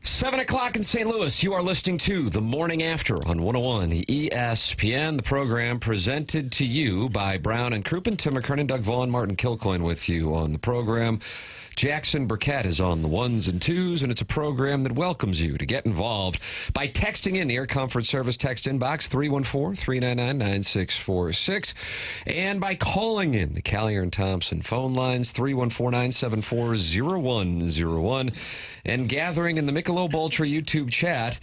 7 o'clock in St. Louis. You are listening to The Morning After on 101 ESPN. The program presented to you by Brown and Crouppen. Tim McKernan, Doug Vaughn, Martin Kilcoyne with you on the program. Jackson Burkett is on the ones and twos, and it's a program that welcomes you to get involved by texting in the Air Comfort Service text inbox 314-399-9646 and by calling in the Callier and Thompson phone lines 314-974-0101 and gathering in the Michelob Ultra YouTube chat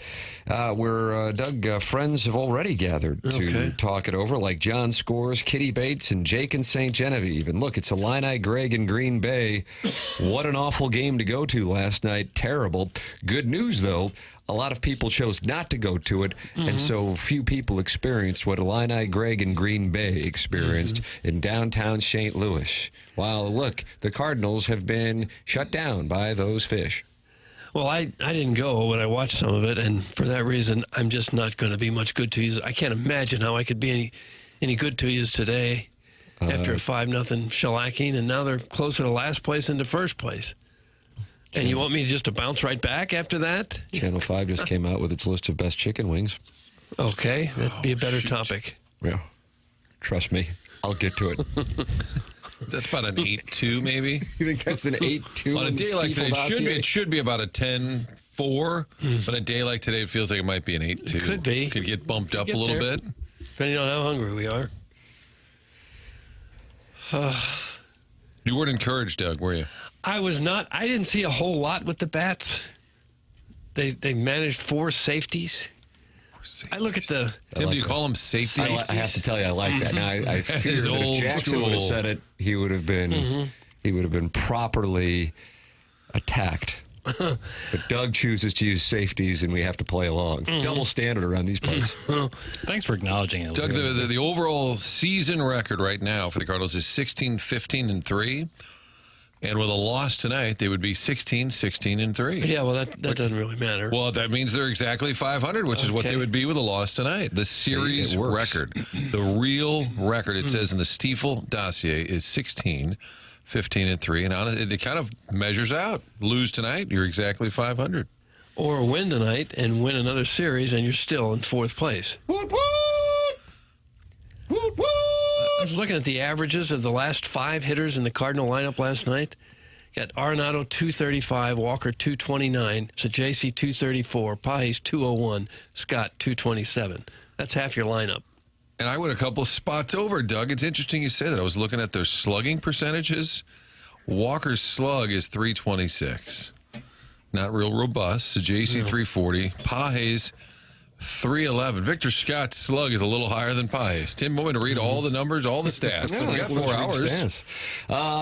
where Doug friends have already gathered to talk it over, like John Scores, Kitty Bates, and Jake and St. Genevieve. And look, it's Illini, Greg, and Green Bay. What an awful game to go to last night. Terrible. Good news, though. A lot of people chose not to go to it, and so few people experienced what Illini, Greg, and Green Bay experienced in downtown St. Louis. While, look, the Cardinals have been shut down by those fish. Well, I didn't go, but I watched some of it, and for that reason, I'm just not going to be much good to you. I can't imagine how I could be any good to you today after a 5-0 shellacking, and now they're closer to last place than to first place. And you want me just to bounce right back after that? Channel 5 just came out with its list of best chicken wings. Okay, that'd be a better topic. Yeah, trust me, I'll get to it. That's about an 8-2, maybe. You think that's an 8-2? On a day like today, it should be about a 10-4, but a day like today, it feels like it might be an 8-2. It could be. Could get bumped up a little bit. Depending on how hungry we are. You weren't encouraged, Doug, were you? I was not. I didn't see a whole lot with the bats. They managed 4 safeties. I look at the... Tim, do you call them safeties? I have to tell you, I like that. Now, I fear that if Jackson would have said it, he would have been properly attacked. But Doug chooses to use safeties, and we have to play along. Double standard around these parts. Thanks for acknowledging it. Doug, the overall season record right now for the Cardinals is 16-15-3. And with a loss tonight, they would be 16-16-3. Yeah, well, that doesn't really matter. Well, that means they're exactly 500, which is what they would be with a loss tonight. The series record, the real record, it says in the Stiefel dossier, is 16-15-3. And honestly, it kind of measures out. Lose tonight, you're exactly 500. Or win tonight and win another series, and you're still in 4th place. Woot, woot! Woot, woot! I was looking at the averages of the last 5 hitters in the Cardinal lineup last night. Got Arenado 235, Walker 229, Sajasi 234, Pages 201, Scott 227. That's half your lineup. And I went a couple spots over, Doug. It's interesting you say that. I was looking at their slugging percentages. Walker's slug is 326. Not real robust. Sajasi 340. Pages 311. Victor Scott's slug is a little higher than Pages. Tim, want me to read all the numbers, all the stats? So we got 4 hours.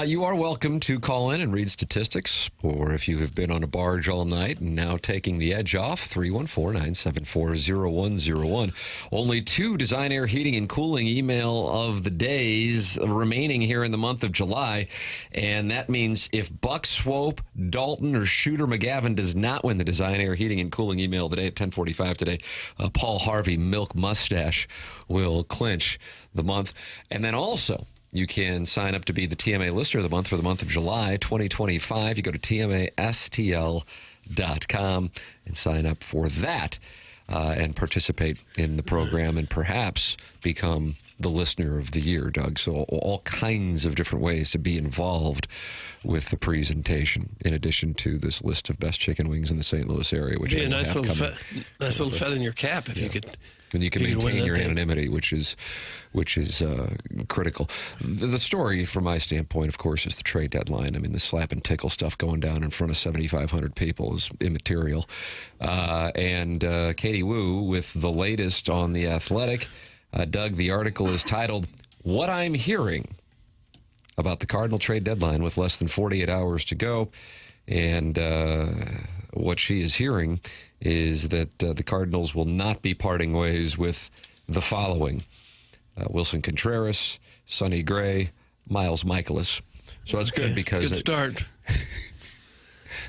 You are welcome to call in and read statistics, or if you have been on a barge all night and now taking the edge off, 314-974-0101. Only 2 Design Air Heating and Cooling email of the days remaining here in the month of July, and that means if Buck Swope, Dalton, or Shooter McGavin does not win the Design Air Heating and Cooling email of the day at 10:45 today, Paul Harvey Milk Mustache will clinch the month. And then also, you can sign up to be the TMA Listener of the Month for the month of July 2025. You go to TMASTL.com and sign up for that and participate in the program and perhaps become the Listener of the Year, Doug. So all kinds of different ways to be involved with the presentation, in addition to this list of best chicken wings in the St. Louis area, which be a nice little feather in your cap if you could. And you can maintain your anonymity, which is critical. The story, from my standpoint, of course, is the trade deadline. I mean, the slap and tickle stuff going down in front of 7,500 people is immaterial. And Katie Wu with the latest on The Athletic. Doug, the article is titled, "What I'm Hearing About the Cardinal Trade Deadline with Less than 48 Hours to Go." And what she is hearing is that the Cardinals will not be parting ways with the following: Wilson Contreras, Sonny Gray, Miles Michaelis. So that's good because... Good start.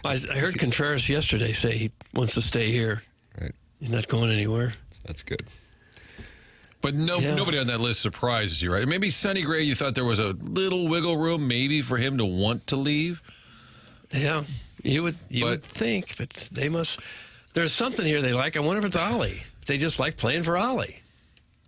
I heard Contreras yesterday say he wants to stay here. Right. He's not going anywhere. That's good. But nobody on that list surprises you, right? Maybe Sonny Gray, you thought there was a little wiggle room maybe for him to want to leave. Yeah. You would think, but they must. There's something here they like. I wonder if it's Ollie. If they just like playing for Ollie.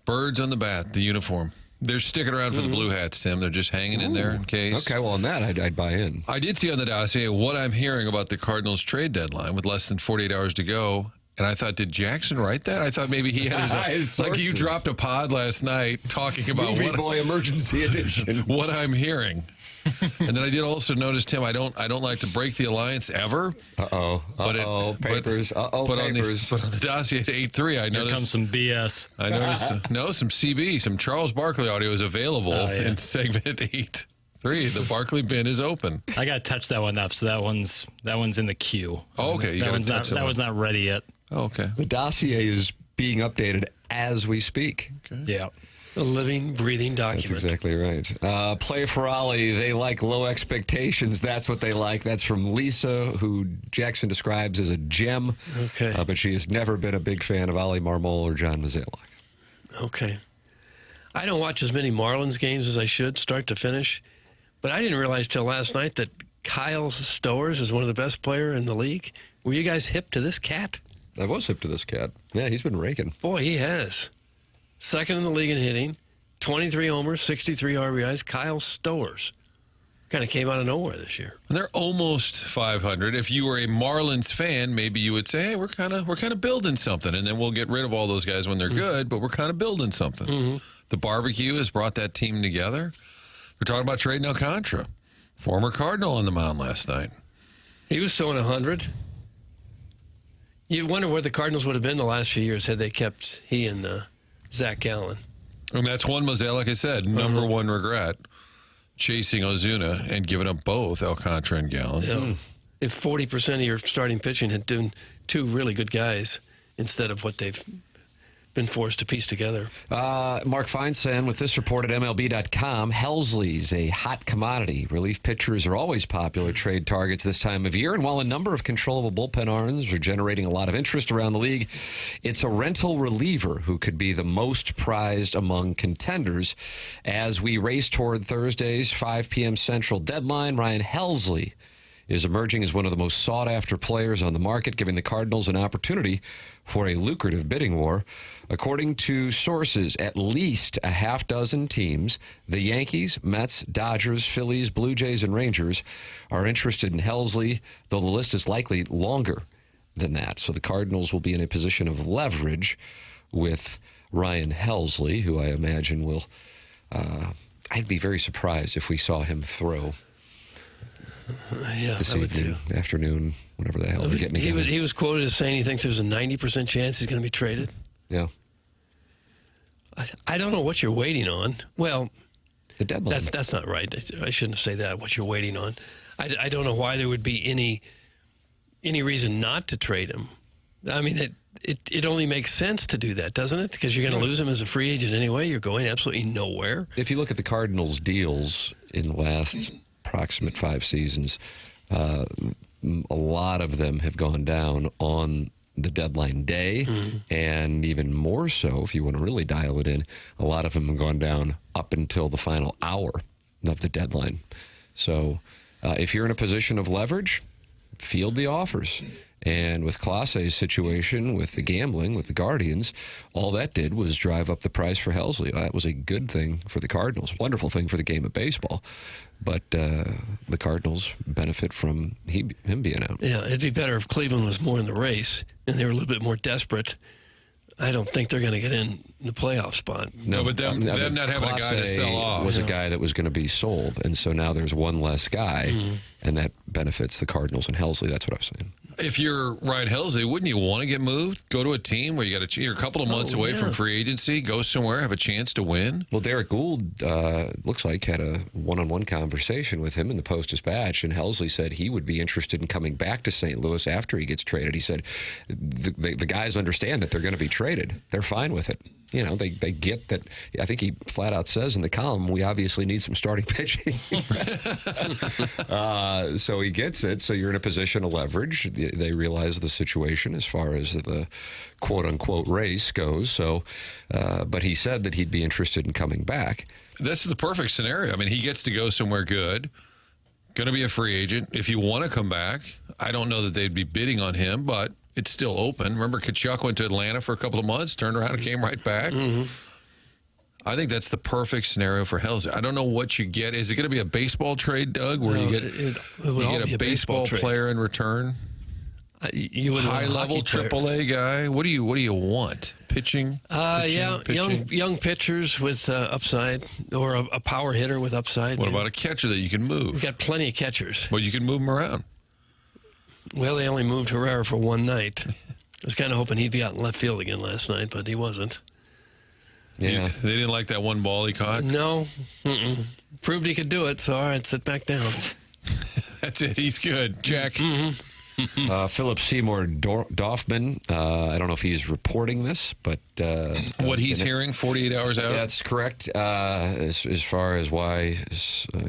Birds on the bat, the uniform. They're sticking around for the blue hats, Tim. They're just hanging in there in case. Okay, well, on that, I'd buy in. I did see on the dossier what I'm hearing about the Cardinals trade deadline with less than 48 hours to go. And I thought, did Jackson write that? I thought maybe he had his like you dropped a pod last night talking about Movie Boy Emergency Edition. What I'm hearing. And then I did also notice, Tim, I don't like to break the alliance ever. Papers. But Papers. On the dossier at 8:3, I noticed. Here comes some BS. I noticed, some CB, some Charles Barkley audio is available in segment 8:3. The Barkley bin is open. I got to touch that one up, so that one's in the queue. Oh, okay. That one's not ready yet. Oh, okay. The dossier is being updated as we speak. Okay. Yeah. A living, breathing document. That's exactly right. Play for Ollie. They like low expectations. That's what they like. That's from Lisa, who Jackson describes as a gem. Okay. But she has never been a big fan of Ollie Marmol or John Mozeliak. Okay. I don't watch as many Marlins games as I should, start to finish. But I didn't realize till last night that Kyle Stowers is one of the best players in the league. Were you guys hip to this cat? I was hip to this cat. Yeah, he's been raking. Boy, he has. Second in the league in hitting, 23 homers, 63 RBIs. Kyle Stowers kind of came out of nowhere this year. And they're almost 500. If you were a Marlins fan, maybe you would say, "Hey, we're kind of building something, and then we'll get rid of all those guys when they're good, but we're kind of building something." Mm-hmm. The barbecue has brought that team together. We're talking about trading Alcantara, former Cardinal on the mound last night. He was throwing 100. You wonder where the Cardinals would have been the last few years had they kept he and Zach Gallen. And that's one Moselle, like I said, number one regret, chasing Ozuna and giving up both Alcantara and Gallen. Yeah. If 40% of your starting pitching had done two really good guys instead of what they've been forced to piece together. Mark Feinstein with this report at MLB.com. Helsley's a hot commodity. Relief pitchers are always popular trade targets this time of year, and while a number of controllable bullpen arms are generating a lot of interest around the league, it's a rental reliever who could be the most prized among contenders. As we race toward Thursday's 5 p.m. Central deadline, Ryan Helsley is emerging as one of the most sought-after players on the market, giving the Cardinals an opportunity for a lucrative bidding war. According to sources, at least a half dozen teams, the Yankees, Mets, Dodgers, Phillies, Blue Jays, and Rangers, are interested in Helsley, though the list is likely longer than that. So the Cardinals will be in a position of leverage with Ryan Helsley, who I imagine will... I'd be very surprised if we saw him throw this evening, afternoon, whatever the hell they're getting together. He was quoted as saying he thinks there's a 90% chance he's going to be traded. Yeah. I don't know what you're waiting on. Well, the deadline. That's not right. I shouldn't say that, what you're waiting on. I don't know why there would be any reason not to trade him. I mean, it only makes sense to do that, doesn't it? Because you're going to lose him as a free agent anyway. You're going absolutely nowhere. If you look at the Cardinals' deals in the last approximate 5 seasons, a lot of them have gone down on the deadline day, and even more so, if you want to really dial it in, a lot of them have gone down up until the final hour of the deadline. So if you're in a position of leverage, field the offers. And with Clase's situation, with the gambling, with the Guardians, all that did was drive up the price for Helsley. That was a good thing for the Cardinals, wonderful thing for the game of baseball. But the Cardinals benefit from him being out. Yeah, it'd be better if Cleveland was more in the race and they were a little bit more desperate. I don't think they're going to get in the playoff spot. No, but them not having a guy to sell off. Was a guy that was going to be sold, and so now there's one less guy, and that benefits the Cardinals and Helsley. That's what I was saying. If you're Ryan Helsley, wouldn't you want to get moved? Go to a team where you're a couple of months away from free agency, go somewhere, have a chance to win? Well, Derek Gould, looks like, had a one-on-one conversation with him in the Post-Dispatch, and Helsley said he would be interested in coming back to St. Louis after he gets traded. He said the guys understand that they're going to be traded. They're fine with it. You know, they get that. I think he flat out says in the column, we obviously need some starting pitching. So he gets it. So you're in a position of leverage. They realize the situation as far as the quote-unquote race goes. So, but he said that he'd be interested in coming back. This is the perfect scenario. I mean, he gets to go somewhere good. Going to be a free agent. If you want to come back, I don't know that they'd be bidding on him, but it's still open. Remember, Kachuk went to Atlanta for a couple of months, turned around and came right back. I think that's the perfect scenario for Helsley. I don't know what you get. Is it going to be a baseball trade, Doug, where you get a baseball player in return? You would high level AAA guy. What do you want? Pitching? Pitching? Young pitchers with upside, or a power hitter with upside. What about a catcher that you can move? We've got plenty of catchers. Well, you can move them around. Well, they only moved Herrera for one night. I was kind of hoping he'd be out in left field again last night, but he wasn't. Yeah. They didn't like that one ball he caught? No. Proved he could do it, so all right, sit back down. That's it. He's good. Check. Philip Seymour Dorfman. I don't know if he's reporting this, but what he's hearing 48 hours out? That's correct. As far as why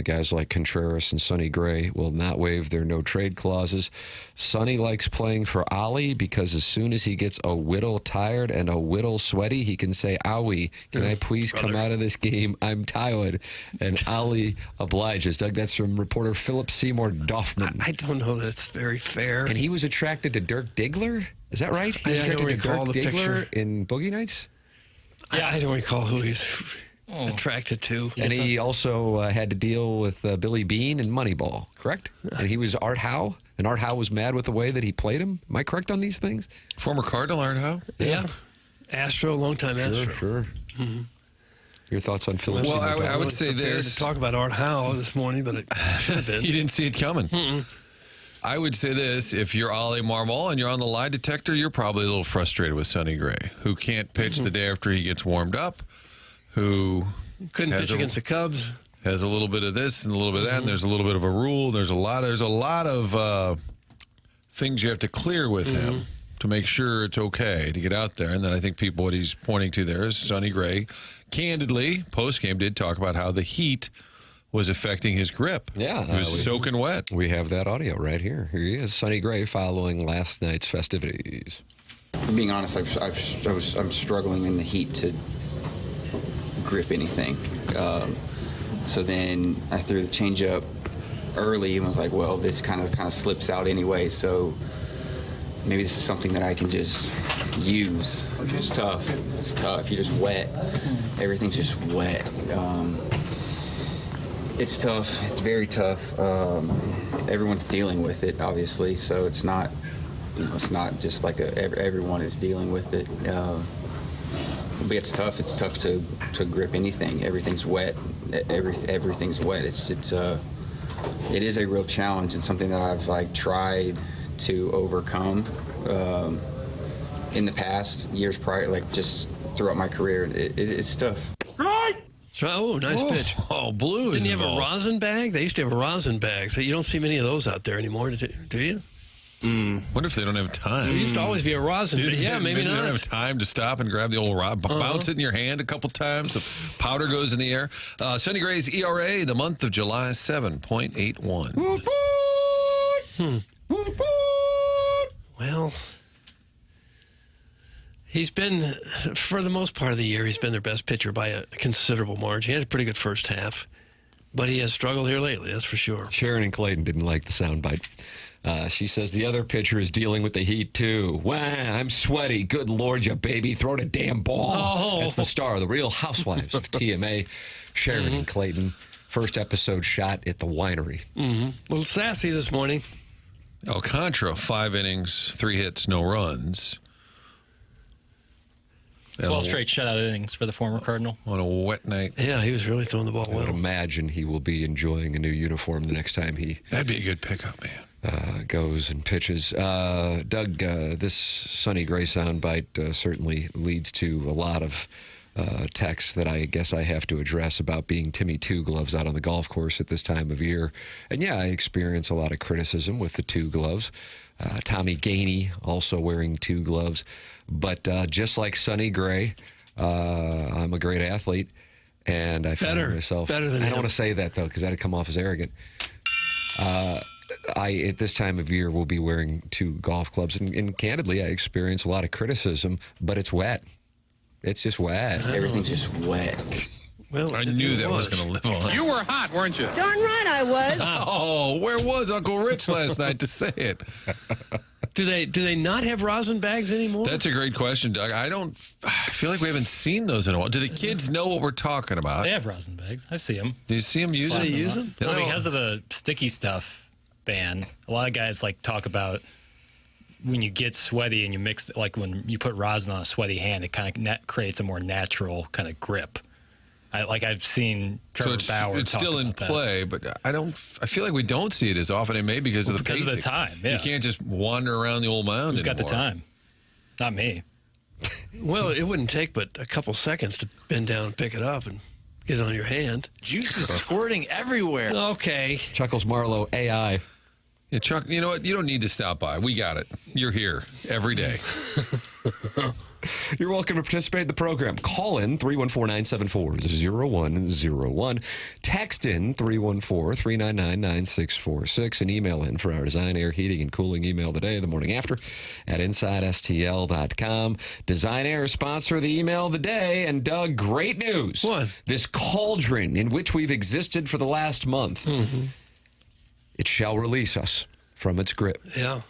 guys like Contreras and Sonny Gray will not waive their no-trade clauses. Sonny likes playing for Ollie because as soon as he gets a whittle tired and a whittle sweaty, he can say, "Owie, can I please come out of this game? I'm tired." And Ollie obliges. Doug, that's from reporter Philip Seymour Dorfman. I don't know that it's very fair. And he was attracted to Dirk Diggler? Is that right? He was I don't attracted to recall Dirk the Diggler picture. in Boogie Nights? I don't recall who he's attracted to. And he also had to deal with Billy Bean and Moneyball, correct? And he was Art Howe, and Art Howe was mad with the way that he played him. Am I correct on these things? Former Cardinal Art Howe? Yeah. Astro, longtime Astro. Sure. Your thoughts on Philip? Well, Seymour I would Dorfman? say Prepared this. to talk about Art Howe this morning, but it should have been. You didn't see it coming. I would say this. If you're Ollie Marmol and you're on the lie detector, you're probably a little frustrated with Sonny Gray, who can't pitch the day after he gets warmed up, who Couldn't pitch against the Cubs. has a little bit of this and a little bit of that, and there's a little bit of a rule. There's a lot of things you have to clear with him to make sure it's okay to get out there. And then I think what he's pointing to there is Sonny Gray, candidly, post-game did talk about how the heat was affecting his grip. Yeah. He was soaking wet. We have that audio right here. Here he is, Sonny Gray, following last night's festivities. Being honest, I'm struggling in the heat to grip anything. So then I threw the changeup early and was like, well, this kind of slips out anyway. So maybe this is something that I can just use. It's tough. It's tough. You're just wet. Everything's just wet. It's tough. It's very tough. Everyone's dealing with it, obviously. So it's not, it's not just like everyone is dealing with it. But it's tough. It's tough to grip anything. Everything's wet. Everything's wet. It is a real challenge and something that I've tried to overcome in the past years prior, just throughout my career. It's tough. So, nice pitch. Oh, Blue is Didn't you have a involved. rosin bag? They used to have rosin bags. You don't see many of those out there anymore, do you? Wonder if they don't have time. There used to always be a rosin bag. Yeah, maybe They don't not. have time to stop and grab the old rod, bounce it in your hand a couple times. The powder goes in the air. Sonny Gray's ERA, the month of July, 7.81. Well, he's been, for the most part of the year, he's been their best pitcher by a considerable margin. He had a pretty good first half, but he has struggled here lately, that's for sure. Sharon and Clayton didn't like the soundbite. She says the other pitcher is dealing with the heat, too. Wow, I'm sweaty. Good Lord, you baby. Throw the damn ball. Oh. That's the star, the Real Housewives of TMA. Sharon and Clayton. First episode shot at the winery. A little sassy this morning. Alcantara, 5 innings, 3 hits, no runs. 12 straight shutout innings for the former Cardinal. On a wet night. Yeah, he was really throwing the ball I would well. imagine he will be enjoying a new uniform the next time he That'd be a good pickup, man. goes and pitches. Doug, this Sonny Gray soundbite certainly leads to a lot of texts that I guess I have to address about being Timmy Two Gloves out on the golf course at this time of year. And yeah, I experience a lot of criticism with the two gloves. Tommy Gainey also wearing two gloves. But just like Sonny Gray, I'm a great athlete. And I find myself... Better than I him. don't want to say that, though, because that'd come off as arrogant. I, at this time of year, will be wearing two golf clubs. And candidly, I experience a lot of criticism, but it's wet. It's just wet. Everything's just wet. Well, I knew that was going to live on. You were hot, weren't you? Darn right I was. Oh, where was Uncle Rich last night to say it? Do they not have rosin bags anymore? That's a great question, Doug. I feel like we haven't seen those in a while. Do the kids know what we're talking about? They have rosin bags. I see them. Do you see them use Do it? they use them? They Well, don't- because of the sticky stuff ban, a lot of guys like talk about when you get sweaty and you mix, like when you put rosin on a sweaty hand, it kind of creates a more natural kind of grip. I've seen Trevor So Bauer it's talk still in about that. play, but I feel like we don't see it as often. It may be because of the because of the pacing. time, yeah. You can't just wander around the old mound. Who's got the anymore. time? Not me. Well, it wouldn't take but a couple seconds to bend down and pick it up and get it on your hand. Juice is squirting everywhere. Okay. Chuckles Marlowe, AI. Yeah, Chuck, you know what? You don't need to stop by. We got it. You're here every day. You're welcome to participate in the program. Call in 314-974-0101. Text in 314-399-9646 and email in for our Design Air Heating and Cooling email today, the morning after, at InsideSTL.com. Design Air sponsor of the email of the day. And Doug, great news. What? This cauldron in which we've existed for the last month, it shall release us from its grip. Yeah.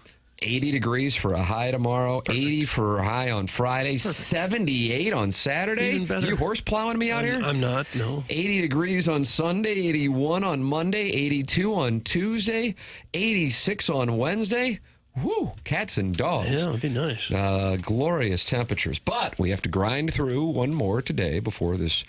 80 degrees for a high tomorrow, 80 for a high on Friday, 78 on Saturday. Even better. You horse plowing me out here? I'm not, no. 80 degrees on Sunday, 81 on Monday, 82 on Tuesday, 86 on Wednesday. Whoo, cats and dogs. Yeah, it'd be nice. Glorious temperatures. But we have to grind through one more today before this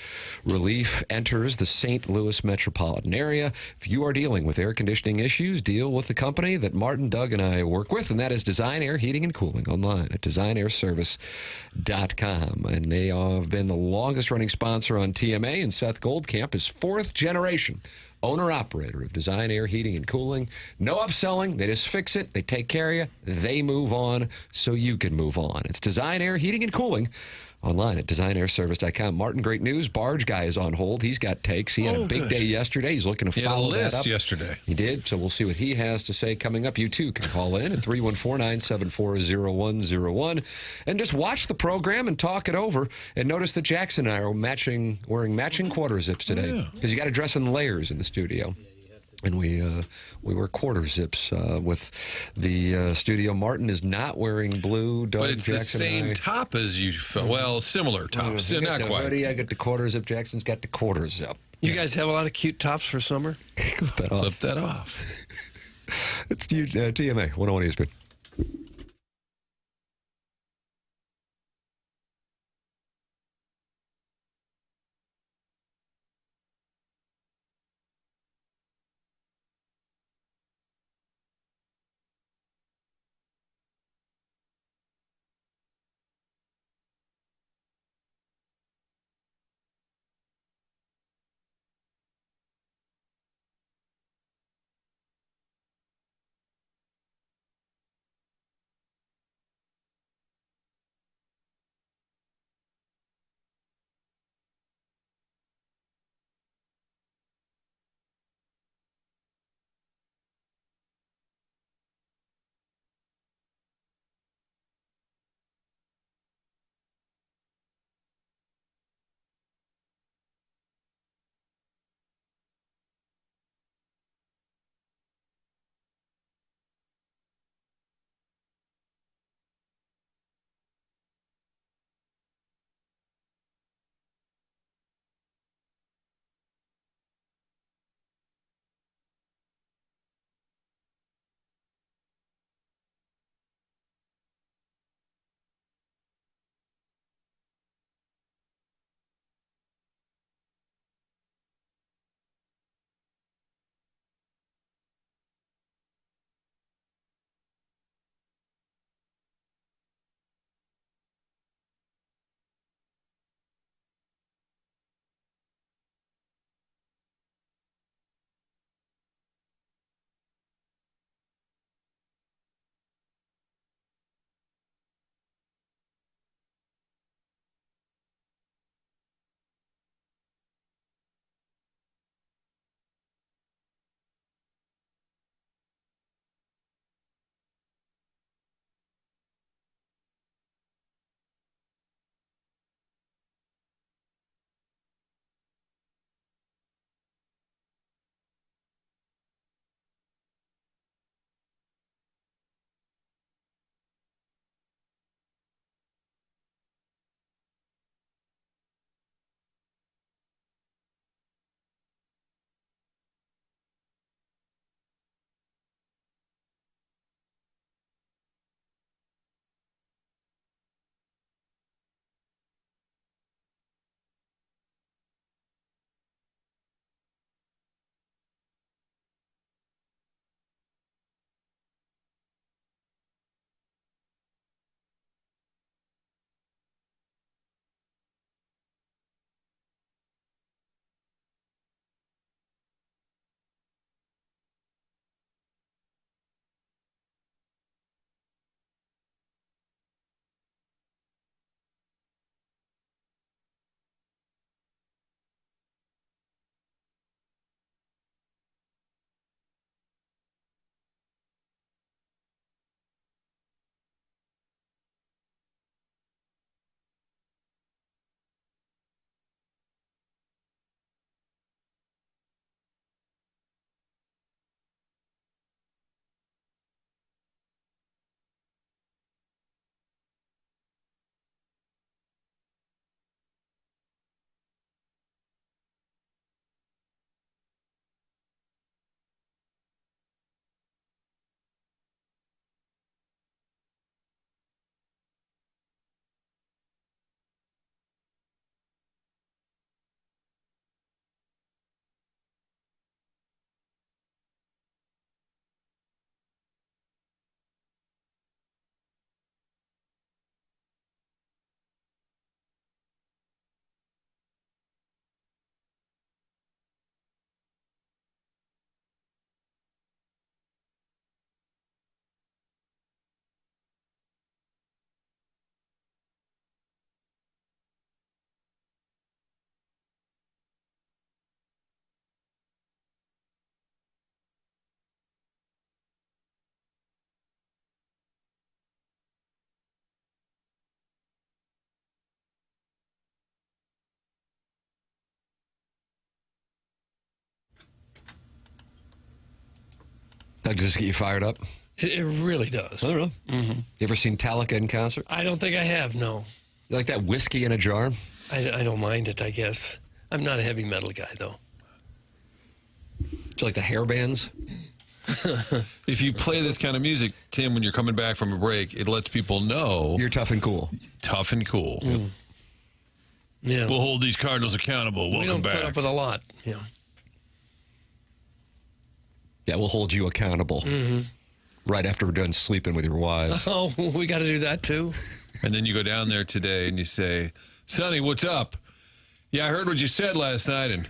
relief enters the St. Louis metropolitan area. If you are dealing with air conditioning issues, deal with the company that Martin, Doug, and I work with, and that is Design Air Heating and Cooling online at designairservice.com. And they have been the longest running sponsor on TMA, and Seth Goldcamp is fourth generation owner-operator of Design Air Heating and Cooling. No upselling. They just fix it. They take care of you. They move on so you can move on. It's Design Air Heating and Cooling online at designairservice.com. Martin, great news. Barge guy is on hold. He's got takes. He had a big good. day yesterday. He's looking to He had a follow that list up. yesterday. He did, so we'll see what he has to say coming up. You, too, can call in at 314-974-0101 and just watch the program and talk it over. And notice that Jackson and I are wearing matching quarter zips today because you got to dress in layers in the studio. And we wear quarter zips with the studio. Martin is not wearing blue. Doug, But it's Jackson, the and same I- top as you felt. Well, similar tops. You got Not the quite. hoodie, I got the quarter zip. Jackson's got the quarter zip. You guys have a lot of cute tops for summer? Clip that off. Flip that off. It's TMA 101 ESPN. That just get you fired up? It really does. Oh, really? Mm-hmm. You ever seen Metallica in concert? I don't think I have, no. You like that whiskey in a jar? I don't mind it, I guess. I'm not a heavy metal guy, though. Do you like the hair bands? If you play this kind of music, Tim, when you're coming back from a break, it lets people know You're tough and cool. tough and cool. Yeah. We'll hold these Cardinals accountable. we Welcome don't put back. up with a lot. Yeah. Yeah, we'll hold you accountable. Right after we're done sleeping with your wives. Oh, we got to do that, too? And then you go down there today and you say, Sonny, what's up? Yeah, I heard what you said last night, and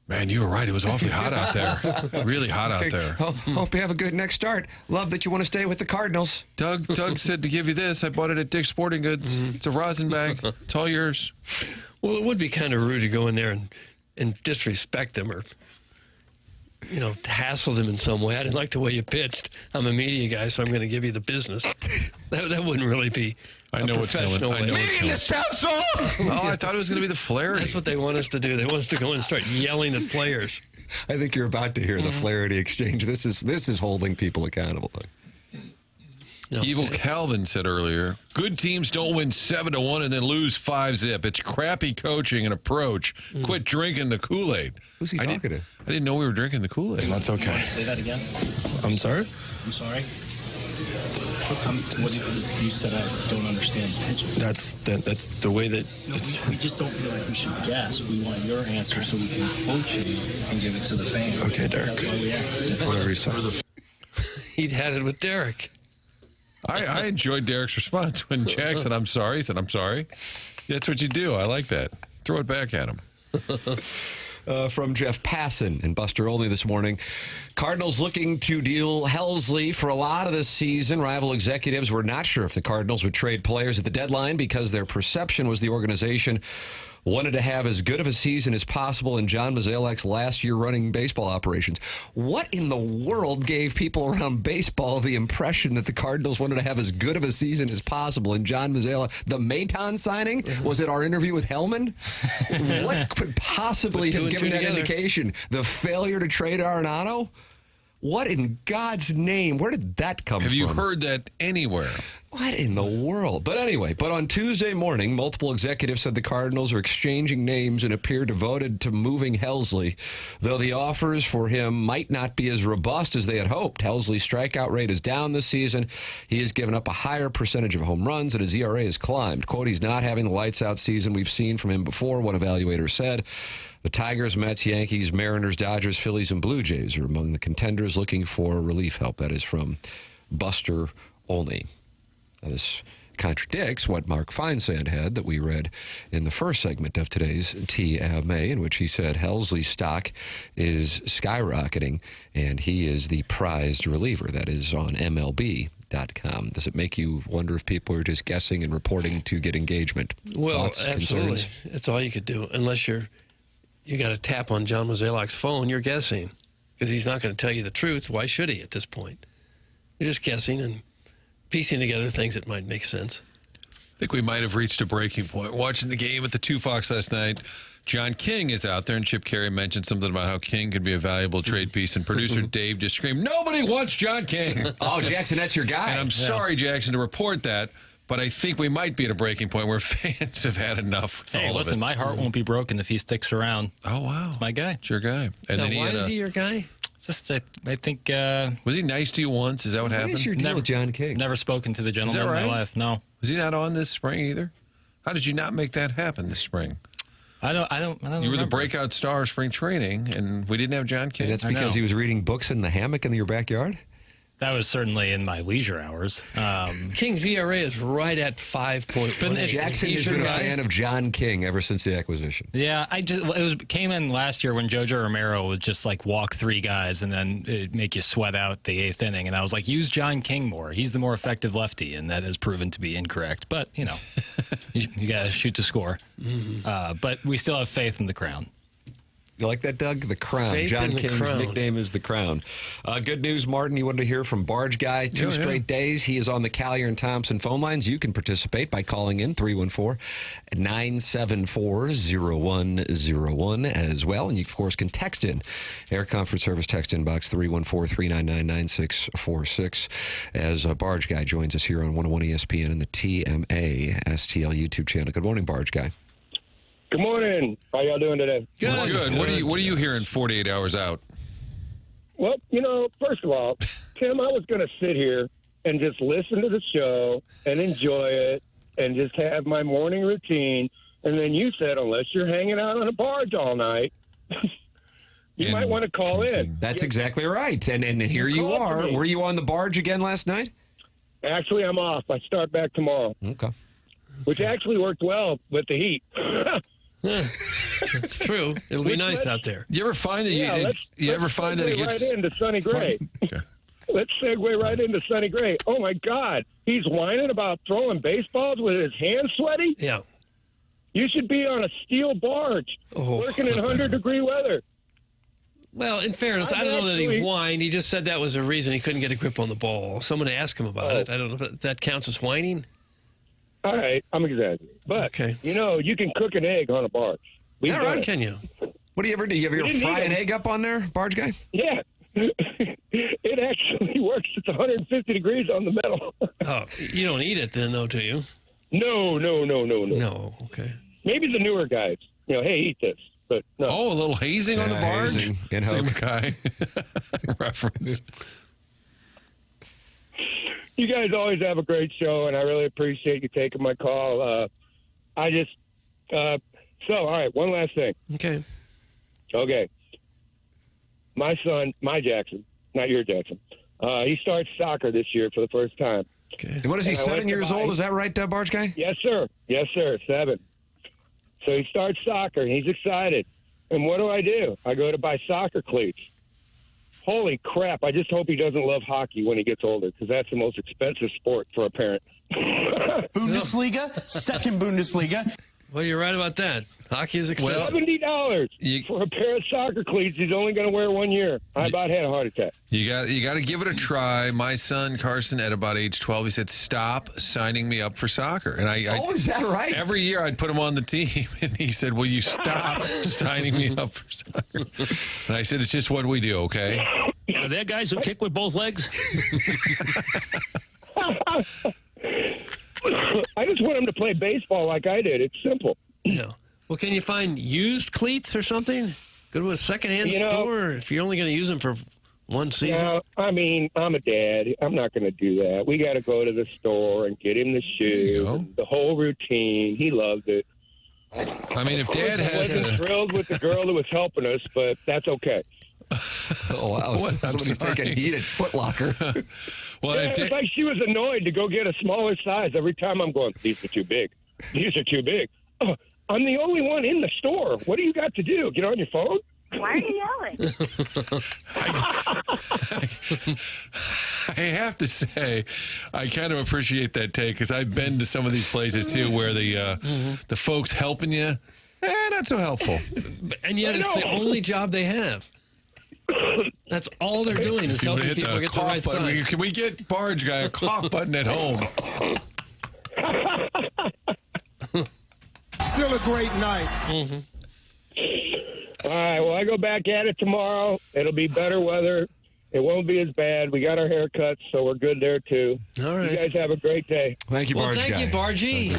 man, you were right. It was awfully hot out there. Really hot out there. Hope you have a good next start. Love that you want to stay with the Cardinals. Doug said to give you this. I bought it at Dick's Sporting Goods. It's a rosin bag. It's all yours. Well, it would be kind of rude to go in there and disrespect them or, hassle them in some way. I didn't like the way you pitched. I'm a media guy, so I'm going to give you the business. That wouldn't really be I know a what's coming. professional I way. know what's coming. This town's off! Oh, I thought it was going to be the Flaherty. That's what they want us to do. They want us to go in and start yelling at players. I think you're about to hear the Flaherty exchange. This is holding people accountable. No. Evil Calvin said earlier, good teams don't win 7-1 and then lose 5-zip. It's crappy coaching and approach. Quit drinking the Kool-Aid. Who's he talking to? I didn't know we were drinking the Kool-Aid. That's okay. Say that again. I'm sorry? I'm sorry. What you said, I don't understand the answer. That's the way that No, it's. we just don't feel like we should guess. We want your answer so we can quote you and give it to the fans. Okay, Derek. That's why we asked. Whatever you say. He'd had it with Derek. I enjoyed Derek's response when Jack said, I'm sorry. He said, I'm sorry. That's what you do. I like that. Throw it back at him. From Jeff Passan and Buster Olney this morning. Cardinals looking to deal Helsley for a lot of this season. Rival executives were not sure if the Cardinals would trade players at the deadline because their perception was the organization wanted to have as good of a season as possible in John Mozeliak's last year running baseball operations. What in the world gave people around baseball the impression that the Cardinals wanted to have as good of a season as possible in John Mozeliak? The Maton signing? Was it our interview with Hellman? What could possibly have given that indication? The failure to trade Arenado? What in God's name? Where did that come from? Have you heard that anywhere? What in the world? But anyway, on Tuesday morning, multiple executives said the Cardinals are exchanging names and appear devoted to moving Helsley, though the offers for him might not be as robust as they had hoped. Helsley's strikeout rate is down this season. He has given up a higher percentage of home runs, and his ERA has climbed. Quote, he's not having the lights-out season we've seen from him before, one evaluator said. The Tigers, Mets, Yankees, Mariners, Dodgers, Phillies, and Blue Jays are among the contenders looking for relief help. That is from Buster Olney. Now, this contradicts what Mark Feinsand had that we read in the first segment of today's TMA, in which he said Helsley's stock is skyrocketing, and he is the prized reliever. That is on MLB.com. Does it make you wonder if people are just guessing and reporting to get engagement? Well, Thoughts, absolutely. concerns? That's all you could do. Unless you got a tap on John Mozeliak's phone, you're guessing. Because he's not going to tell you the truth. Why should he at this point? You're just guessing and piecing together things that might make sense. I think we might have reached a breaking point. Watching the game at the 2 Fox last night, John King is out there, and Chip Carey mentioned something about how King could be a valuable trade piece, and producer Dave just screamed, nobody wants John King. Oh, Jackson, that's your guy. And I'm sorry, Jackson, to report that, but I think we might be at a breaking point where fans have had enough with Hey, all listen, of it. my heart won't be broken if he sticks around. Oh, wow. My guy. It's your guy. And Now, then why had is he your guy? Just, I think, was he nice to you once? Is that what What happened? is your deal Never- with John King? never spoken to the gentleman right? in my life. No. Was he not on this spring either? How did you not make that happen this spring? I don't You were the remember. breakout star of spring training, and we didn't have John King. And that's I because know. he was reading books in the hammock in your backyard? That was certainly in my leisure hours. King's ERA is right at 5.1. But it's- Jackson He's has your been a guy. fan of John King ever since the acquisition. Yeah, came in last year when Jojo Romero would just like walk 3 guys and then it'd make you sweat out the 8th inning. And I was like, use John King more. He's the more effective lefty, and that has proven to be incorrect. But you Mm-hmm. got to shoot to score. But we still have faith in the crown. You like that, Doug? The Crown. Faith John in the King's Crown. nickname is the Crown. Good news, Martin. You wanted to hear from Barge Guy. Two straight days. He is on the Callier and Thompson phone lines. You can participate by calling in 314-974-0101 as well. And you, of course, can text in. Air Comfort Service text inbox 314-399-9646 as Barge Guy joins us here on 101 ESPN and the TMA STL YouTube channel. Good morning, Barge Guy. Good morning. How y'all doing today? Good. What are you hearing 48 hours out? Well, first of all, Tim, I was going to sit here and just listen to the show and enjoy it and just have my morning routine. And then you said, unless you're hanging out on a barge all night, you might want to call in. That's exactly right. And here you are. Were you on the barge again last night? Actually, I'm off. I start back tomorrow. Okay. Which actually worked well with the heat. That's true. It'll be nice out there. You ever find that you ever find that it gets right into Sonny Gray? Okay. Let's segue right into Sonny Gray. Oh my God, he's whining about throwing baseballs with his hands sweaty. Yeah. You should be on a steel barge, working in 100-degree weather. Well, in fairness, I don't know that he whined. He just said that was a reason he couldn't get a grip on the ball. Someone asked him about it. I don't know if that counts as whining. All right, I'm exaggerating. But, you can cook an egg on a barge. All right, can you? What do you ever do? You ever fry an egg up on there, Barge Guy? Yeah. It actually works. It's 150 degrees on the metal. Oh, you don't eat it then, though, do you? No. No, okay. Maybe the newer guys, hey, eat this. But no. Oh, a little hazing on the barge? Hazing in Same Hoke. guy. Reference. You guys always have a great show, and I really appreciate you taking my call. All right, one last thing. Okay. My son, my Jackson, not your Jackson, he starts soccer this year for the first time. Okay. And what is he, 7 years old? Is that right, Barge Guy? Yes, sir. 7. So he starts soccer, and he's excited. And what do? I go to buy soccer cleats. Holy crap, I just hope he doesn't love hockey when he gets older, because that's the most expensive sport for a parent. Bundesliga, second Bundesliga. Well, you're right about that. Hockey is expensive. $70 for a pair of soccer cleats he's only going to wear 1 year. I about had a heart attack. You got to give it a try. My son Carson, at about age 12, he said, "Stop signing me up for soccer." And is that right? Every year I'd put him on the team, and he said, "Will you stop signing me up for soccer?" And I said, "It's just what we do, okay?" Are there guys who kick with both legs? I just want him to play baseball like I did. It's simple. Yeah. Well, can you find used cleats or something? Go to a secondhand store if you're only going to use them for one season. No, I mean, I'm a dad. I'm not going to do that. We got to go to the store and get him the shoe, the whole routine. He loves it. I mean, if Dad I wasn't thrilled with the girl that was helping us, but that's okay. Oh, wow. Somebody's taking heat at Foot Locker. Well, it's like she was annoyed to go get a smaller size every time. I'm going, these are too big. These are too big. Oh, I'm the only one in the store. What do you got to do? Get on your phone? Why are you yelling? I have to say, I kind of appreciate that take, because I've been to some of these places too, where the folks helping you, not so helpful. And yet it's the only job they have. That's all they're doing is helping people get the right size. Can we get Barge Guy a cough button at home? Still a great night. Mm-hmm. All right, well, I go back at it tomorrow. It'll be better weather. It won't be as bad. We got our haircuts, so we're good there, too. All right. You guys have a great day. Thank you, Barge Guy. Thank you, Bargy.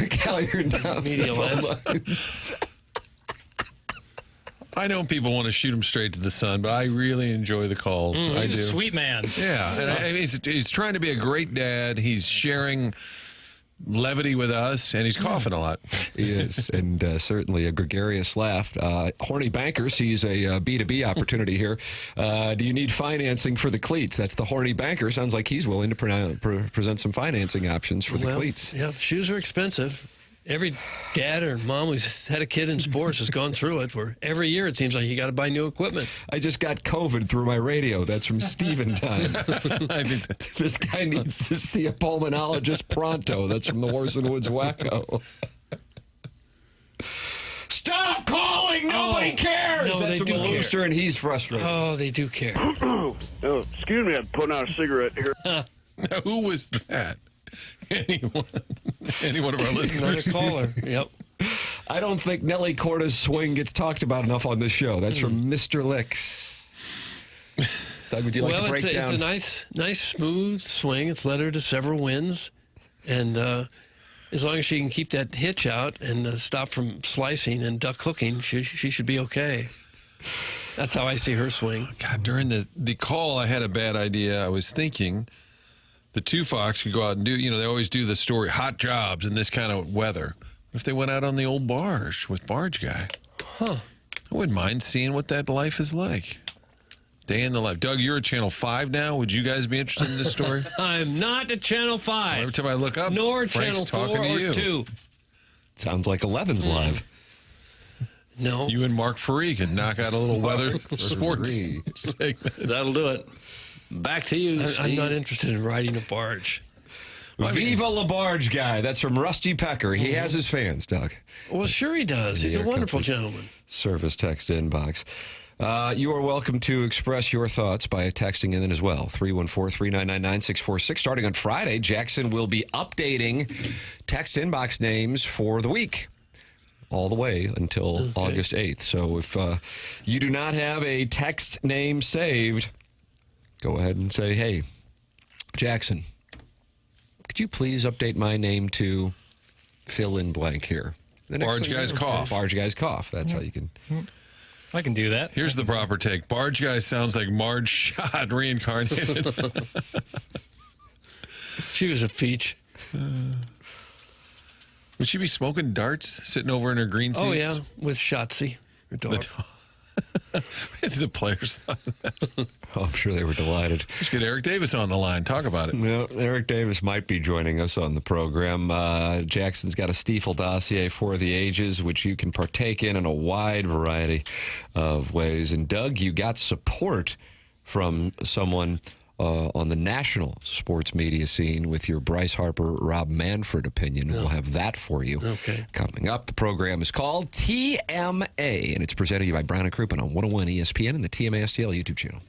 Callier and Thompson. I know people want to shoot him straight to the sun, but I really enjoy the calls. I do. He's a sweet man. Yeah, and he's trying to be a great dad. He's sharing levity with us, and he's coughing a lot. He is, and certainly a gregarious laugh. Horny Banker sees a B2B opportunity here. Do you need financing for the cleats? That's the Horny Banker. Sounds like he's willing to present some financing options for the cleats. Yeah, shoes are expensive. Every dad or mom who's had a kid in sports has gone through it, where every year it seems like you got to buy new equipment. I just got COVID through my radio. That's from Steven time. This guy needs to see a pulmonologist pronto. That's from the Horse and Woods Wacko. Stop! Nobody cares. No, That's they from do the care. Looster, and he's frustrated. Oh, they do care. Oh, excuse me, I'm putting out a cigarette here. Now, who was that? Anyone? Any one of our Another listeners? caller. Yep. I don't think Nelly Corda's swing gets talked about enough on this show. That's from Mr. Licks. Doug, would you like to break it's down? a nice, smooth swing. It's led her to several wins, and as long as she can keep that hitch out and stop from slicing and duck hooking, she should be okay. That's how I see her swing. God, during the call, I had a bad idea. I was thinking the Two Fox could go out and do, they always do the story, hot jobs in this kind of weather. If they went out on the old barge with Barge Guy, I wouldn't mind seeing what that life is like. Day in the life. Doug, you're at Channel 5 now. Would you guys be interested in this story? I'm not at Channel 5. Every time I look up, Nor Frank's Channel 4 talking to you. or 2. Sounds like 11's live. No. You and Mark Faree can knock out a little weather sports segment. That'll do it. Back to you, I'm Steve. not interested in riding a barge. Viva La Barge Guy. That's from Rusty Pecker. He has his fans, Doug. Well, sure he does. He's a Air wonderful Company gentleman. Service text inbox. You are welcome to express your thoughts by texting in as well. 314-399-9646. Starting on Friday, Jackson will be updating text inbox names for the week all the way until August 8th. So if you do not have a text name saved, go ahead and say, hey, Jackson, could you please update my name to fill in blank here? The next Barge thing Guy's you know, Cough. Barge Guy's Cough. That's how you can. I can do that. Here's the proper take. Barge Guy sounds like Marge Shot reincarnated. She was a peach. Would she be smoking darts, sitting over in her green seats? Oh, yeah, with Shotzi, her dog. The players thought that. Oh, I'm sure they were delighted. Let's get Eric Davis on the line. Talk about it. No, Eric Davis might be joining us on the program. Jackson's got a Stiefel dossier for the ages, which you can partake in a wide variety of ways. And, Doug, you got support from someone on the national sports media scene with your Bryce Harper, Rob Manfred opinion. We'll have that for you coming up. The program is called TMA, and it's presented to you by Brown & Crouppen on 101 ESPN and the TMA STL YouTube channel.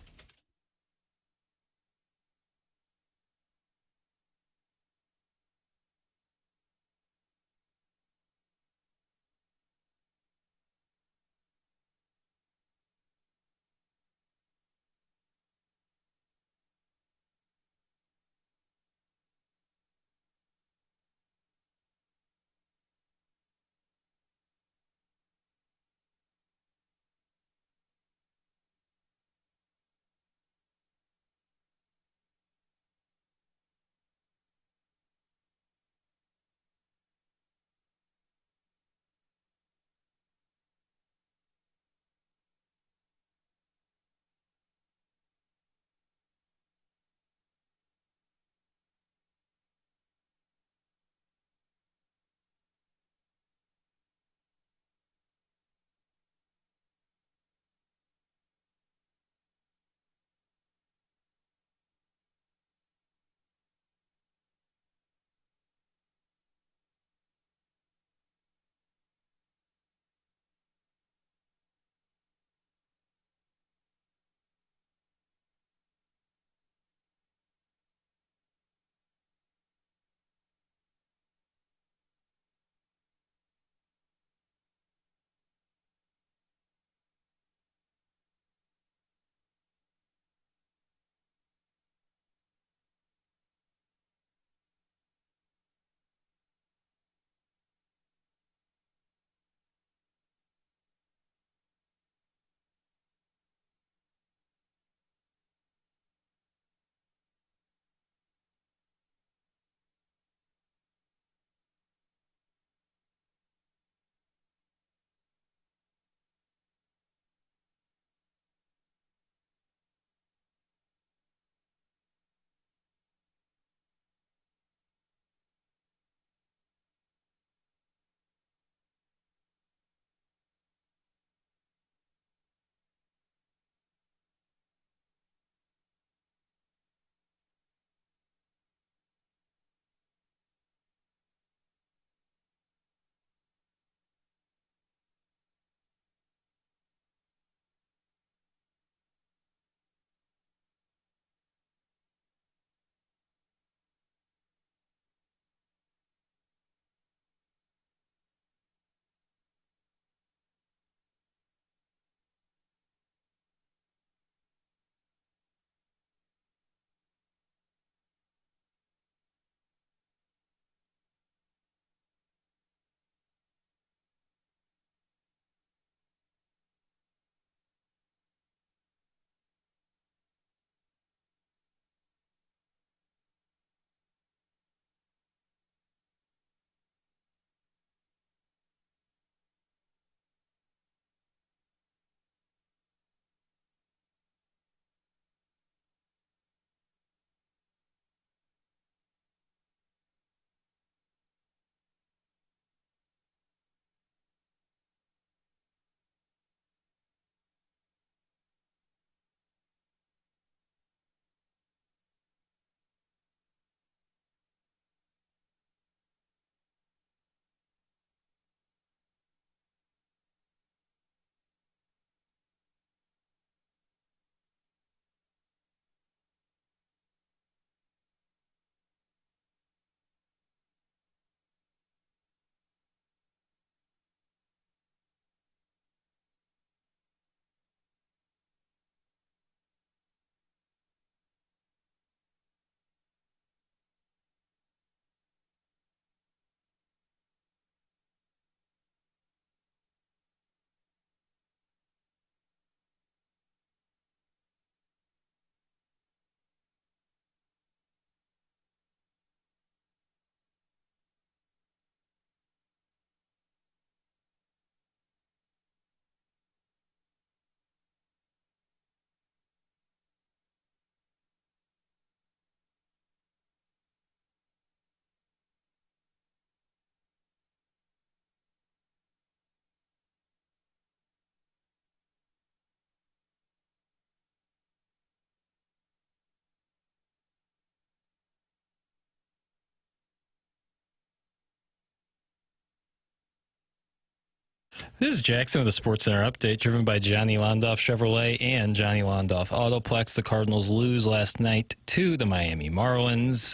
This is Jackson with a Sports Center update driven by Johnny Londoff Chevrolet and Johnny Londoff Autoplex. The Cardinals lose last night to the Miami Marlins.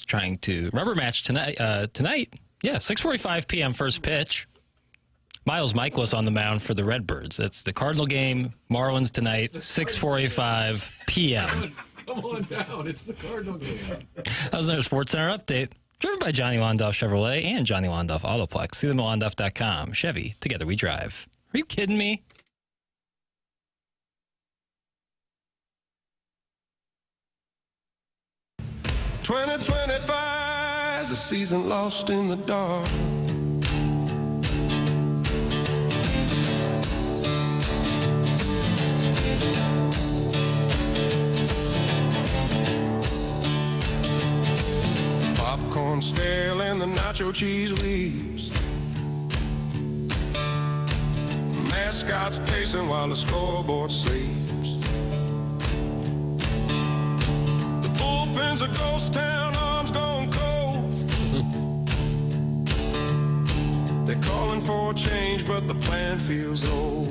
Trying to rubber match tonight. Yeah, 6:45 p.m. first pitch. Miles Michaelis on the mound for the Redbirds. That's the Cardinal game. Marlins tonight, 6:45 p.m. Come on down. It's the Cardinal game. That was another Sports Center update. Driven by Johnny Londoff Chevrolet and Johnny Londoff Autoplex. See them at Londoff.com. Chevy, together we drive. Are you kidding me? "2025 is a season lost in the dark. Popcorn stale and the nacho cheese leaves. Mascots pacing while the scoreboard sleeps. The bullpen's a ghost town, arms gone cold. They're calling for a change, but the plan feels old.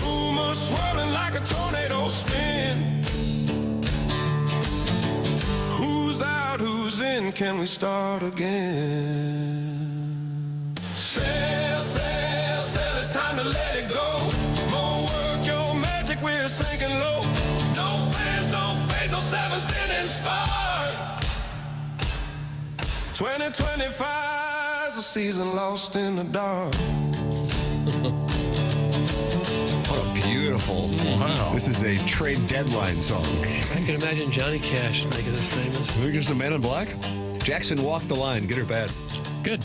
Rumors swirling like a tornado spin. Who's out, who's in, can we start again? Sell, sell, sell, it's time to let it go. More work, your magic, we're sinking low. No fans, no faith, no seventh inning spark. 2025 is a season lost in the dark. What a beautiful. Wow. This is a trade deadline song. I can imagine Johnny Cash making this famous. There's a Man in Black. Jackson walked the line, good or bad? Good.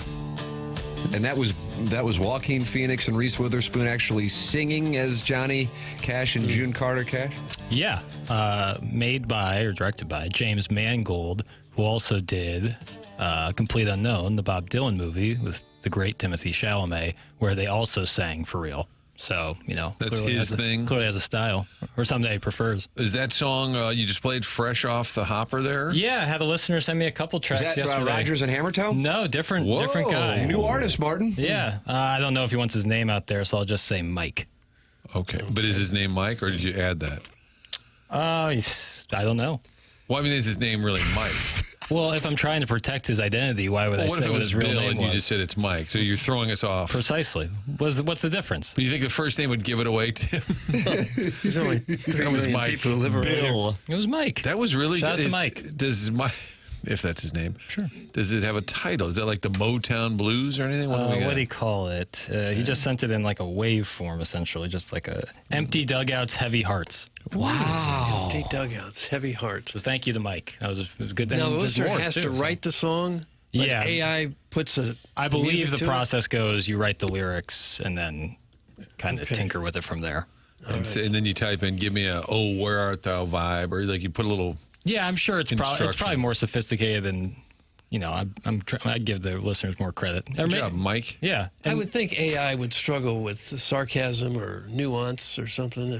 And that was Joaquin Phoenix and Reese Witherspoon actually singing as Johnny Cash and June Carter Cash? Yeah. Made by or directed by James Mangold, who also did Complete Unknown, the Bob Dylan movie with the great Timothy Chalamet, where they also sang for real. So, you know, that's his thing. Clearly has a style or something that he prefers. Is that song you just played fresh off the hopper there? Yeah, I had a listener send me a couple tracks Is that, yesterday. Rogers and Hammertoe? No, different guy. New artist, Martin. Yeah. I don't know if he wants his name out there, so I'll just say Mike. Okay. But is his name Mike, or did you add that? I don't know. Well, I mean, is his name really Mike? Well, if I'm trying to protect his identity, why would I what say if it what was his real Bill name and was? you just said it's Mike? So you're throwing us off. Precisely. What's the difference? But you think the first name would give it away, Tim? There's only 3 was million Mike. people who live around here. It was Mike. That was really Shout good. out to Mike. Does Mike, if that's his name, Sure. does it have a title? Is that like the Motown Blues or anything? What do you call it? He just sent it in like a wave form, essentially, just like a empty dugouts, heavy hearts. Wow. Empty dugouts, heavy hearts. So thank you to Mike. It was good. Now, the There's listener more, has too, to so. write the song. But Yeah. AI puts a. I believe music the to it? process goes, you write the lyrics and then kind of tinker with it from there. And then you type in, give me a, oh, where art thou vibe, or like you put a little. Yeah, I'm sure it's Instruction. probably more sophisticated than, you know, I'd give the listeners more credit. Good job, Mike. Yeah. I would think AI would struggle with sarcasm or nuance or something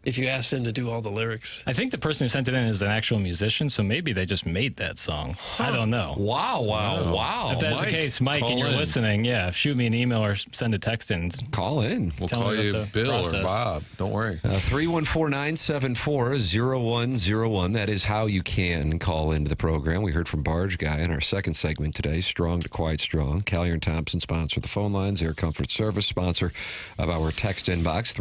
if you asked him to do all the lyrics. I think the person who sent it in is an actual musician, so maybe they just made that song. I don't know. Wow. If that's the case, Mike, and you're listening, shoot me an email or send a text and Call in. We'll Tell call me you about the Bill process. or Bob. Don't worry. 314-974-0101. That is how you can call into the program. We heard from Barge Guy in our second segment today, Strong to Quite Strong. Callier and Thompson sponsor the phone lines. Air Comfort Service sponsor of our text inbox,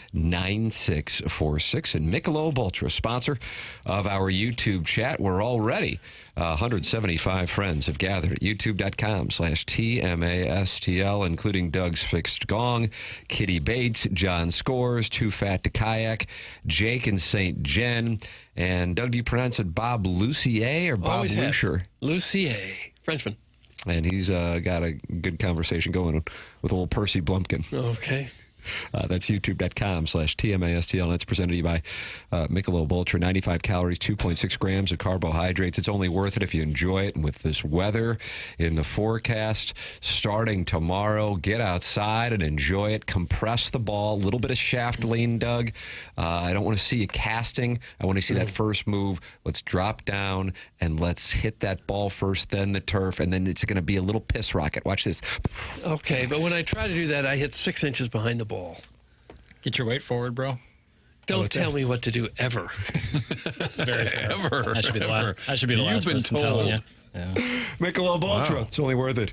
314-399-9646. And Michelob Ultra, sponsor of our YouTube chat. We're already 175 friends have gathered at youtube.com/TMASTL, including Doug's Fixed Gong, Kitty Bates, John Scores, Too Fat to Kayak, Jake and St. Jen. And Doug, do you pronounce it Bob Lucier or Bob Always have. Lucier? Lucier, Frenchman. And he's got a good conversation going with old Percy Blumpkin. Okay. That's youtube.com/TMASTL. That's presented to you by Michelob Ultra. 95 calories, 2.6 grams of carbohydrates. It's only worth it if you enjoy it. And with this weather in the forecast starting tomorrow, get outside and enjoy it. Compress the ball. A little bit of shaft lean, Doug. I don't want to see you casting. I want to see that first move. Let's drop down and let's hit that ball first, then the turf, and then it's going to be a little piss rocket. Watch this. Okay, but when I try to do that, I hit 6 inches behind the ball. Get your weight forward, bro. Don't tell me what to do ever. It's very fair. Ever. I should be the last. I should be the You've last been person told. telling you. Yeah. Michelob Ultra. It's only worth it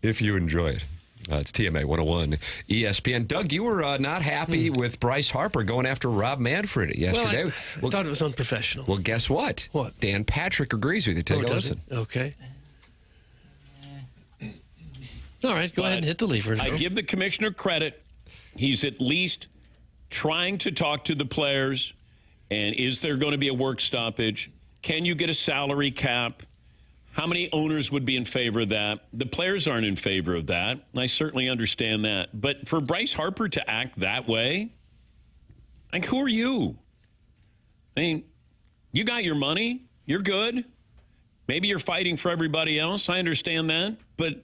if you enjoy it. It's TMA 101 ESPN. Doug, you were not happy with Bryce Harper going after Rob Manfred yesterday. Well, I thought it was unprofessional. Well, guess what? What? Dan Patrick agrees with you. Take a does listen. it? Okay. All right, go ahead and hit the lever. I give the commissioner credit. He's at least trying to talk to the players. And is there going to be a work stoppage? Can you get a salary cap? How many owners would be in favor of that? The players aren't in favor of that. I certainly understand that. But for Bryce Harper to act that way, like, who are you? I mean, you got your money. You're good. Maybe you're fighting for everybody else. I understand that. But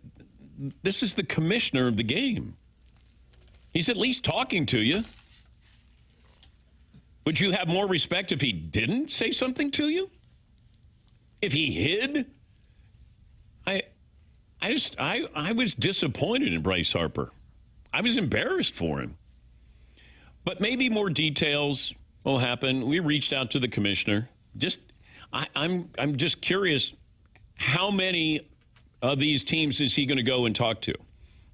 this is the commissioner of the game. He's at least talking to you. Would you have more respect if he didn't say something to you? If he hid? I was disappointed in Bryce Harper. I was embarrassed for him. But maybe more details will happen. We reached out to the commissioner. I'm just curious, how many of these teams is he going to go and talk to?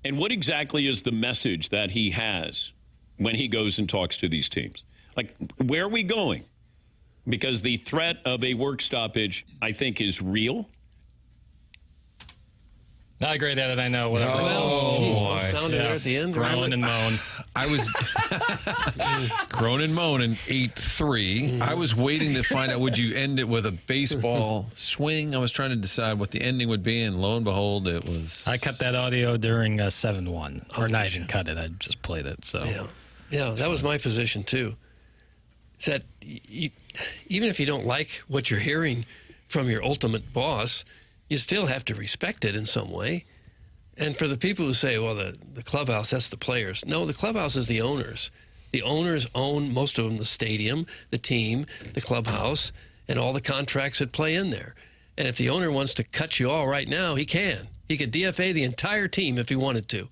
And what exactly is the message that he has when he goes and talks to these teams? Like, where are we going? Because the threat of a work stoppage, I think, is real. I agree that I know whatever. Well, sounded there at the end. Groan and moan. I was groan and moan in 8-3. I was waiting to find out, would you end it with a baseball swing? I was trying to decide what the ending would be, and lo and behold, it was. I cut that audio during 7-1. Or not even cut it. I just played it. So Yeah, that was my position, too. Is that even if you don't like what you're hearing from your ultimate boss, you still have to respect it in some way. And for the people who say, well, the clubhouse, that's the players. No, the clubhouse is the owners. The owners own, most of them, the stadium, the team, the clubhouse, and all the contracts that play in there. And if the owner wants to cut you all right now, he can. He could DFA the entire team if he wanted to.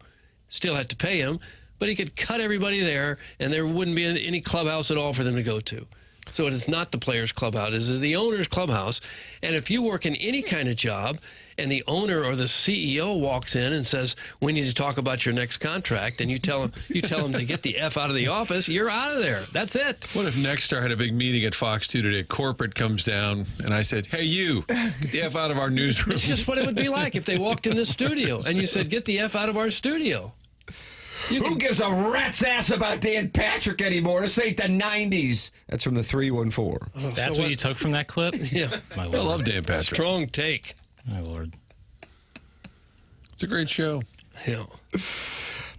Still have to pay him, but he could cut everybody there, and there wouldn't be any clubhouse at all for them to go to. So it is not the players' clubhouse. It is the owner's clubhouse. And if you work in any kind of job and the owner or the CEO walks in and says, we need to talk about your next contract, and you tell him to get the F out of the office, you're out of there. That's it. What if Nexstar had a big meeting at Fox 2 today? Corporate comes down, and I said, hey, you, get the F out of our newsroom. It's just what it would be like if they walked in this studio and you said, get the F out of our studio. Who gives a rat's ass about Dan Patrick anymore? This ain't the 90s. That's from the 314. That's what you took from that clip? Yeah. I love Dan Patrick. Strong take. My Lord. It's a great show. Yeah.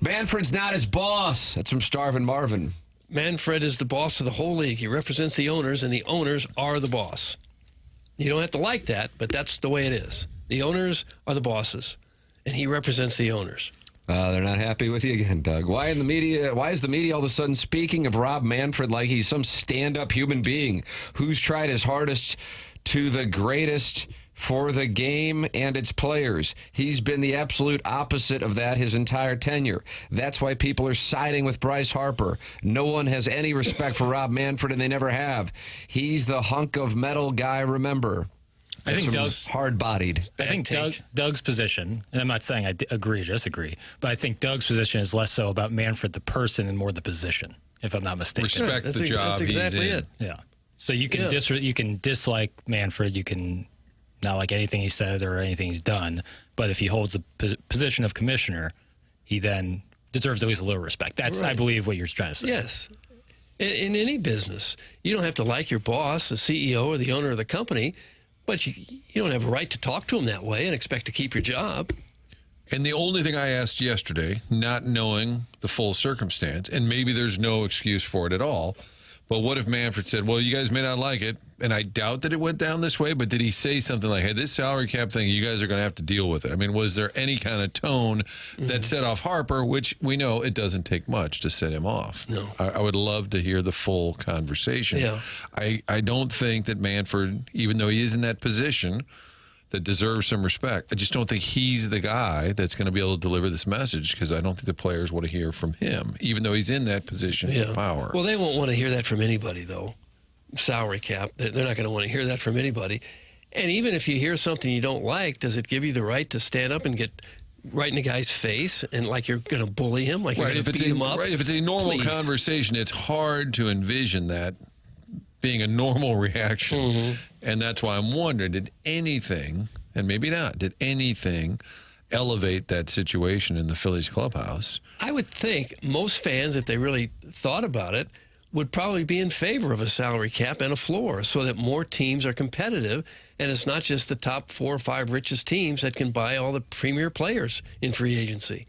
Manfred's not his boss. That's from Starvin' Marvin. Manfred is the boss of the whole league. He represents the owners, and the owners are the boss. You don't have to like that, but that's the way it is. The owners are the bosses, and he represents the owners. They're not happy with you again, Doug. Why is the media all of a sudden speaking of Rob Manfred like he's some stand-up human being who's tried his hardest to the greatest for the game and its players? He's been the absolute opposite of that his entire tenure. That's why people are siding with Bryce Harper. No one has any respect for Rob Manfred, and they never have. He's the hunk of metal guy, remember. I think hard-bodied. I think Doug's position, and I'm not saying I agree or disagree, but I think Doug's position is less so about Manfred the person and more the position, if I'm not mistaken. Respect the job that's exactly he's in. it. Yeah. So you can you can dislike Manfred, you can not like anything he said or anything he's done, but if he holds the position of commissioner, he then deserves at least a little respect. That's, I believe, what you're trying to say. Yes. In any business, you don't have to like your boss, the CEO, or the owner of the company, but you don't have a right to talk to him that way and expect to keep your job. And the only thing I asked yesterday, not knowing the full circumstance, and maybe there's no excuse for it at all, but what if Manfred said, well, you guys may not like it, and I doubt that it went down this way, but did he say something like, hey, this salary cap thing, you guys are going to have to deal with it? I mean, was there any kind of tone that set off Harper, which we know it doesn't take much to set him off? No. I would love to hear the full conversation. Yeah. I don't think that Manfred, even though he is in that position, that deserves some respect. I just don't think he's the guy that's going to be able to deliver this message, because I don't think the players want to hear from him, even though he's in that position of power. Well, they won't want to hear that from anybody, though. Salary cap. They're not going to want to hear that from anybody. And even if you hear something you don't like, does it give you the right to stand up and get right in the guy's face and like you're going to bully him, like you're going to beat him up? Right, if it's a normal conversation, it's hard to envision that being a normal reaction. And that's why I'm wondering, did anything, and maybe not, did anything elevate that situation in the Phillies clubhouse? I would think most fans, if they really thought about it, would probably be in favor of a salary cap and a floor so that more teams are competitive, and it's not just the top 4 or 5 richest teams that can buy all the premier players in free agency.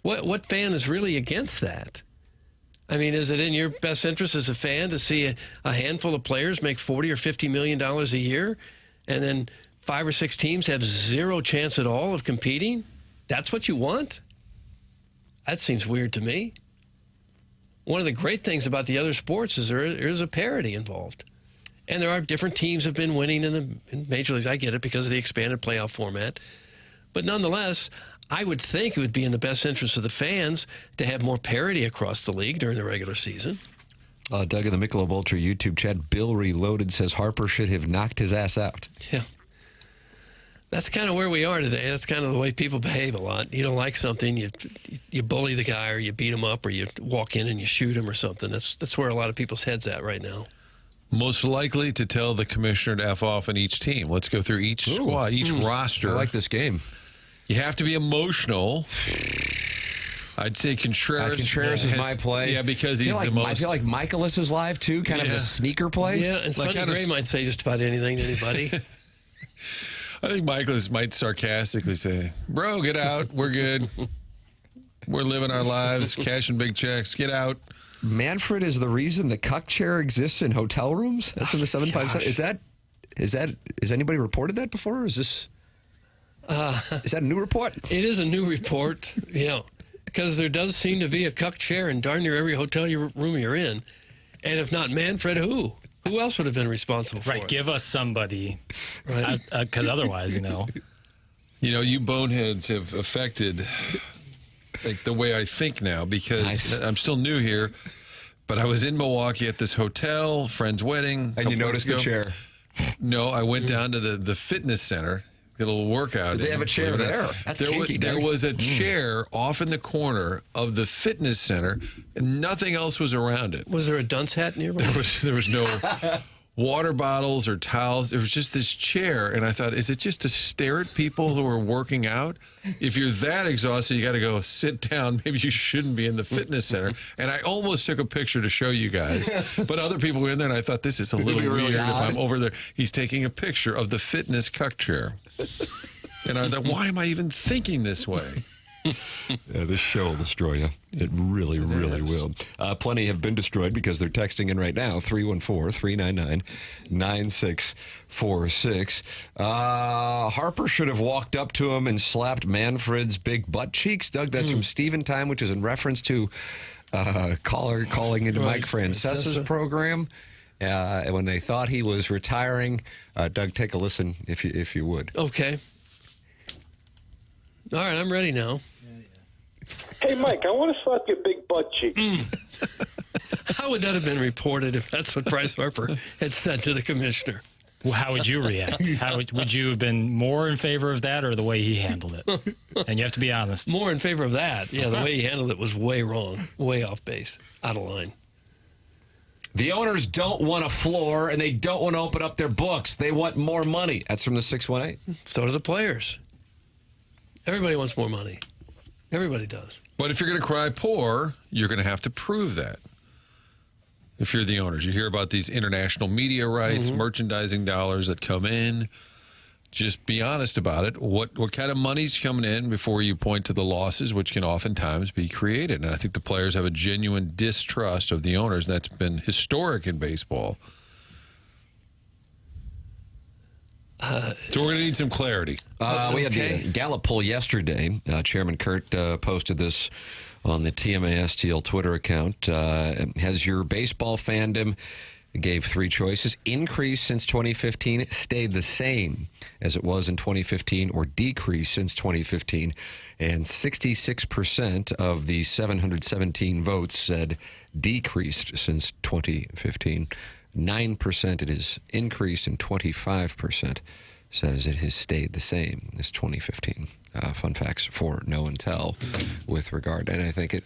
What fan is really against that? I mean, is it in your best interest as a fan to see a handful of players make $40 or $50 million a year, and then 5 or 6 teams have zero chance at all of competing? That's what you want? That seems weird to me. One of the great things about the other sports is there is a parity involved. And there are different teams have been winning in Major Leagues. I get it because of the expanded playoff format. But nonetheless, I would think it would be in the best interest of the fans to have more parity across the league during the regular season. Doug in the Michelob Ultra YouTube chat, Bill Reloaded says Harper should have knocked his ass out. Yeah. That's kind of where we are today. That's kind of the way people behave a lot. You don't like something, you bully the guy, or you beat him up, or you walk in and you shoot him or something. That's where a lot of people's head's at right now. Most likely to tell the commissioner to F off in each team. Let's go through each squad, each roster. I like this game. You have to be emotional. I'd say Contreras. Contreras is my play. Yeah, because he's the most. I feel like Michaelis is live, too, kind of as a sneaker play. Yeah, and Sonny Gray might say just about anything to anybody. I think Michaelis might sarcastically say, bro, get out. We're good. We're living our lives, cashing big checks. Get out. Manfred is the reason the cuck chair exists in hotel rooms? That's in the 757. Has anybody reported that before? Or is this... is that a new report? It is a new report, yeah, because there does seem to be a cuck chair in darn near every hotel room you're in. And if not Manfred, who? Who else would have been responsible for it? Right, give us somebody, right? Because otherwise, you boneheads have affected like the way I think now, because I'm still new here. But I was in Milwaukee at this hotel, friend's wedding. And you noticed the chair? No, I went down to the fitness center. Get a little workout. Did they have a chair there? That's kinky, there was a chair off in the corner of the fitness center, and nothing else was around it. Was there a dunce hat nearby? There was no water bottles or towels. It was just this chair, and I thought, is it just to stare at people who are working out? If you're that exhausted, you got to go sit down. Maybe you shouldn't be in the fitness center. And I almost took a picture to show you guys, but other people were in there, and I thought, this is a little weird if I'm over there. He's taking a picture of the fitness cuck chair. And I thought, why am I even thinking this way? Yeah, this show will destroy you. It really, really will. Plenty have been destroyed because they're texting in right now, 314-399-9646. Harper should have walked up to him and slapped Manfred's big butt cheeks. Doug, that's from Steven Time, which is in reference to caller calling into Mike Francesa's program. When they thought he was retiring. Doug, take a listen if you would. Okay. All right, I'm ready now. Hey, Mike, I want to slap your big butt cheek. How would that have been reported if that's what Bryce Harper had said to the commissioner? Well, how would you react? How would you have been more in favor of that or the way he handled it? And you have to be honest. More in favor of that. Yeah, the way he handled it was way wrong, way off base, out of line. The owners don't want a floor, and they don't want to open up their books. They want more money. That's from the 618. So do the players. Everybody wants more money. Everybody does. But if you're going to cry poor, you're going to have to prove that. If you're the owners, you hear about these international media rights, merchandising dollars that come in. just be honest about it. What kind of money's coming in before you point to the losses, which can oftentimes be created. And I think the players have a genuine distrust of the owners, and that's been historic in baseball. So we're going to need some clarity. We had the Gallup poll yesterday. Chairman Kurt posted this on the TMASTL Twitter account. Has your baseball fandom, gave 3 choices, increased since 2015, stayed the same as it was in 2015, or decreased since 2015? And 66% of the 717 votes said decreased since 2015. 9% it has increased, and 25% says it has stayed the same as 2015. Fun facts for no and tell with regard. And I think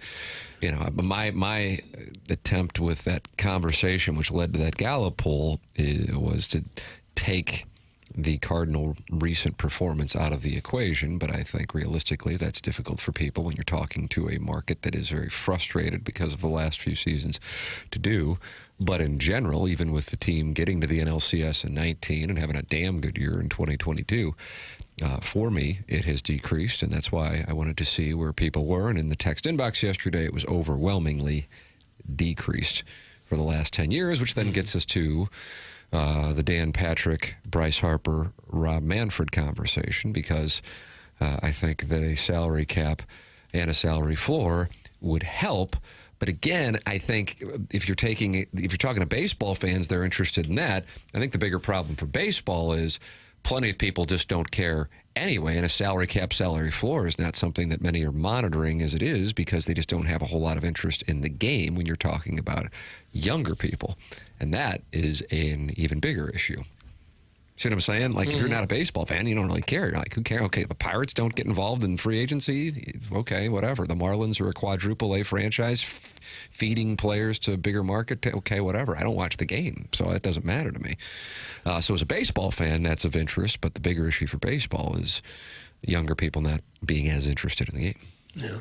my attempt with that conversation, which led to that Gallup poll, was to take the Cardinal recent performance out of the equation. But I think realistically that's difficult for people when you're talking to a market that is very frustrated because of the last few seasons to do. But in general, even with the team getting to the NLCS in 19 and having a damn good year in 2022, for me, it has decreased, and that's why I wanted to see where people were. And in the text inbox yesterday, it was overwhelmingly decreased for the last 10 years, which then gets us to the Dan Patrick, Bryce Harper, Rob Manfred conversation, because I think that a salary cap and a salary floor would help. But again, I think if you're talking to baseball fans, they're interested in that. I think the bigger problem for baseball is plenty of people just don't care anyway, and a salary cap, salary floor is not something that many are monitoring as it is, because they just don't have a whole lot of interest in the game when you're talking about younger people. And that is an even bigger issue. See what I'm saying? Like, if you're not a baseball fan, you don't really care. You're like, who cares? Okay, the Pirates don't get involved in free agency. Okay, whatever. The Marlins are a quadruple A franchise feeding players to a bigger market. Okay, whatever. I don't watch the game, so it doesn't matter to me. So as a baseball fan, that's of interest, but the bigger issue for baseball is younger people not being as interested in the game. Yeah.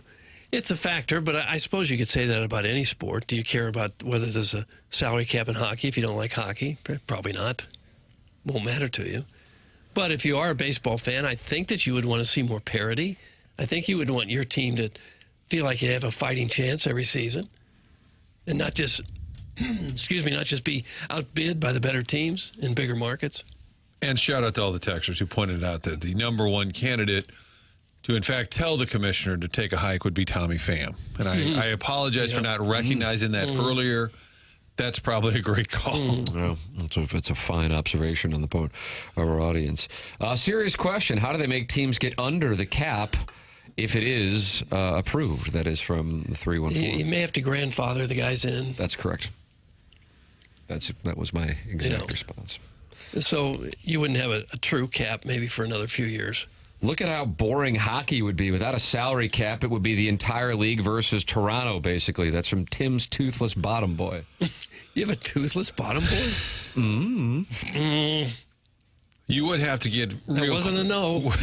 It's a factor, but I suppose you could say that about any sport. Do you care about whether there's a salary cap in hockey if you don't like hockey? Probably not. Won't matter to you. But if you are a baseball fan, I think that you would want to see more parity. I think you would want your team to feel like you have a fighting chance every season, and not just, not just be outbid by the better teams in bigger markets. And shout out to all the texters who pointed out that the number one candidate to, in fact, tell the commissioner to take a hike would be Tommy Pham. And I apologize for not recognizing that earlier. That's probably a great call. Well, it's a fine observation on the part of our audience. Serious question. How do they make teams get under the cap if it is approved? That is from the 314. You may have to grandfather the guys in. That's correct. That was my exact response. So you wouldn't have a true cap maybe for another few years. Look at how boring hockey would be. Without a salary cap, it would be the entire league versus Toronto, basically. That's from Tim's Toothless Bottom Boy. You have a toothless bottom boy? You would have to get real... That wasn't a no.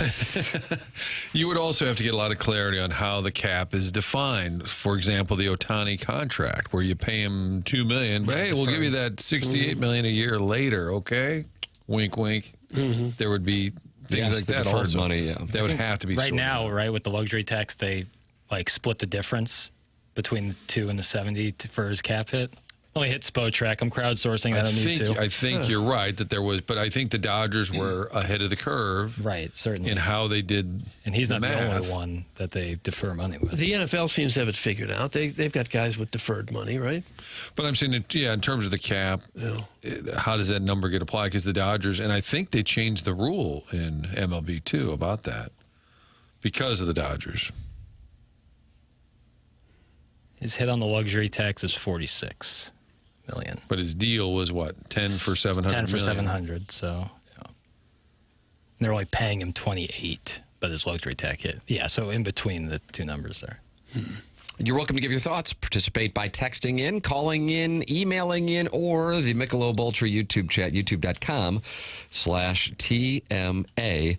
You would also have to get a lot of clarity on how the cap is defined. For example, the Ohtani contract, where you pay him $2 million, but hey, we'll give you that $68 million a year later, okay? Wink, wink. There would be... things like that also. Money, that would have to be right now, right, with the luxury tax, they like split the difference between the 2 and the 70 for his cap hit. Only hit Spotrac. I'm crowdsourcing. I don't need to. I think you're right that there was, but I think the Dodgers were ahead of the curve, right? Certainly in how they did. And he's not the only one that they defer money with. The NFL seems to have it figured out. They've got guys with deferred money, right? But I'm saying, in terms of the cap, how does that number get applied? Because the Dodgers, and I think they changed the rule in MLB too about that because of the Dodgers. His hit on the luxury tax is $46 million. But his deal was what, 10 for 700 10 for million? 700, so and they're only paying him 28, but his luxury tax hit. Yeah, so in between the two numbers there. You're welcome to give your thoughts. Participate by texting in, calling in, emailing in, or the Michelob Ultra YouTube chat, youtube.com/TMA.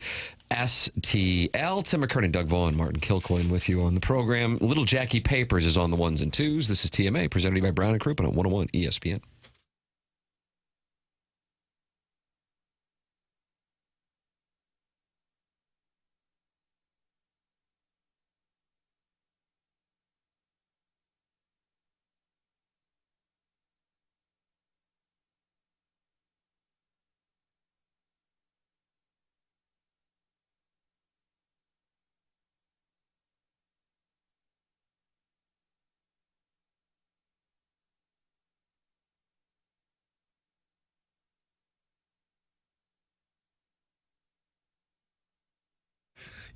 STL. Tim McKernan, Doug Vaughn, Martin Kilcoyne with you on the program. Little Jackie Papers is on the ones and twos. This is TMA, presented by Brown & Crouppen on 101 ESPN.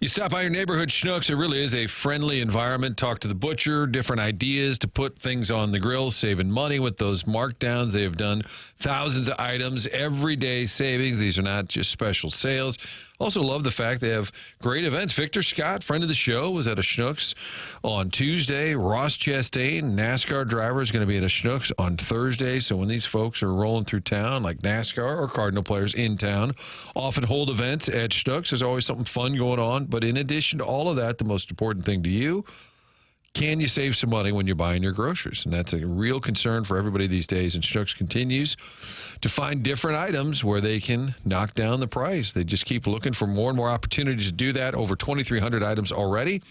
You stop by your neighborhood Schnucks. It really is a friendly environment. Talk to the butcher, different ideas to put things on the grill, saving money with those markdowns. They have done thousands of items, everyday savings. These are not just special sales. Also love the fact they have great events. Victor Scott, friend of the show, was at a Schnucks on Tuesday. Ross Chastain, NASCAR driver, is going to be at a Schnucks on Thursday. So when these folks are rolling through town, like NASCAR or Cardinal players in town, often hold events at Schnucks. There's always something fun going on. But in addition to all of that, the most important thing to you, can you save some money when you're buying your groceries? And that's a real concern for everybody these days. And Schnucks continues to find different items where they can knock down the price. They just keep looking for more and more opportunities to do that. Over 2,300 items already.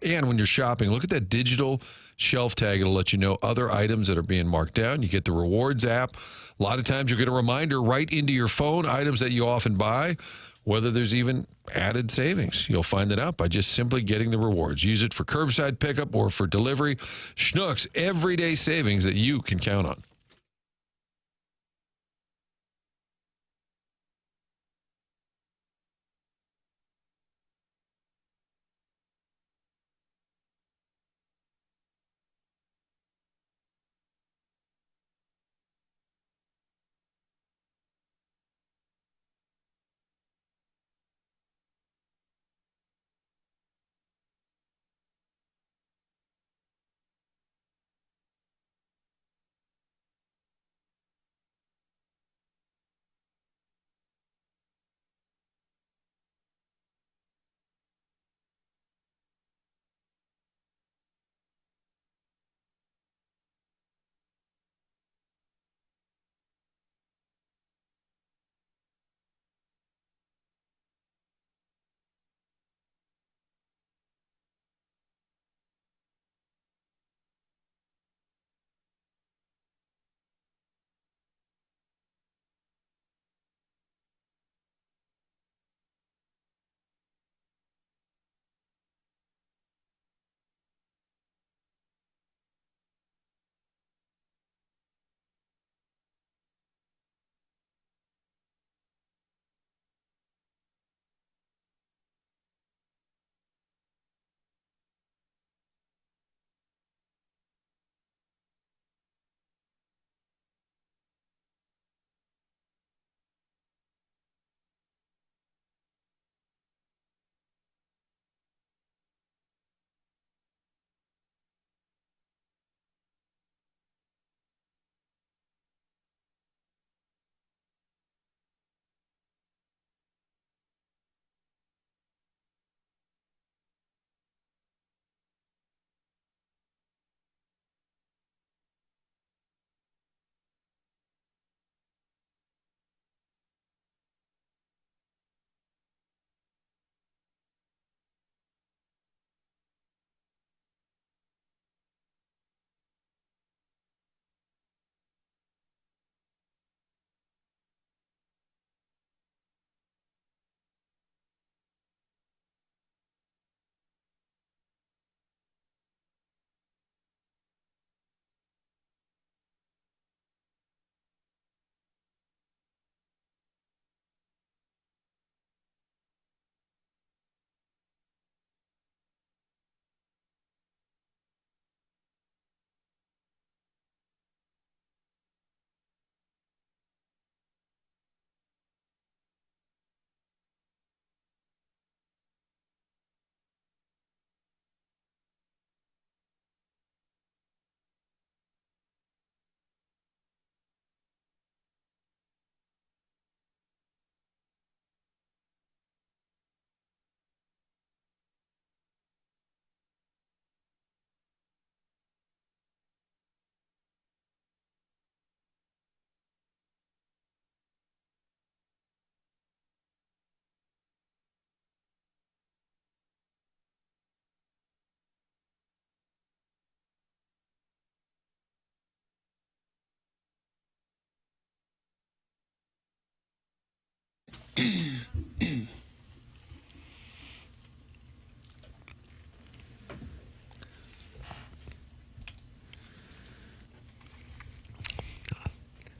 And when you're shopping, look at that digital shelf tag. It'll let you know other items that are being marked down. You get the rewards app. A lot of times you'll get a reminder right into your phone, items that you often buy, whether there's even added savings. You'll find that out by just simply getting the rewards. Use it for curbside pickup or for delivery. Schnucks, everyday savings that you can count on.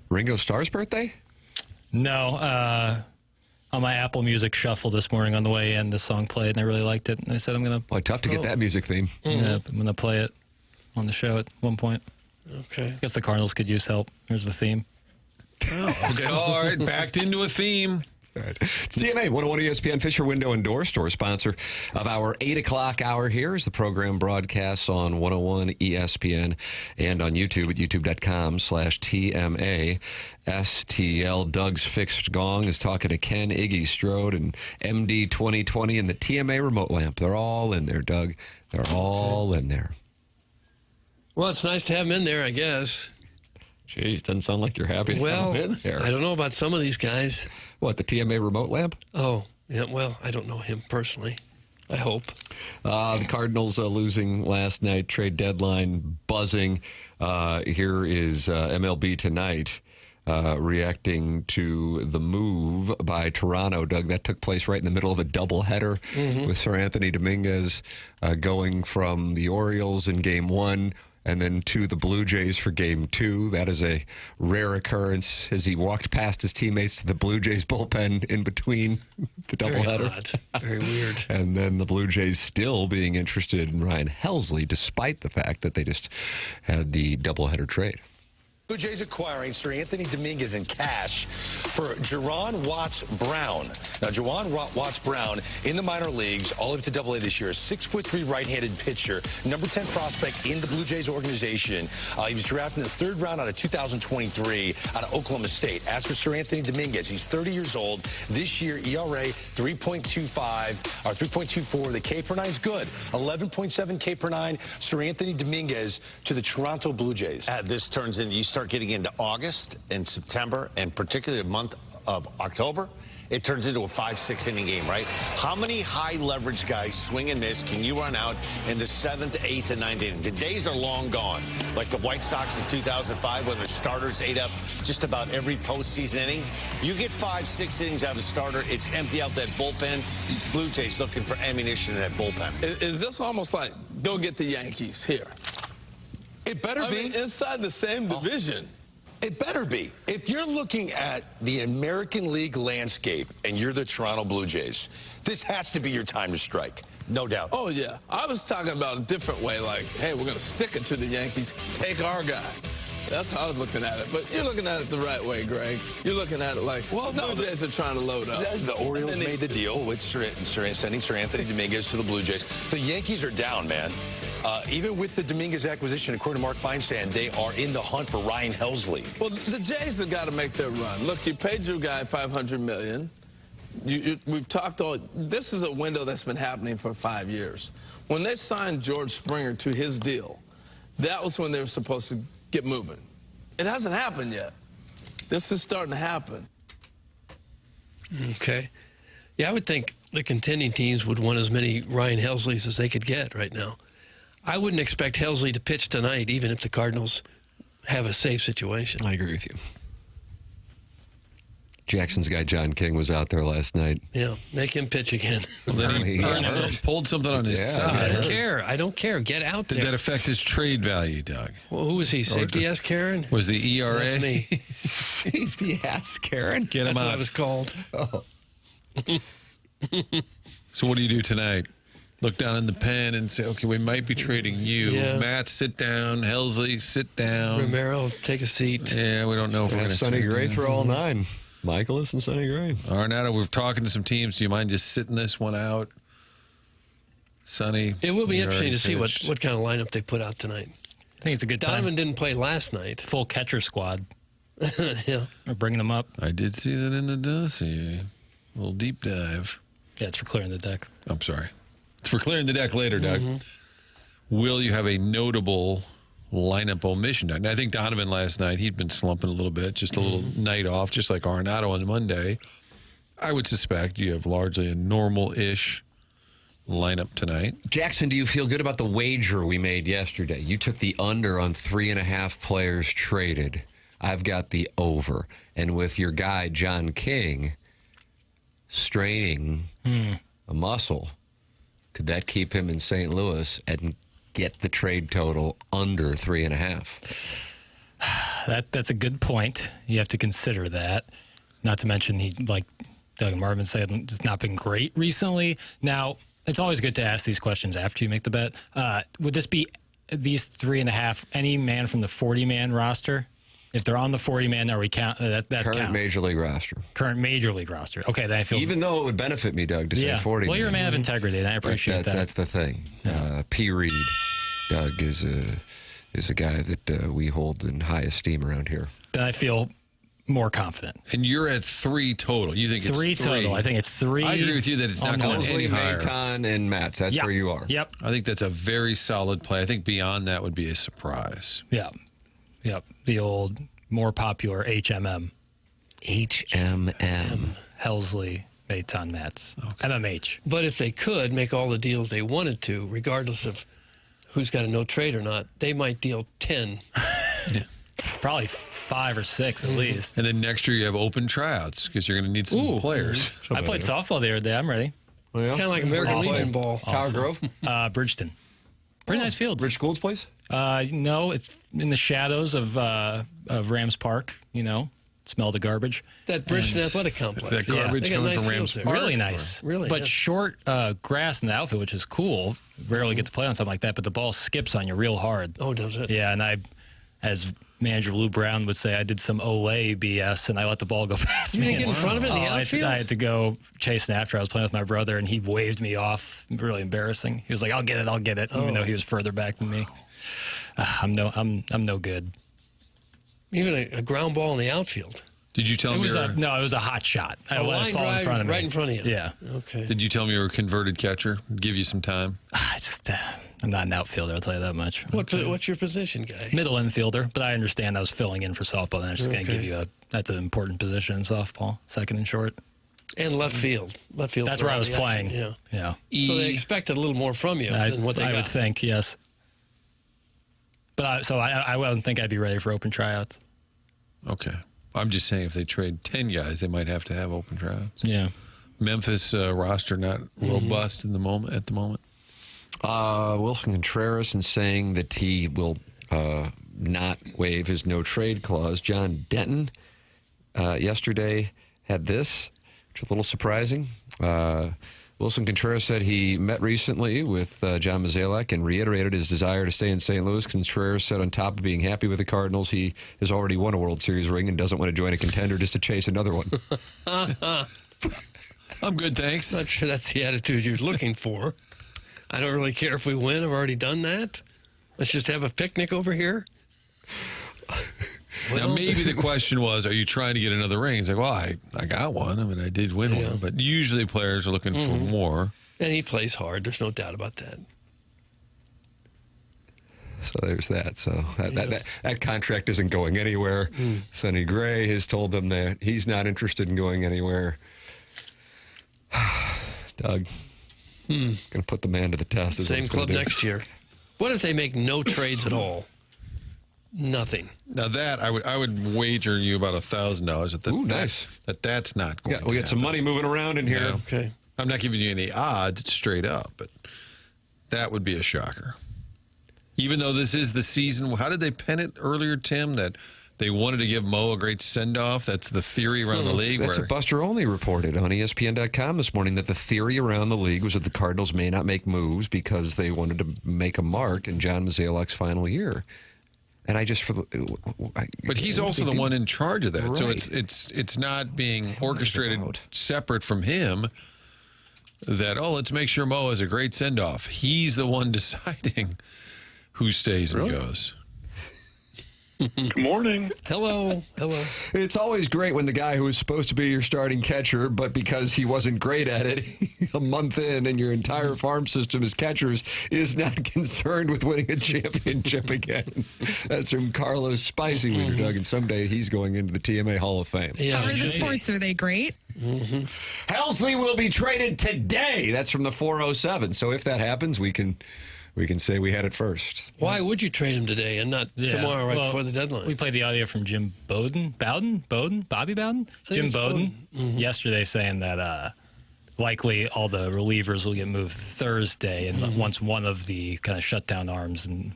Ringo Starr's birthday? No, On my Apple Music shuffle this morning on the way in, the song played, and I really liked it. And I said I'm going to... Boy, tough to get that music theme. Yeah, I'm going to play it on the show at one point. Okay. I guess the Cardinals could use help. Here's the theme. Okay, all right, backed into a theme. Right. It's TMA 101 ESPN Fisher Window and Door Store, sponsor of our 8 o'clock hour here as the program broadcasts on 101 ESPN and on YouTube at youtube.com/TMA STL. Doug's Fixed Gong is talking to Ken, Iggy Strode, and MD 2020 and the TMA remote lamp. They're all in there, Doug. They're all in there. Well, it's nice to have him in there, I guess. Jeez, doesn't sound like you're happy to have him in there. I don't know about some of these guys. What, the TMA remote lamp? Oh, yeah, well, I don't know him personally. I hope. The Cardinals losing last night, trade deadline buzzing. Here is MLB Tonight reacting to the move by Toronto. Doug, that took place right in the middle of a doubleheader with Sir Anthony Dominguez going from the Orioles in Game 1 and then to the Blue Jays for Game 2. That is a rare occurrence as he walked past his teammates to the Blue Jays bullpen in between the doubleheader. Very odd. Very weird. And then the Blue Jays still being interested in Ryan Helsley, despite the fact that they just had the doubleheader trade. Blue Jays acquiring Sir Anthony Dominguez in cash for Jaron Watts-Brown. Now, Jaron Watts-Brown in the minor leagues, all the way to AA this year, a 6'3" right-handed pitcher, number 10 prospect in the Blue Jays organization. He was drafted in the 3rd round out of 2023 out of Oklahoma State. As for Sir Anthony Dominguez, he's 30 years old. This year, ERA 3.25 or 3.24. The K per 9 is good. 11.7 K per 9. Sir Anthony Dominguez to the Toronto Blue Jays. This turns into, you start getting into August and September, and particularly the month of October, it turns into a 5-6 inning game, right? How many high leverage guys, swing and miss, can you run out in the 7th, 8th, and 9th inning? The days are long gone. Like the White Sox in 2005 when their starters ate up just about every postseason inning. You get 5-6 innings out of a starter, it's empty out that bullpen. Blue Jays looking for ammunition in that bullpen. Is this almost like, go get the Yankees here? It better be. Mean, inside the same division. It better be. If you're looking at the American League landscape and you're the Toronto Blue Jays, this has to be your time to strike. No doubt. Oh, yeah. I was talking about a different way, like, hey, we're going to stick it to the Yankees, take our guy. That's how I was looking at it. But you're looking at it the right way, Greg. You're looking at it like, well, no, Blue Jays are trying to load up. The Orioles made the deal with sending Sir Anthony Dominguez to the Blue Jays. The Yankees are down, man. Even with the Dominguez acquisition, according to Mark Feinsand, they are in the hunt for Ryan Helsley. Well, the Jays have got to make their run. Look, you paid your guy $500 million. We've talked all. This is a window that's been happening for 5 years. When they signed George Springer to his deal, that was when they were supposed to get moving. It hasn't happened yet. This is starting to happen. Okay. Yeah, I would think the contending teams would want as many Ryan Helsleys as they could get right now. I wouldn't expect Helsley to pitch tonight, even if the Cardinals have a safe situation. I agree with you. Jackson's guy, John King, was out there last night. Yeah, make him pitch again. Well, then he pulled something on his side. I don't care. I don't care. Get out there. Did that affect his trade value, Doug? Well, who was he? Safety ass Karen? Was the ERA? That's me. Safety ass Karen? Get him That's out. what I was called. Oh. So what do you do tonight? Look down in the pen and say, okay, we might be trading you. Yeah. Matt, sit down. Helsley, sit down. Romero, take a seat. Yeah, we don't know if we're going to Sonny Gray for all 9. Michaelis and Sonny Gray. Arnado, we're talking to some teams. Do you mind just sitting this one out? Sonny. It will be you interesting already to see pitched. what kind of lineup they put out tonight. I think it's a good time. Donovan didn't play last night. Full catcher squad. Yeah. We're bringing them up. I did see that in the dossier. A little deep dive. Yeah, it's for clearing the deck. I'm sorry. It's for clearing the deck later, Doug. Will you have a notable lineup omission, Doug? Now, I think Donovan last night, he'd been slumping a little bit, just a little night off, just like Arenado on Monday. I would suspect you have largely a normal-ish lineup tonight. Jackson, do you feel good about the wager we made yesterday? You took the under on 3.5 players traded. I've got the over. And with your guy, John King, straining a muscle, could that keep him in St. Louis and get the trade total under 3.5? That's a good point. You have to consider that. Not to mention feel like Marvin said it's not been great recently. Now, it's always good to ask these questions after you make the bet. Would this be these 3.5 any man from the 40-man roster? If they're on the 40-man, are we count that Current counts? Major League roster. Current Major League roster. Okay, then I feel Even though it would benefit me, Doug, to say 40. Well, you're a man of integrity, and I appreciate that. That's the thing. P. Reed, Doug, is a guy that we hold in high esteem around here. Then I feel more confident. And you're at 3 total. You think Three it's 3 total. I think it's 3. I agree with you that it's not going any higher. Maton, and Mats. That's where you are. Yep. I think that's a very solid play. I think beyond that would be a surprise. Yep. The old, more popular HMM. HMM. Helsley, Maton, Mats. Okay. MMH. But if they could make all the deals they wanted to, regardless of who's got a no trade or not, they might deal 10. Probably 5 or 6 at least. And then next year you have open tryouts because you're going to need some players. I played softball the other day. I'm ready. Well, Kind of like American Legion ball. Tower Grove? Bridgeton. Pretty nice fields. Rich Gould's place? No, it's in the shadows of Rams Park, Smell the garbage. That Bridgeton Athletic Complex. That garbage They got coming nice from Rams fields Park. there. Really nice. Really, but yeah. short grass in the outfield, which is cool. Rarely get to play on something like that, but the ball skips on you real hard. Oh, does it? Yeah, and I, as manager Lou Brown would say, I did some Olay BS, and I let the ball go past You me. didn't get in front of it in the outfield? I had to go chase an after. I was playing with my brother, and he waved me off. Really embarrassing. He was like, I'll get it, even though he was further back than me. I'm no good. Even a ground ball in the outfield. Did you tell It me? was it was a hot shot. I A let line it fall in drive front of me. right in front of you. Yeah. Okay. Did you tell me you were a converted catcher? Give you some time. I'm not an outfielder, I'll tell you that much. What's your position, guy? Middle infielder, but I understand I was filling in for softball, and I'm just going to give you that's an important position in softball, second and short. And left field. Left field. That's where I was playing. Yeah. Yeah. So they expected a little more from you than what they got. I would think, yes. But I wouldn't think I'd be ready for open tryouts. Okay. I'm just saying if they trade 10 guys, they might have to have open tryouts. Yeah. Memphis roster not robust at the moment. Wilson Contreras and saying that he will not waive his no trade clause. John Denton yesterday had this, which was a little surprising. Wilson Contreras said he met recently with John Mozeliak and reiterated his desire to stay in St. Louis. Contreras said on top of being happy with the Cardinals, he has already won a World Series ring and doesn't want to join a contender just to chase another one. I'm good, thanks. Not sure that's the attitude you're looking for. I don't really care if we win. I've already done that. Let's just have a picnic over here. Now, maybe the question was, are you trying to get another ring? He's like, well, I got one. I mean, I did win one. But usually players are looking for more. And he plays hard. There's no doubt about that. So there's that. So that contract isn't going anywhere. Sonny Gray has told them that he's not interested in going anywhere. Doug, going to put the man to the test. is what Same it's gonna club do. next year. What if they make no trades at all? Nothing. Now that I would wager you about $1,000 that Ooh, nice. That's not going. Yeah, we got some money moving around in here. Yeah. Okay. I'm not giving you any odds straight up, but that would be a shocker. Even though this is the season, how did they pen it earlier, Tim? That they wanted to give Mo a great send-off. That's the theory around the league. That's what Buster Olney reported on ESPN.com this morning, that the theory around the league was that the Cardinals may not make moves because they wanted to make a mark in John Mozeliak's final year. And I just but he's also the one in charge of that, right. so it's not being orchestrated separate from him. That let's make sure Mo has a great send off. He's the one deciding who stays and goes. Good morning. Hello. It's always great when the guy who was supposed to be your starting catcher, but because he wasn't great at it a month in and your entire farm system as catchers is not concerned with winning a championship again. That's from Carlos Spicy Wiener, Doug, and someday he's going into the TMA Hall of Fame. How are the sports? Are they great? Helsley will be traded today. That's from the 407. So if that happens, we can say we had it first. Why would you trade him today and not tomorrow before the deadline? We played the audio from Jim Bowden, Bobby Bowden? Jim Bowden yesterday saying that likely all the relievers will get moved Thursday, and once one of the kind of shutdown arms and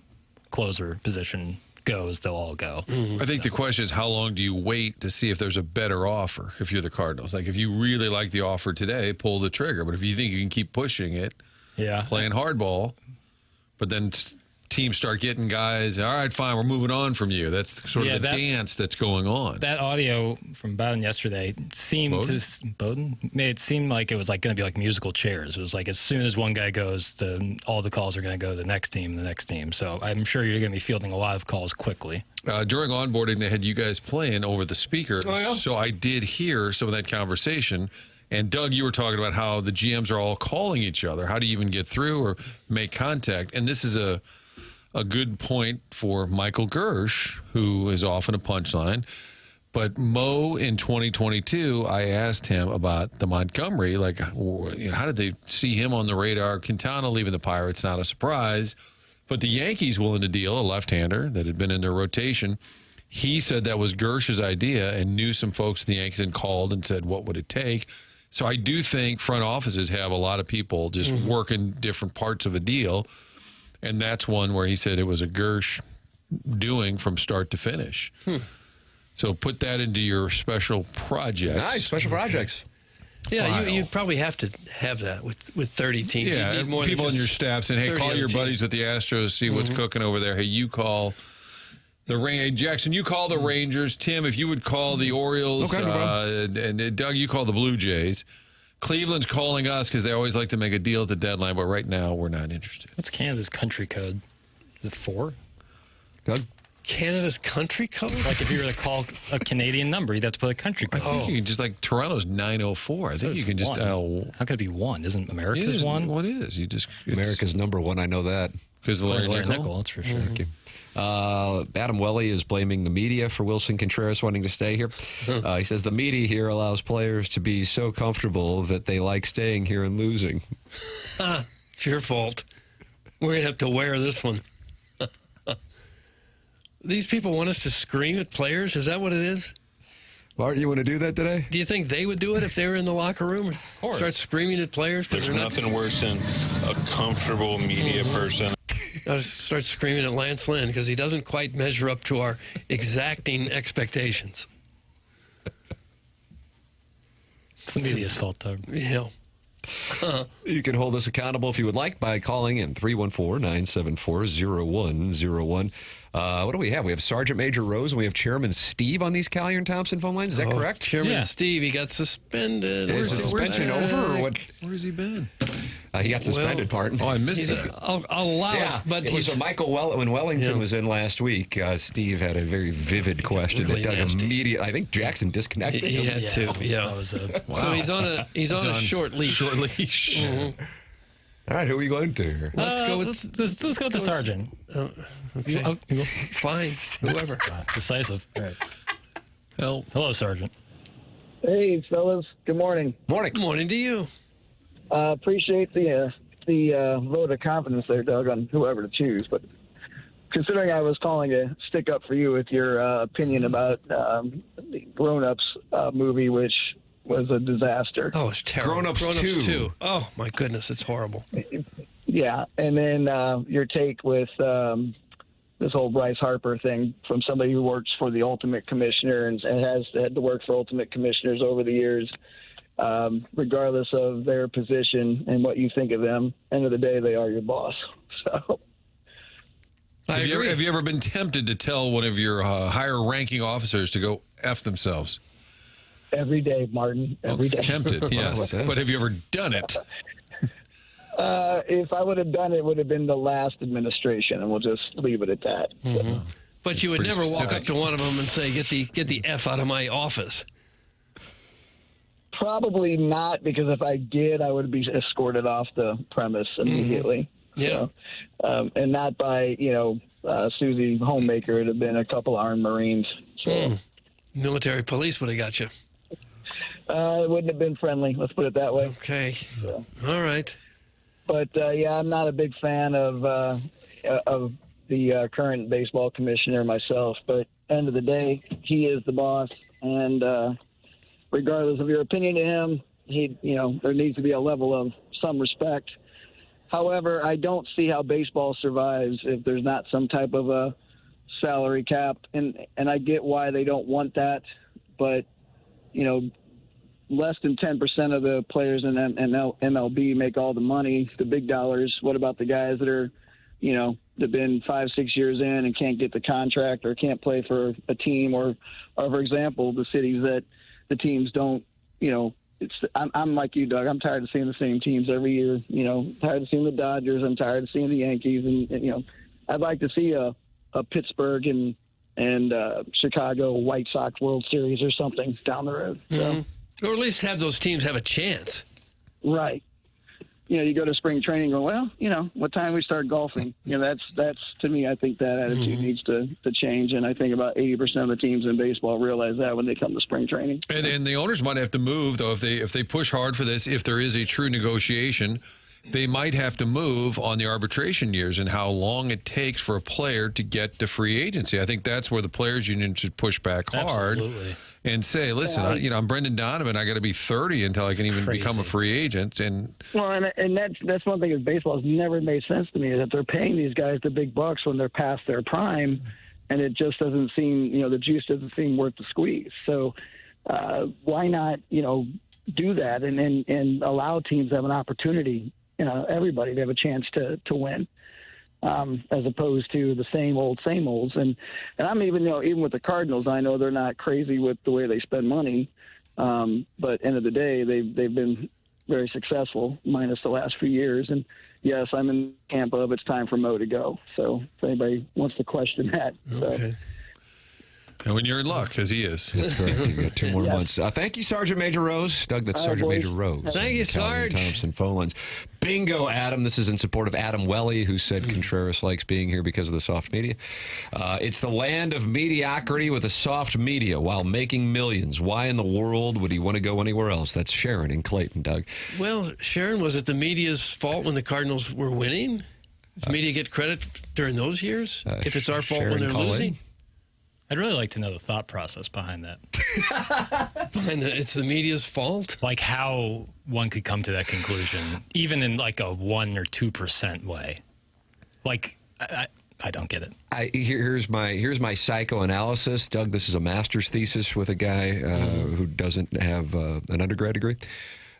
closer position goes, they'll all go. I think the question is, how long do you wait to see if there's a better offer if you're the Cardinals? Like, if you really like the offer today, pull the trigger. But if you think you can keep pushing it, playing hardball, but then teams start getting guys, all right, fine, we're moving on from you. That's sort of the dance that's going on. That audio from Bowden yesterday seemed made it seem like it was like going to be like musical chairs. It was like as soon as one guy goes, all the calls are going to go to the next team. So I'm sure you're going to be fielding a lot of calls quickly. During onboarding, they had you guys playing over the speakers. Oh, yeah? So I did hear some of that conversation. And, Doug, you were talking about how the GMs are all calling each other. How do you even get through or make contact? And this is a good point for Michael Gersh, who is often a punchline. But Mo, in 2022, I asked him about the Montgomery. Like, how did they see him on the radar? Quintana leaving the Pirates, not a surprise. But the Yankees willing to deal a left-hander that had been in their rotation. He said that was Gersh's idea and knew some folks at the Yankees and called and said, what would it take? So I do think front offices have a lot of people just working different parts of a deal. And that's one where he said it was a Gersh doing from start to finish. So put that into your special projects. Nice, special projects. Yeah, you'd probably have to have that with 30 teams. Yeah, you need more people on your staff saying, hey, call your buddies with the Astros, see what's cooking over there. Hey, you call the Jackson, you call the Rangers. Tim, if you would call the Orioles. Okay, no and Doug, you call the Blue Jays. Cleveland's calling us because they always like to make a deal at the deadline, but right now we're not interested. What's Canada's country code? Is it 4? Doug? Canada's country code? Like if you were to call a Canadian number, you'd have to put a country code. I think you can just, like Toronto's 904. I think you can just How could it be 1? Isn't America's 1? What is? America's number 1, I know that. Because Larry Nickel. That's for sure. Adam Welly is blaming the media for Wilson Contreras wanting to stay here. He says the media here allows players to be so comfortable that they like staying here and losing. It's your fault. We're going to have to wear this one. These people want us to scream at players? Is that what it is? Bart, you want to do that today? Do you think they would do it if they were in the locker room? Of course. Start screaming at players? There's nothing worse than a comfortable media person. I'll start screaming at Lance Lynn because he doesn't quite measure up to our exacting expectations. It's the media's fault, though. Yeah. You can hold us accountable if you would like by calling in 314-974-0101. What do we have? We have Sergeant Major Rose and we have Chairman Steve on these Collier and Thompson phone lines. Is that correct? Chairman Steve, he got suspended. Is the suspension over or what? Where's he been? He got suspended, pardon. Oh, I missed that. I'll allow it, but it was when Wellington was in last week. Steve had a very vivid question that Doug immediately. I think Jackson disconnected him. He had to. Yeah. That was So he's on a short leash. Short leash. All right, who are we going to here? Let's go with the sergeant. Okay. Fine. Whoever. Decisive. All right. Hello, Sergeant. Hey, fellas. Good morning. Morning. Good morning to you. Appreciate the vote of confidence there, Doug, on whoever to choose. But considering I was calling to stick up for you with your opinion about the Grown Ups movie, which was a disaster. Oh, it's terrible. Grown Ups 2. Oh, my goodness, it's horrible. Yeah, and then your take with this whole Bryce Harper thing from somebody who works for the Ultimate Commissioner and has had to work for Ultimate Commissioners over the years. Regardless of their position and what you think of them, end of the day, they are your boss. So, Have you ever been tempted to tell one of your higher-ranking officers to go F themselves? Every day, Martin. Every day. Tempted, yes. But have you ever done it? If I would have done it, it would have been the last administration, and we'll just leave it at that. So. But you would never walk up to one of them and say, get the F out of my office. Probably not, because if I did, I would be escorted off the premise immediately. Yeah. So, and not by, Susie Homemaker. It would have been a couple armed Marines. So. Military police would have got you. It wouldn't have been friendly. Let's put it that way. Okay. So. All right. But, I'm not a big fan of the current baseball commissioner myself. But end of the day, he is the boss. And regardless of your opinion to him, there needs to be a level of some respect. However, I don't see how baseball survives if there's not some type of a salary cap, and I get why they don't want that, but less than 10% of the players in MLB make all the money, the big dollars. What about the guys that are, that've been 5-6 years in and can't get the contract or can't play for a team, or for example, the cities that the teams don't, I'm like you, Doug. I'm tired of seeing the same teams every year. Tired of seeing the Dodgers. I'm tired of seeing the Yankees, and I'd like to see a Pittsburgh and Chicago White Sox World Series or something down the road. So. Or at least have those teams have a chance. Right. You go to spring training and go, well, what time we start golfing? That's to me, I think that attitude needs to change. And I think about 80% of the teams in baseball realize that when they come to spring training. And the owners might have to move, though, if they push hard for this, if there is a true negotiation, they might have to move on the arbitration years and how long it takes for a player to get to free agency. I think that's where the players' union should push back hard. Absolutely. And say, listen, I'm Brendan Donovan. I got to be 30 until I can even become a free agent. And that's one thing in baseball has never made sense to me, is that they're paying these guys the big bucks when they're past their prime, and it just doesn't seem, the juice doesn't seem worth the squeeze. So why not, do that and allow teams to have an opportunity, everybody to have a chance to win. As opposed to the same olds. And I'm even with the Cardinals, I know they're not crazy with the way they spend money. But end of the day, they've been very successful, minus the last few years. And yes, I'm in camp of it's time for Mo to go. So if anybody wants to question that. Okay. So. And when you're in luck, because he is. That's correct. You've got 2 more months. Thank you, Sergeant Major Rose. Doug, that's Sergeant Major Rose. Thank you, Sarge. Thompson phone lines. Bingo, Adam. This is in support of Adam Welly, who said Contreras likes being here because of the soft media. It's the land of mediocrity with a soft media while making millions. Why in the world would he want to go anywhere else? That's Sharon in Clayton, Doug. Well, Sharon, was it the media's fault when the Cardinals were winning? Does media get credit during those years? If it's our fault Sharon when they're calling. losing? I'd really like to know the thought process behind that. It's the media's fault? Like how one could come to that conclusion, even in like a 1 or 2% way. Like, I don't get it. Here's my psychoanalysis. Doug, this is a master's thesis with a guy who doesn't have an undergrad degree.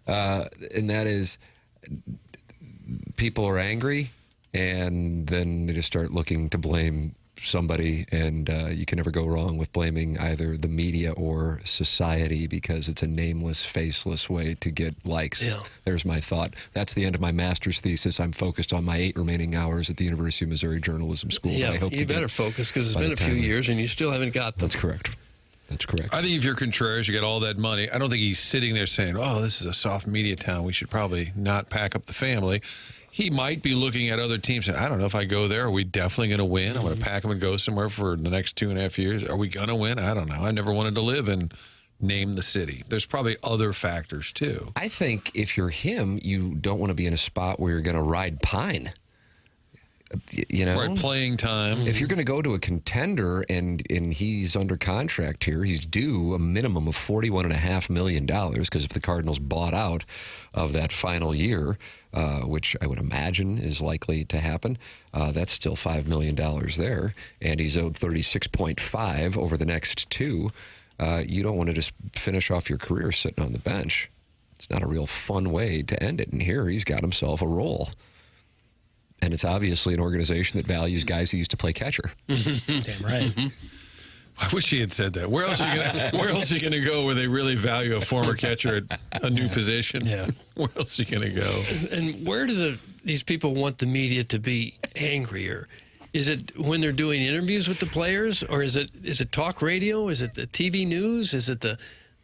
And that is, people are angry, and then they just start looking to blame somebody, and you can never go wrong with blaming either the media or society, because it's a nameless, faceless way to get likes. Yeah. There's my thought. That's the end of my master's thesis. I'm focused on my 8 remaining hours at the University of Missouri Journalism School. Yeah, I hope you better focus, because it's been a few years and you still haven't got them. That's correct. That's correct. I think if you're Contreras, you get all that money. I don't think he's sitting there saying, oh, this is a soft media town. We should probably not pack up the family. He might be looking at other teams and I don't know if I go there, are we definitely going to win? I'm going to pack them and go somewhere for the next 2.5 years. Are we going to win? I don't know. I never wanted to live in name the city. There's probably other factors too. I think if you're him, you don't want to be in a spot where you're going to ride pine. Right, playing time. If you're going to go to a contender and he's under contract here, he's due a minimum of $41.5 million, because if the Cardinals bought out of that final year, which I would imagine is likely to happen, that's still $5 million there, and he's owed $36.5 over the next 2. You don't want to just finish off your career sitting on the bench. It's not a real fun way to end it, and here he's got himself a role. And it's obviously an organization that values guys who used to play catcher. Damn right. I wish he had said that. Where else are you going to go where they really value a former catcher at a new position? Yeah. Where else are you going to go? And where do these people want the media to be angrier? Is it when they're doing interviews with the players, or is it talk radio? Is it the TV news? Is it the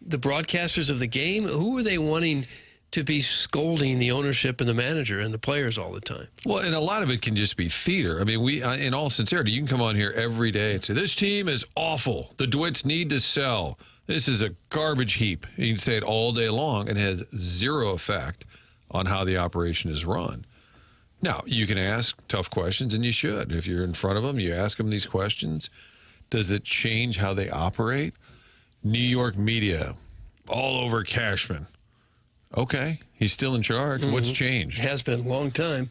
broadcasters of the game? Who are they wanting to be scolding the ownership and the manager and the players all the time? Well, and a lot of it can just be theater. I mean, we, in all sincerity, you can come on here every day and say, this team is awful. The DeWitts need to sell. This is a garbage heap. You can say it all day long, and it has zero effect on how the operation is run. Now, you can ask tough questions, and you should. If you're in front of them, you ask them these questions. Does it change how they operate? New York media, all over Cashman. Okay, he's still in charge. What's changed? Has been a long time.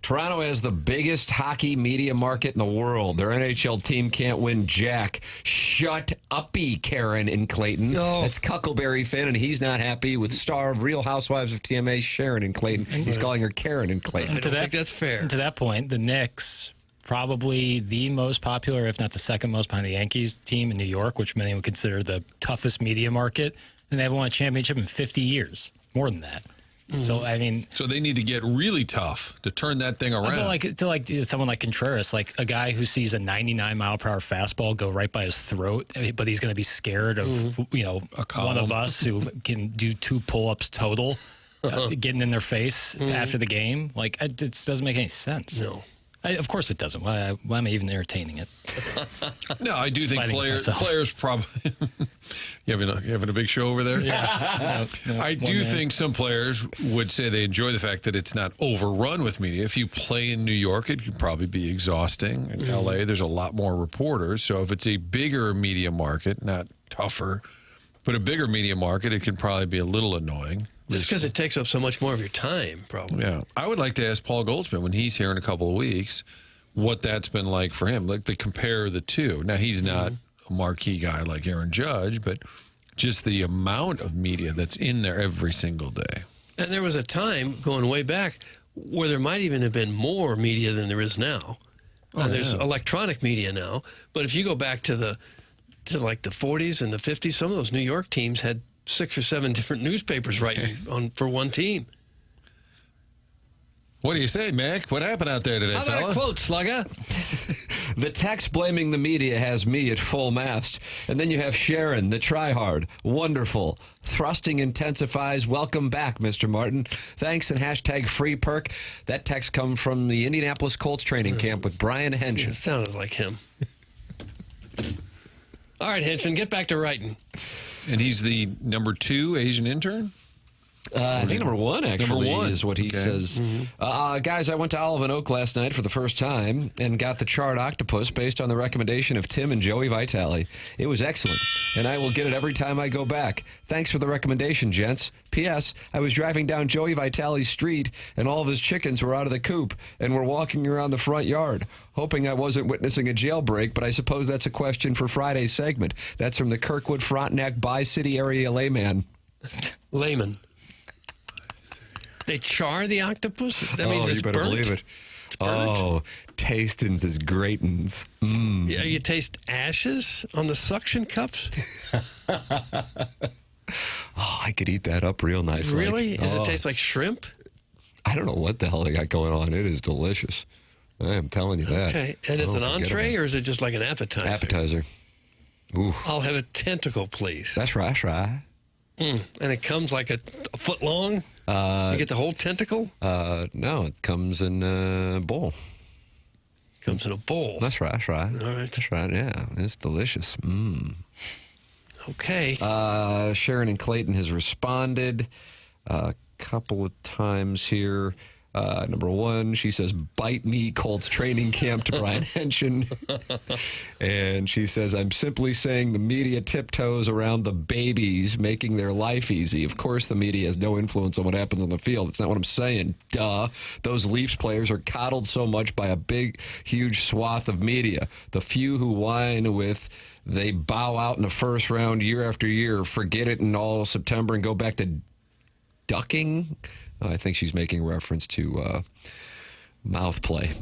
Toronto has the biggest hockey media market in the world. Their NHL team can't win jack. Shut uppy, Karen in Clayton. Oh. That's Cuckleberry Finn, and he's not happy with star of Real Housewives of TMA, Sharon in Clayton. He's calling her Karen in Clayton. I don't think that's fair. To that point, the Knicks, probably the most popular, if not the second most behind the Yankees team in New York, which many would consider the toughest media market, and they haven't won a championship in 50 years. More than that. So, I mean... So they need to get really tough to turn that thing around. To someone like Contreras, like a guy who sees a 99-mile-per-hour fastball go right by his throat, but he's going to be scared of, one of us who can do 2 pull-ups total, getting in their face after the game. Like, it just doesn't make any sense. No. Of course it doesn't. Why am I even entertaining it? No, I do think players probably... You having a big show over there? Yeah. I do think some players would say they enjoy the fact that it's not overrun with media. If you play in New York, it could probably be exhausting. In L.A., there's a lot more reporters. So if it's a bigger media market, not tougher, but a bigger media market, it can probably be a little annoying. Just because it takes up so much more of your time, probably. Yeah. I would like to ask Paul Goldsmith when he's here in a couple of weeks what that's been like for him, like to compare the two. Now, he's not a marquee guy like Aaron Judge, but just the amount of media that's in there every single day. And there was a time, going way back, where there might even have been more media than there is now. There's electronic media now. But if you go back to like the 40s and the 50s, some of those New York teams had 6 or 7 different newspapers writing for one team. What do you say, Mac? What happened out there today, How about fella? a quote, Slugger? The text blaming the media has me at full mast. And then you have Sharon, the tryhard. Wonderful. Thrusting intensifies. Welcome back, Mr. Martin. Thanks and hashtag free perk. That text come from the Indianapolis Colts training camp with Brian Henson. It sounded like him. All right, Henson, get back to writing. And he's the number 2 Asian intern? I think number 1, actually, Number 1. is what he says. Guys, I went to Olive and Oak last night for the first time and got the charred octopus based on the recommendation of Tim and Joey Vitale. It was excellent, and I will get it every time I go back. Thanks for the recommendation, gents. P.S. I was driving down Joey Vitale's street, and all of his chickens were out of the coop and were walking around the front yard, hoping I wasn't witnessing a jailbreak, but I suppose that's a question for Friday's segment. That's from the Kirkwood Frontenac Bi-City area layman. Layman. They char the octopus? That means it's you better burnt? believe it. It's burnt? Oh, tastins is greatins. Yeah, you taste ashes on the suction cups? I could eat that up real nice. Really? Does it taste like shrimp? I don't know what the hell they got going on. It is delicious. I am telling you that. Okay. And it's an entree or is it just like an appetizer? Appetizer. Ooh. I'll have a tentacle, please. That's right, that's right. And it comes like a foot long? You get the whole tentacle? No, it comes in a bowl. Comes in a bowl. That's right, that's right. All right. That's right, yeah. It's delicious. Okay. Sharon and Clayton has responded a couple of times here. Number 1, she says, bite me, Colts training camp to Brian Henson. And she says, I'm simply saying the media tiptoes around the babies, making their life easy. Of course, the media has no influence on what happens on the field. That's not what I'm saying. Duh. Those Leafs players are coddled so much by a big, huge swath of media. The few who whine with they bow out in the first round year after year, forget it in all September and go back to ducking. I think she's making reference to mouth play,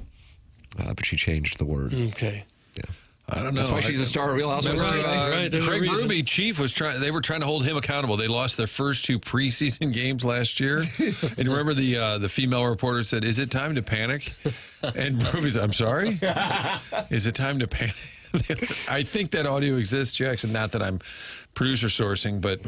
but she changed the word. Okay. Yeah. I don't know. That's why she's a star of Real Housewives. Right. Craig Berube, Chief, they were trying to hold him accountable. They lost their first 2 preseason games last year. And remember the female reporter said, is it time to panic? And Berube's, I'm sorry? Is it time to panic? I think that audio exists, Jackson. Not that I'm producer sourcing, but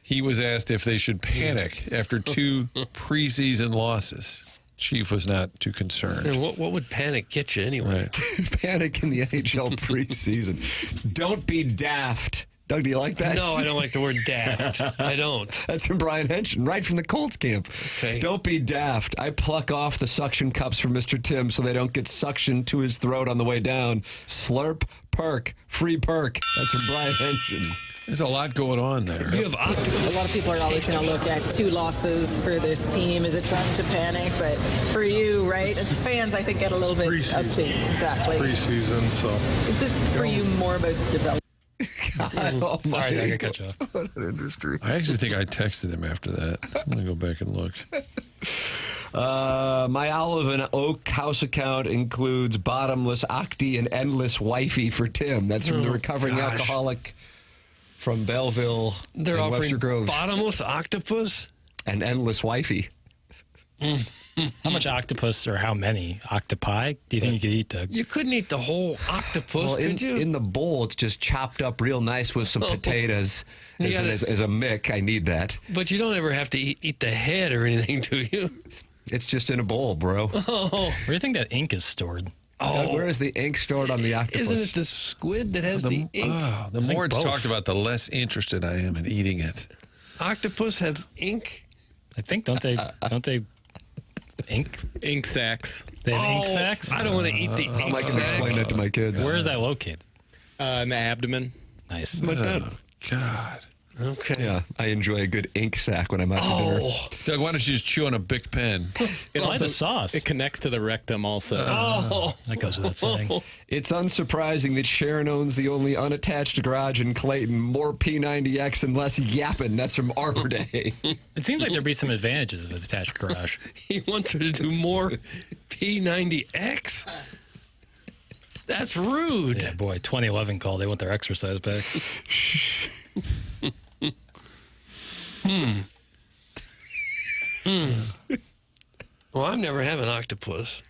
he was asked if they should panic after 2 preseason losses. Chief was not too concerned. And what would panic get you anyway? Right. Panic in the NHL preseason. Don't be daft. Doug, do you like that? No, I don't like the word daft. I don't. That's from Brian Henson, right from the Colts camp. Okay. Don't be daft. I pluck off the suction cups for Mr. Tim so they don't get suctioned to his throat on the way down. Slurp, perk, free perk. That's from Brian Henson. There's a lot going on there. You have octopus. A lot of people are always going to look at 2 losses for this team. Is it time to panic? But for you, right, as fans, I think get a little bit uptight. Exactly. Preseason, so. Is this for you more about development? God, Sorry, I got cut you off. What an industry. I actually think I texted him after that. I'm going to go back and look. My Olive and Oak house account includes bottomless octi and endless wifey for Tim. That's from the recovering alcoholic from Belleville They're and offering Webster Groves. bottomless octopus? And endless wifey. How much octopus or how many octopi do you think you could eat, Doug? You couldn't eat the whole octopus, Well, could you? in the bowl, it's just chopped up real nice with some potatoes. As a mick, I need that. But you don't ever have to eat the head or anything, do you? It's just in a bowl, bro. Oh, Where do you think that ink is stored? Where is the ink stored on the octopus? Isn't it the squid that has the ink? The more it's talked about, the less interested I am in eating it. Octopus have ink? I think don't they ink sacs? They have ink sacs? I don't want to eat the ink I can sac. explain that to my kids. Where is that located? In the abdomen. Nice. God. Okay. Yeah, I enjoy a good ink sack when I'm out to dinner. Doug, why don't you just chew on a Bic pen? It the sauce. It connects to the rectum also. That goes without saying. It's unsurprising that Sharon owns the only unattached garage in Clayton. More P90X and less yapping. That's from Arbor Day. It seems like there'd be some advantages of a detached garage. He wants her to do more P90X? That's rude. Yeah, boy, 2011 call. They want their exercise back. Well, I've never had an octopus.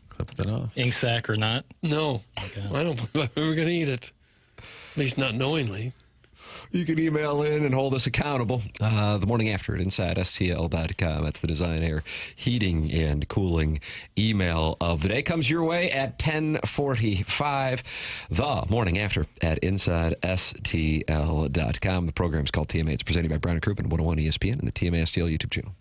Clip that off. Ink sac or not? No. Okay. I don't believe I'm ever going to eat it. At least not knowingly. You can email in and hold us accountable. The morning after at InsideSTL.com. That's the Design Air Heating and Cooling email of the day. Comes your way at 10:45. The morning after at InsideSTL.com. The program's called TMA. It's presented by Brown & Crouppen, 101 ESPN, and the TMA STL YouTube channel.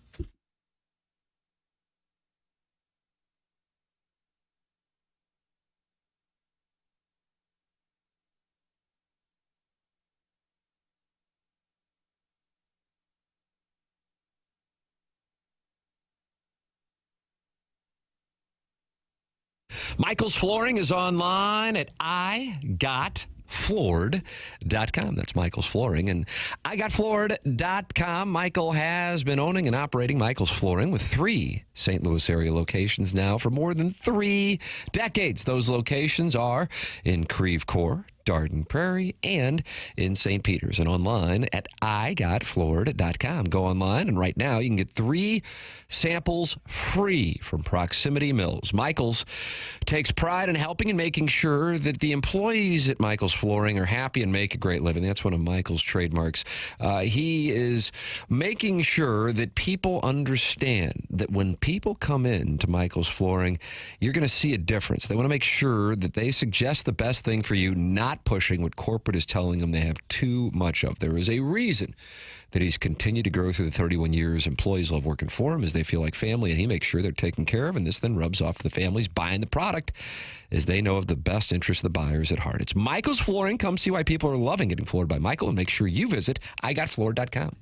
Michael's Flooring is online at igotfloored.com. That's Michael's Flooring. And igotfloored.com. Michael has been owning and operating Michael's Flooring with 3 St. Louis area locations now for more than 3 decades. Those locations are in Creve Coeur, Darden Prairie, and in St. Peters, and online at igotfloored.com. Go online, and right now you can get 3 samples free from Proximity Mills. Michael's takes pride in helping and making sure that the employees at Michael's Flooring are happy and make a great living. That's one of Michael's trademarks. He is making sure that people understand that when people come in to Michael's Flooring, you're going to see a difference. They want to make sure that they suggest the best thing for you, not pushing what corporate is telling them they have too much of. There is a reason that he's continued to grow through the 31 years. Employees love working for him as they feel like family, and he makes sure they're taken care of, and this then rubs off to the families buying the product as they know of the best interest of the buyers at heart. It's Michael's Flooring. Come see why people are loving getting floored by Michael, and make sure you visit igotfloored.com.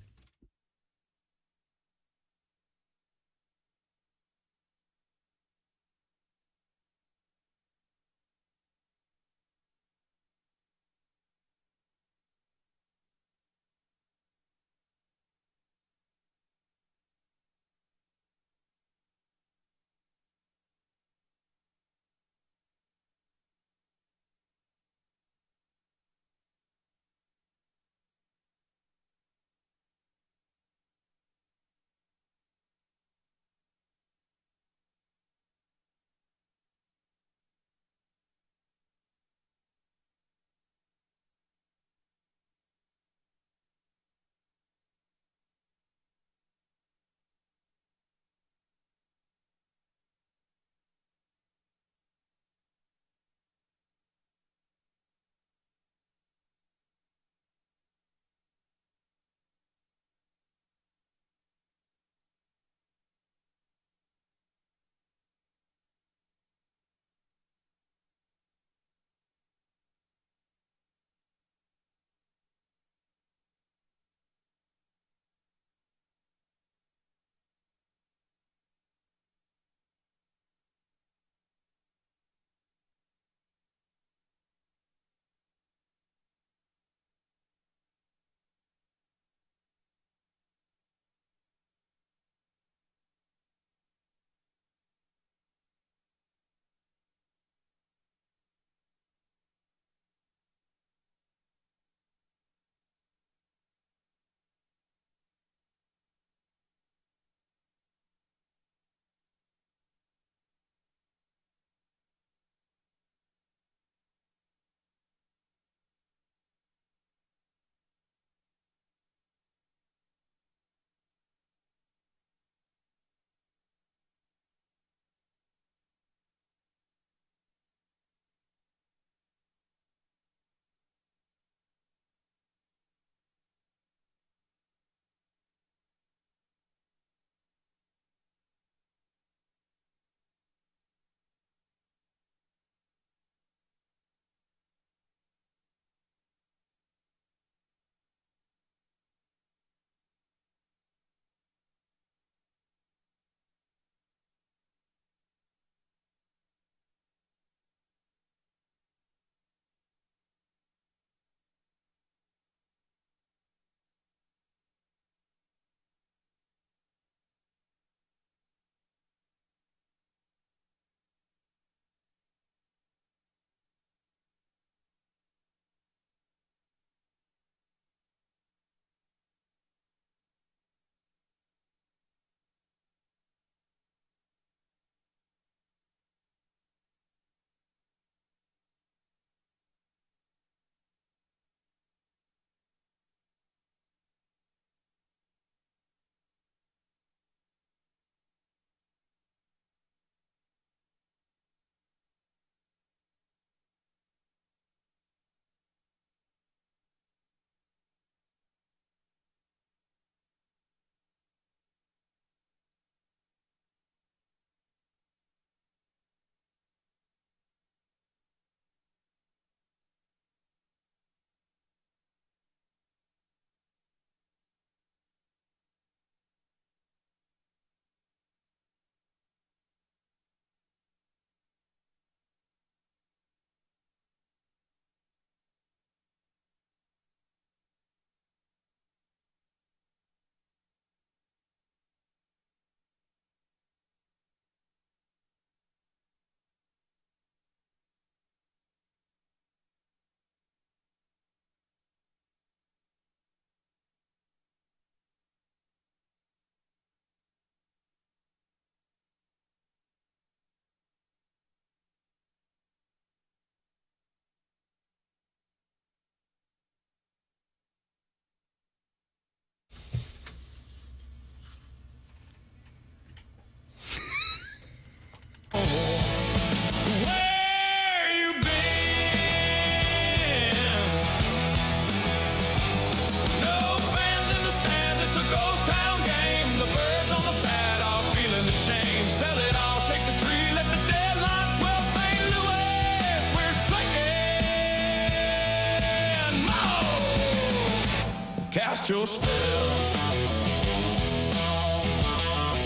cast your spell.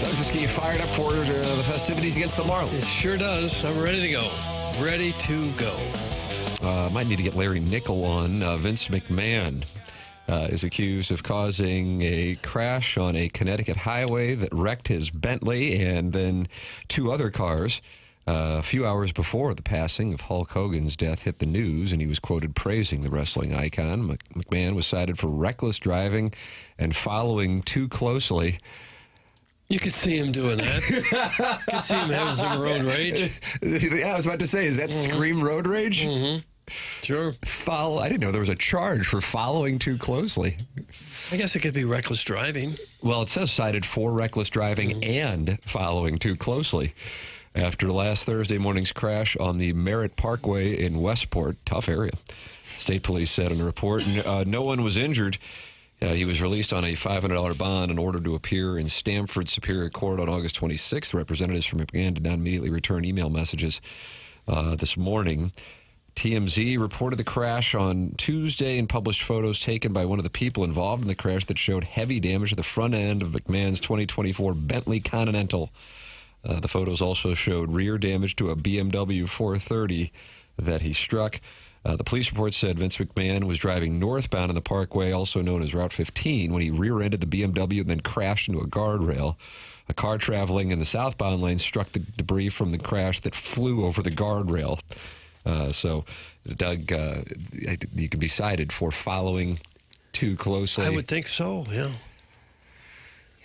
Does this get you fired up for the festivities against the Marlins? It sure does. I'm ready to go. Ready to go. Might need to get Larry Nickel on. Vince McMahon is accused of causing a crash on a Connecticut highway that wrecked his Bentley and then two other cars. A few hours before the passing of Hulk Hogan's death hit the news, and he was quoted praising the wrestling icon. McMahon was cited for reckless driving and following too closely. You could see him doing that. Could see him having some road rage. Yeah, I was about to say, is that Scream road rage? Mm-hmm. Sure. I didn't know there was a charge for following too closely. I guess it could be reckless driving. Well, it says cited for reckless driving and following too closely. After last Thursday morning's crash on the Merritt Parkway in Westport, tough area. State police said in a report, no one was injured. He was released on a $500 bond in order to appear in Stamford Superior Court on August 26th. Representatives from McMahon did not immediately return email messages this morning. TMZ reported the crash on Tuesday and published photos taken by one of the people involved in the crash that showed heavy damage to the front end of McMahon's 2024 Bentley Continental. The photos also showed rear damage to a BMW 430 that he struck. The police report said Vince McMahon was driving northbound on the Parkway, also known as Route 15, when he rear-ended the BMW and then crashed into a guardrail. A car traveling in the southbound lane struck the debris from the crash that flew over the guardrail. So, Doug, you could be cited for following too closely. I would think so, yeah.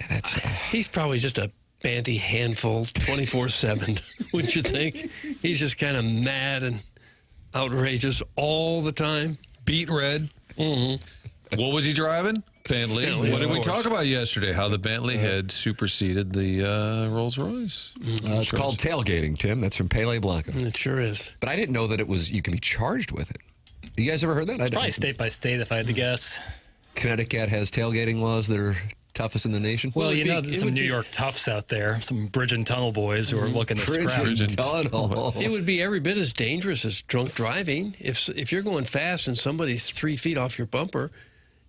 That's he's probably just a banty handful 24/7, wouldn't you think? He's just kind of mad and outrageous all the time. Beat red. Mm-hmm. What was he driving? Bentley. What did we talk about yesterday? How the Bentley had superseded the Rolls Royce. It's called tailgating, Tim. That's from Pele Blanco. It sure is. But I didn't know that you can be charged with it. You guys ever heard that? It's probably state by state, if I had to guess. Connecticut has tailgating laws that are toughest in the nation. Well, there's some New York toughs out there, some bridge and tunnel boys who are looking to scrap. Bridge and tunnel. It would be every bit as dangerous as drunk driving. If you're going fast and somebody's 3 feet off your bumper,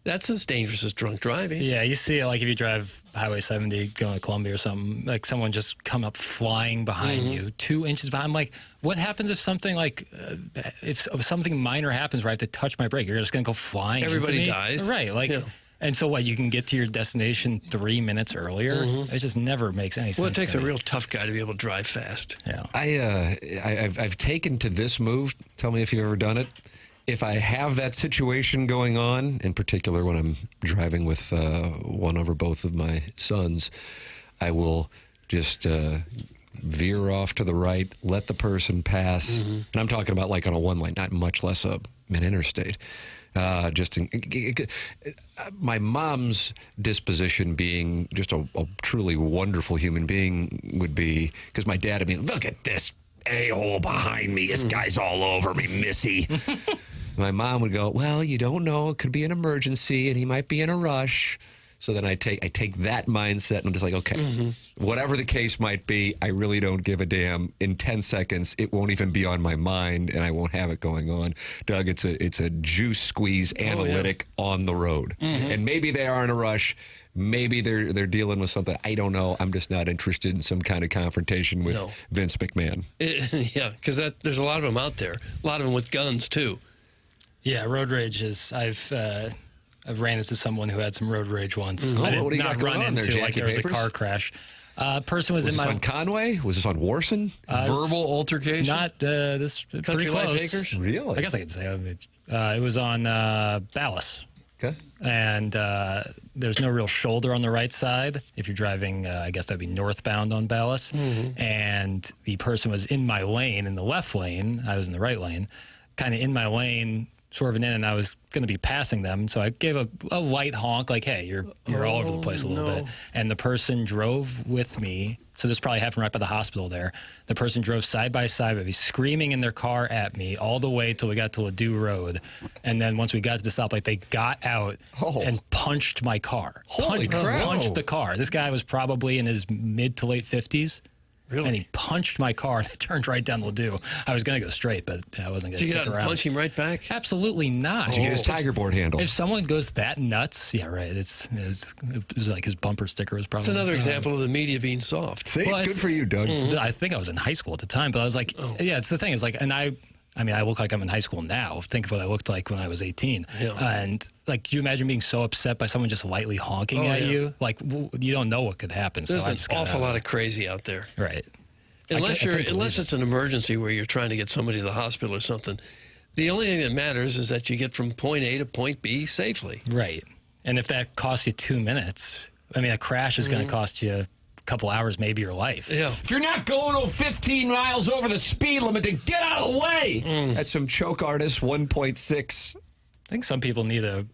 that's as dangerous as drunk driving. Yeah, you see it like if you drive Highway 70 going to Columbia or something, like someone just come up flying behind you, 2 inches behind. I'm like, what happens if something if something minor happens where I have to touch my brake? You're just going to go flying Everybody into me? dies. Right, like... Yeah. And so what, you can get to your destination 3 minutes earlier? It just never makes any sense. Well, it takes a real tough guy to be able to drive fast. Yeah. I've taken to this move. Tell me if you've ever done it. If I have that situation going on, in particular when I'm driving with one over both of my sons, I will just veer off to the right, let the person pass. And I'm talking about like on a one lane, not much less an interstate. My mom's disposition being just a truly wonderful human being would be, because my dad would be, look at this a-hole behind me. This guy's all over me, missy. My mom would go, well, you don't know. It could be an emergency, and he might be in a rush. So then I take that mindset, and I'm just like, okay, whatever the case might be, I really don't give a damn. In 10 seconds, it won't even be on my mind, and I won't have it going on. Doug, it's a juice squeeze analytic on the road. And maybe they are in a rush. Maybe they're dealing with something. I don't know. I'm just not interested in some kind of confrontation with Vince McMahon. Yeah, because there's a lot of them out there. A lot of them with guns, too. Yeah, road rage is... I've ran into someone who had some road rage once. Oh, I did what do you not got going run on there, into Jackie there was Papers? a car crash. Person was in this my on Conway? Was this on Warson? Verbal altercation? Not this Country pretty Life close. Acres? Really? I guess I could say it was on Ballas. Okay. And there's no real shoulder on the right side. If you're driving, I guess that'd be northbound on Ballas. And the person was in my lane, in the left lane. I was in the right lane, kind of in my lane, swerving in, and I was going to be passing them. So I gave a light honk, like, hey, you're all over the place a little bit. And the person drove with me. So this probably happened right by the hospital there. The person drove side by side with me, screaming in their car at me all the way till we got to Ladue Road. And then once we got to the stoplight, they got out and punched my car. Holy crap. Punched the car. This guy was probably in his mid to late 50s. Really? And he punched my car and it turned right down the Ladue. I was going to go straight, but I wasn't going to stick around. Did you get out and punch him right back? Absolutely not. Did you get his tiger board handle? If someone goes that nuts, yeah, right. It was like his bumper sticker was probably. It's another example of the media being soft. See, good for you, Doug. I think I was in high school at the time, but I was like, yeah, it's the thing. It's like, and I mean, I look like I'm in high school now. Think of what I looked like when I was 18. Yeah. And, like, can you imagine being so upset by someone just lightly honking at you? Like, you don't know what could happen. There's so an awful lot of crazy out there. Right. Unless it's an emergency where you're trying to get somebody to the hospital or something. The only thing that matters is that you get from point A to point B safely. Right. And if that costs you 2 minutes, I mean, a crash is going to cost you a couple hours, maybe your life. Yeah. If you're not going 15 miles over the speed limit, then get out of the way. That's some choke artist 1.6. I think some people need a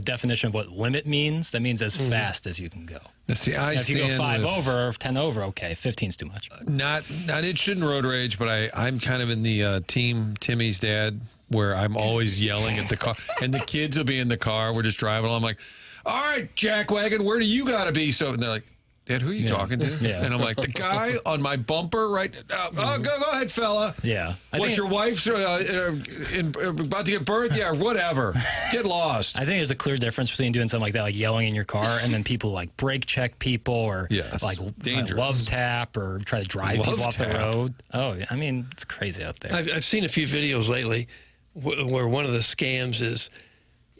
definition of what limit means. That means as fast as you can go. See, if you go 5 over or 10 over, okay, 15's too much. Not interested in road rage, but I'm kind of in the team Timmy's dad, where I'm always yelling at the car, and the kids will be in the car. We're just driving along. I'm like, all right, Jackwagon, where do you got to be? So and they're like, Dad, who are you talking to? Yeah. And I'm like, the guy on my bumper, right? Go ahead, fella. Yeah. Your wife's about to give birth? Yeah, whatever. Get lost. I think there's a clear difference between doing something like that, like yelling in your car, and then people like brake check people or like love tap or try to drive people off the road. Oh, I mean, it's crazy out there. I've seen a few videos lately where one of the scams is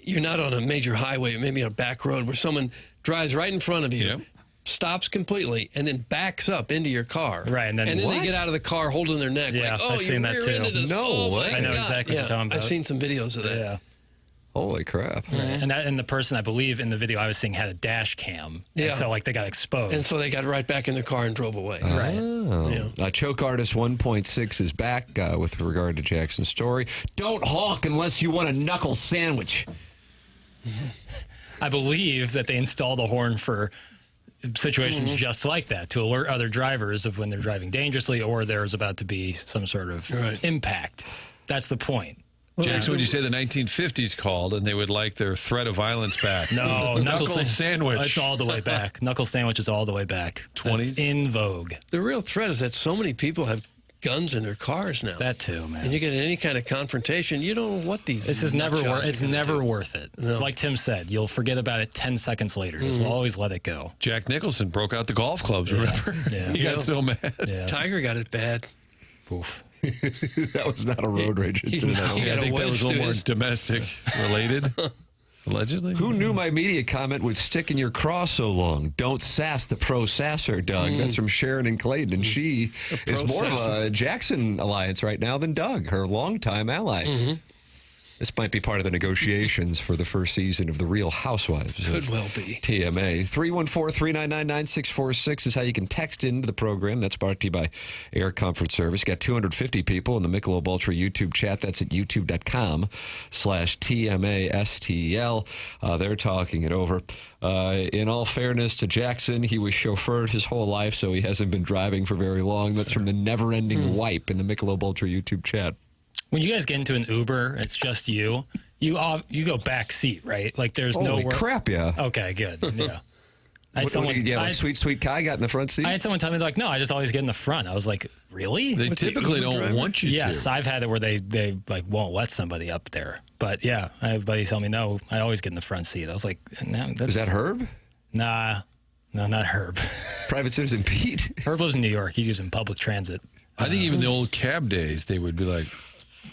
you're not on a major highway, maybe on a back road, where someone drives right in front of you. Yep. Stops completely and then backs up into your car. Right, and then they get out of the car holding their neck. Yeah, like, oh, I've seen that too. No way. I know exactly what you're talking about. I've seen some videos of that. Yeah. Holy crap. Right. And the person, I believe, in the video I was seeing had a dash cam. Yeah. And so, like, they got exposed. And so they got right back in their car and drove away. Right. Oh. Yeah. Choke Artist 1.6 is back with regard to Jackson's story. Don't honk unless you want a knuckle sandwich. I believe that they installed a horn for situations just like that to alert other drivers of when they're driving dangerously or there's about to be some sort of impact. That's the point. Jackson, would you say the 1950s called and they would like their threat of violence back? No, knuckle sandwich. It's all the way back. Knuckle sandwich is all the way back. 20s? That's in vogue. The real threat is that so many people have guns in their cars now. That too, man. And you get in any kind of confrontation, you don't know what these. This is never worth. It's never worth it. No. Like Tim said, you'll forget about it 10 seconds later. Just always let it go. Jack Nicholson broke out the golf clubs. Remember? Yeah. He got so mad. Yeah. Tiger got it bad. Oof. That was not a road rage incident. I think that was a little more domestic related. Allegedly. Who knew my media comment would stick in your craw so long? Don't sass the pro sasser, Doug. That's from Sharon and Clayton. And she is more of a Jackson alliance right now than Doug, her longtime ally. This might be part of the negotiations for the first season of The Real Housewives. Could well be. TMA. 314-399-9646 is how you can text into the program. That's brought to you by Air Comfort Service. Got 250 people in the Michelob Ultra YouTube chat. That's at youtube.com/TMASTL. They're talking it over. In all fairness to Jackson, he was chauffeured his whole life, so he hasn't been driving for very long. That's from the Never-Ending Wipe in the Michelob Ultra YouTube chat. When you guys get into an Uber, it's just you go back seat, right? Like there's Holy nowhere. Crap, yeah. Okay, good. Yeah. Sweet Kai got in the front seat? I had someone tell me, like, no, I just always get in the front. I was like, really? They typically don't want you to. Yes, I've had it where they like won't let somebody up there. But yeah, I had buddies tell me, no, I always get in the front seat. I was like, no. Is that Herb? Nah, no, not Herb. Private Citizen Pete? Herb lives in New York. He's using public transit. I think even the old cab days, they would be like,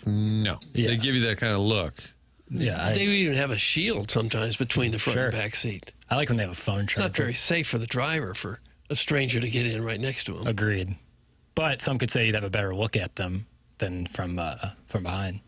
no. Yeah. They give you that kind of look. Yeah, they would even have a shield sometimes between the front and back seat. I like when they have a phone tracker. It's not very safe for the driver for a stranger to get in right next to him. Agreed. But some could say you'd have a better look at them than from behind.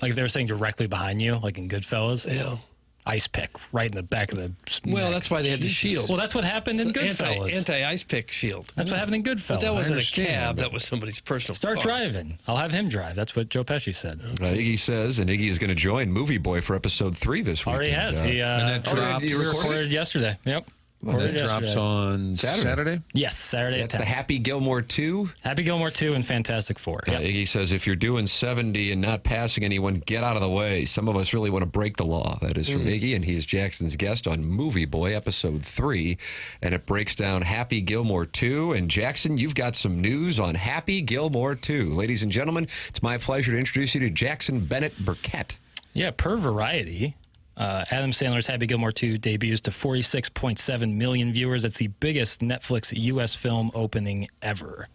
Like if they were sitting directly behind you, like in Goodfellas. Yeah. Ice pick right in the back of the Well, neck. that's why they had the shield. Well, that's what happened in Goodfellas. Anti-ice pick shield. That's what happened in Goodfellas. But that wasn't a cab. That was somebody's personal Start car. driving. I'll have him drive. That's what Joe Pesci said. Iggy says, and Iggy is going to join Movie Boy for episode 3 this week. Already has. He and that recorded yesterday. Yep. That drops on Saturday? Yes, Saturday That's at 10. the Happy Gilmore 2? Happy Gilmore 2 and Fantastic Four. Yep. Iggy says, if you're doing 70 and not passing anyone, get out of the way. Some of us really want to break the law. That is from Iggy, and he is Jackson's guest on Movie Boy, Episode 3. And it breaks down Happy Gilmore 2. And Jackson, you've got some news on Happy Gilmore 2. Ladies and gentlemen, it's my pleasure to introduce you to Jackson Burkett. Yeah, per Variety, Adam Sandler's Happy Gilmore 2 debuts to 46.7 million viewers. It's the biggest Netflix U.S. film opening ever.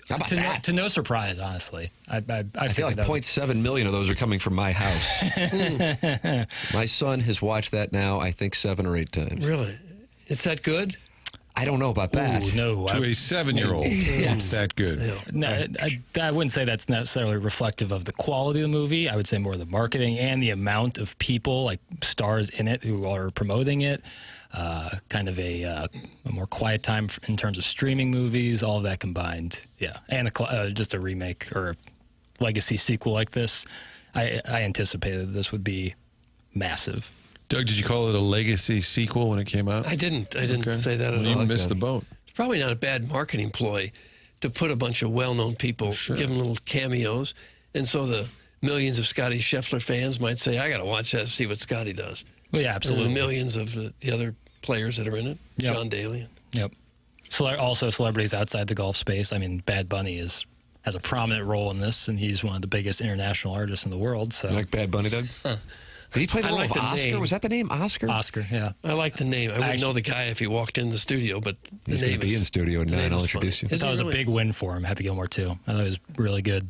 How about to that? No, to no surprise, honestly. I feel like 0.7 million of those are coming from my house. My son has watched that now, I think, 7 or 8 times. Really? Is that good? I don't know about that. Ooh, no. To a 7-year-old. It's that good. Yeah. No, I wouldn't say that's necessarily reflective of the quality of the movie. I would say more the marketing and the amount of people, like stars in it, who are promoting it. Kind of a more quiet time in terms of streaming movies, all of that combined. Yeah. And just a remake or a legacy sequel like this. I anticipated this would be massive. Doug, did you call it a legacy sequel when it came out? I didn't say that at all. You missed the boat. It's probably not a bad marketing ploy to put a bunch of well-known people, give them little cameos, and so the millions of Scottie Scheffler fans might say, I got to watch that to see what Scottie does. Well, yeah, absolutely. And the millions of the other players that are in it, John Daly. Yep. Also celebrities outside the golf space. I mean, Bad Bunny has a prominent role in this, and he's one of the biggest international artists in the world. So, You like Bad Bunny, Doug? Did he play the role of Oscar? Name. Was that the name, Oscar? Oscar, yeah. I like the name. I wouldn't know the guy if he walked in the studio, but the He's name going to be in studio at 9. I'll introduce you. That was a big win for him, Happy Gilmore 2. I thought it was really good.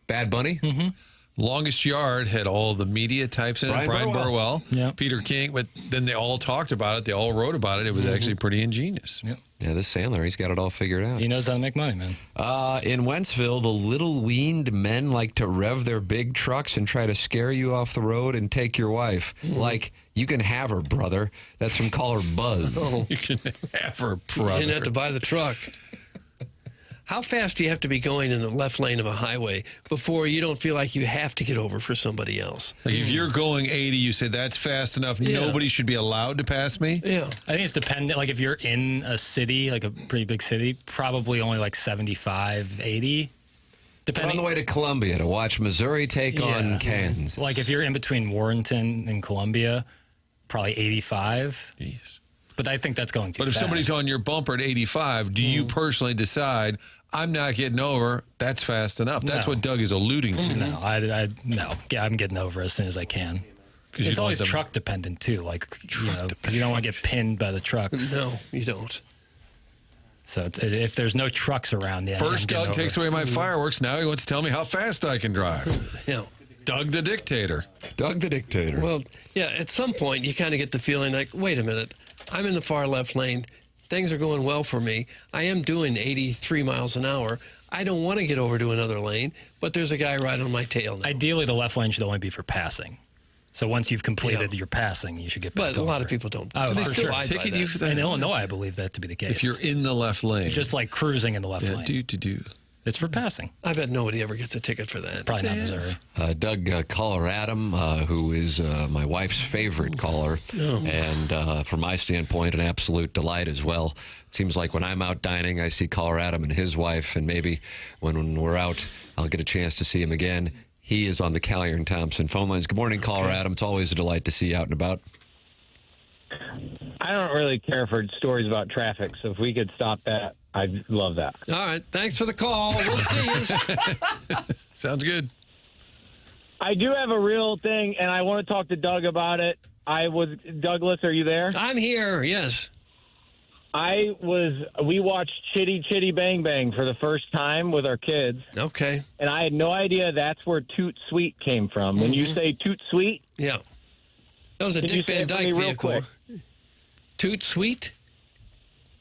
Bad Bunny? Mm-hmm. Longest Yard had all the media types in it. Brian Burwell, Peter King, but then they all talked about it. They all wrote about it. It was actually pretty ingenious. Yep. Yeah, this Sandler, he's got it all figured out. He knows how to make money, man. In Wentzville, the little weaned men like to rev their big trucks and try to scare you off the road and take your wife. Like, you can have her, brother. That's from caller Buzz. You can have her, brother. You didn't have to buy the truck. How fast do you have to be going in the left lane of a highway before you don't feel like you have to get over for somebody else? Like if you're going 80, you say that's fast enough. Yeah. Nobody should be allowed to pass me. Yeah. I think it's dependent. Like if you're in a city, like a pretty big city, probably only like 75, 80. Depending on the way to Columbia to watch Missouri take on Kansas. Like if you're in between Warrenton and Columbia, probably 85. Jeez. But I think that's going too But if fast. somebody's on your bumper at 85, do you personally decide, I'm not getting over, that's fast enough? That's No. what Doug is alluding to. No, no. Yeah, I'm getting over as soon as I can. 'Cause you It's don't always want them- truck dependent too, like because you don't want to get pinned by the trucks. No, you don't. So if there's no trucks around, yeah. First, I'm getting Doug over takes it. away my fireworks. Now he wants to tell me how fast I can drive. Yeah. Doug the dictator. Doug the dictator. Well, yeah, at some point you kind of get the feeling like, wait a minute, I'm in the far left lane. Things are going well for me. I am doing 83 miles an hour. I don't want to get over to another lane, but there's a guy right on my tail now. Ideally, the left lane should only be for passing. So once you've completed your passing, you should get back But a lot of people don't. Oh, Do they for still sure. ticket you for that? In Illinois, I believe that to be the case. If you're in the left lane. Just like cruising in the left lane. do. It's for passing. I bet nobody ever gets a ticket for that. Probably not Missouri. Doug, caller Adam, who is my wife's favorite caller, and from my standpoint, an absolute delight as well. It seems like when I'm out dining, I see caller Adam and his wife, and maybe when we're out, I'll get a chance to see him again. He is on the Callier and Thompson phone lines. Good morning, caller Adam. It's always a delight to see you out and about. I don't really care for stories about traffic, so if we could stop that, I'd love that. All right. Thanks for the call. We'll see you. Sounds good. I do have a real thing, and I want to talk to Doug about it. Douglas, are you there? I'm here, yes. We watched Chitty Chitty Bang Bang for the first time with our kids. Okay. And I had no idea that's where Toot Sweet came from. When you say Toot Sweet? Yeah. That was a Can you Dick say Van it for Dyke me real vehicle. quick? Toot Sweet?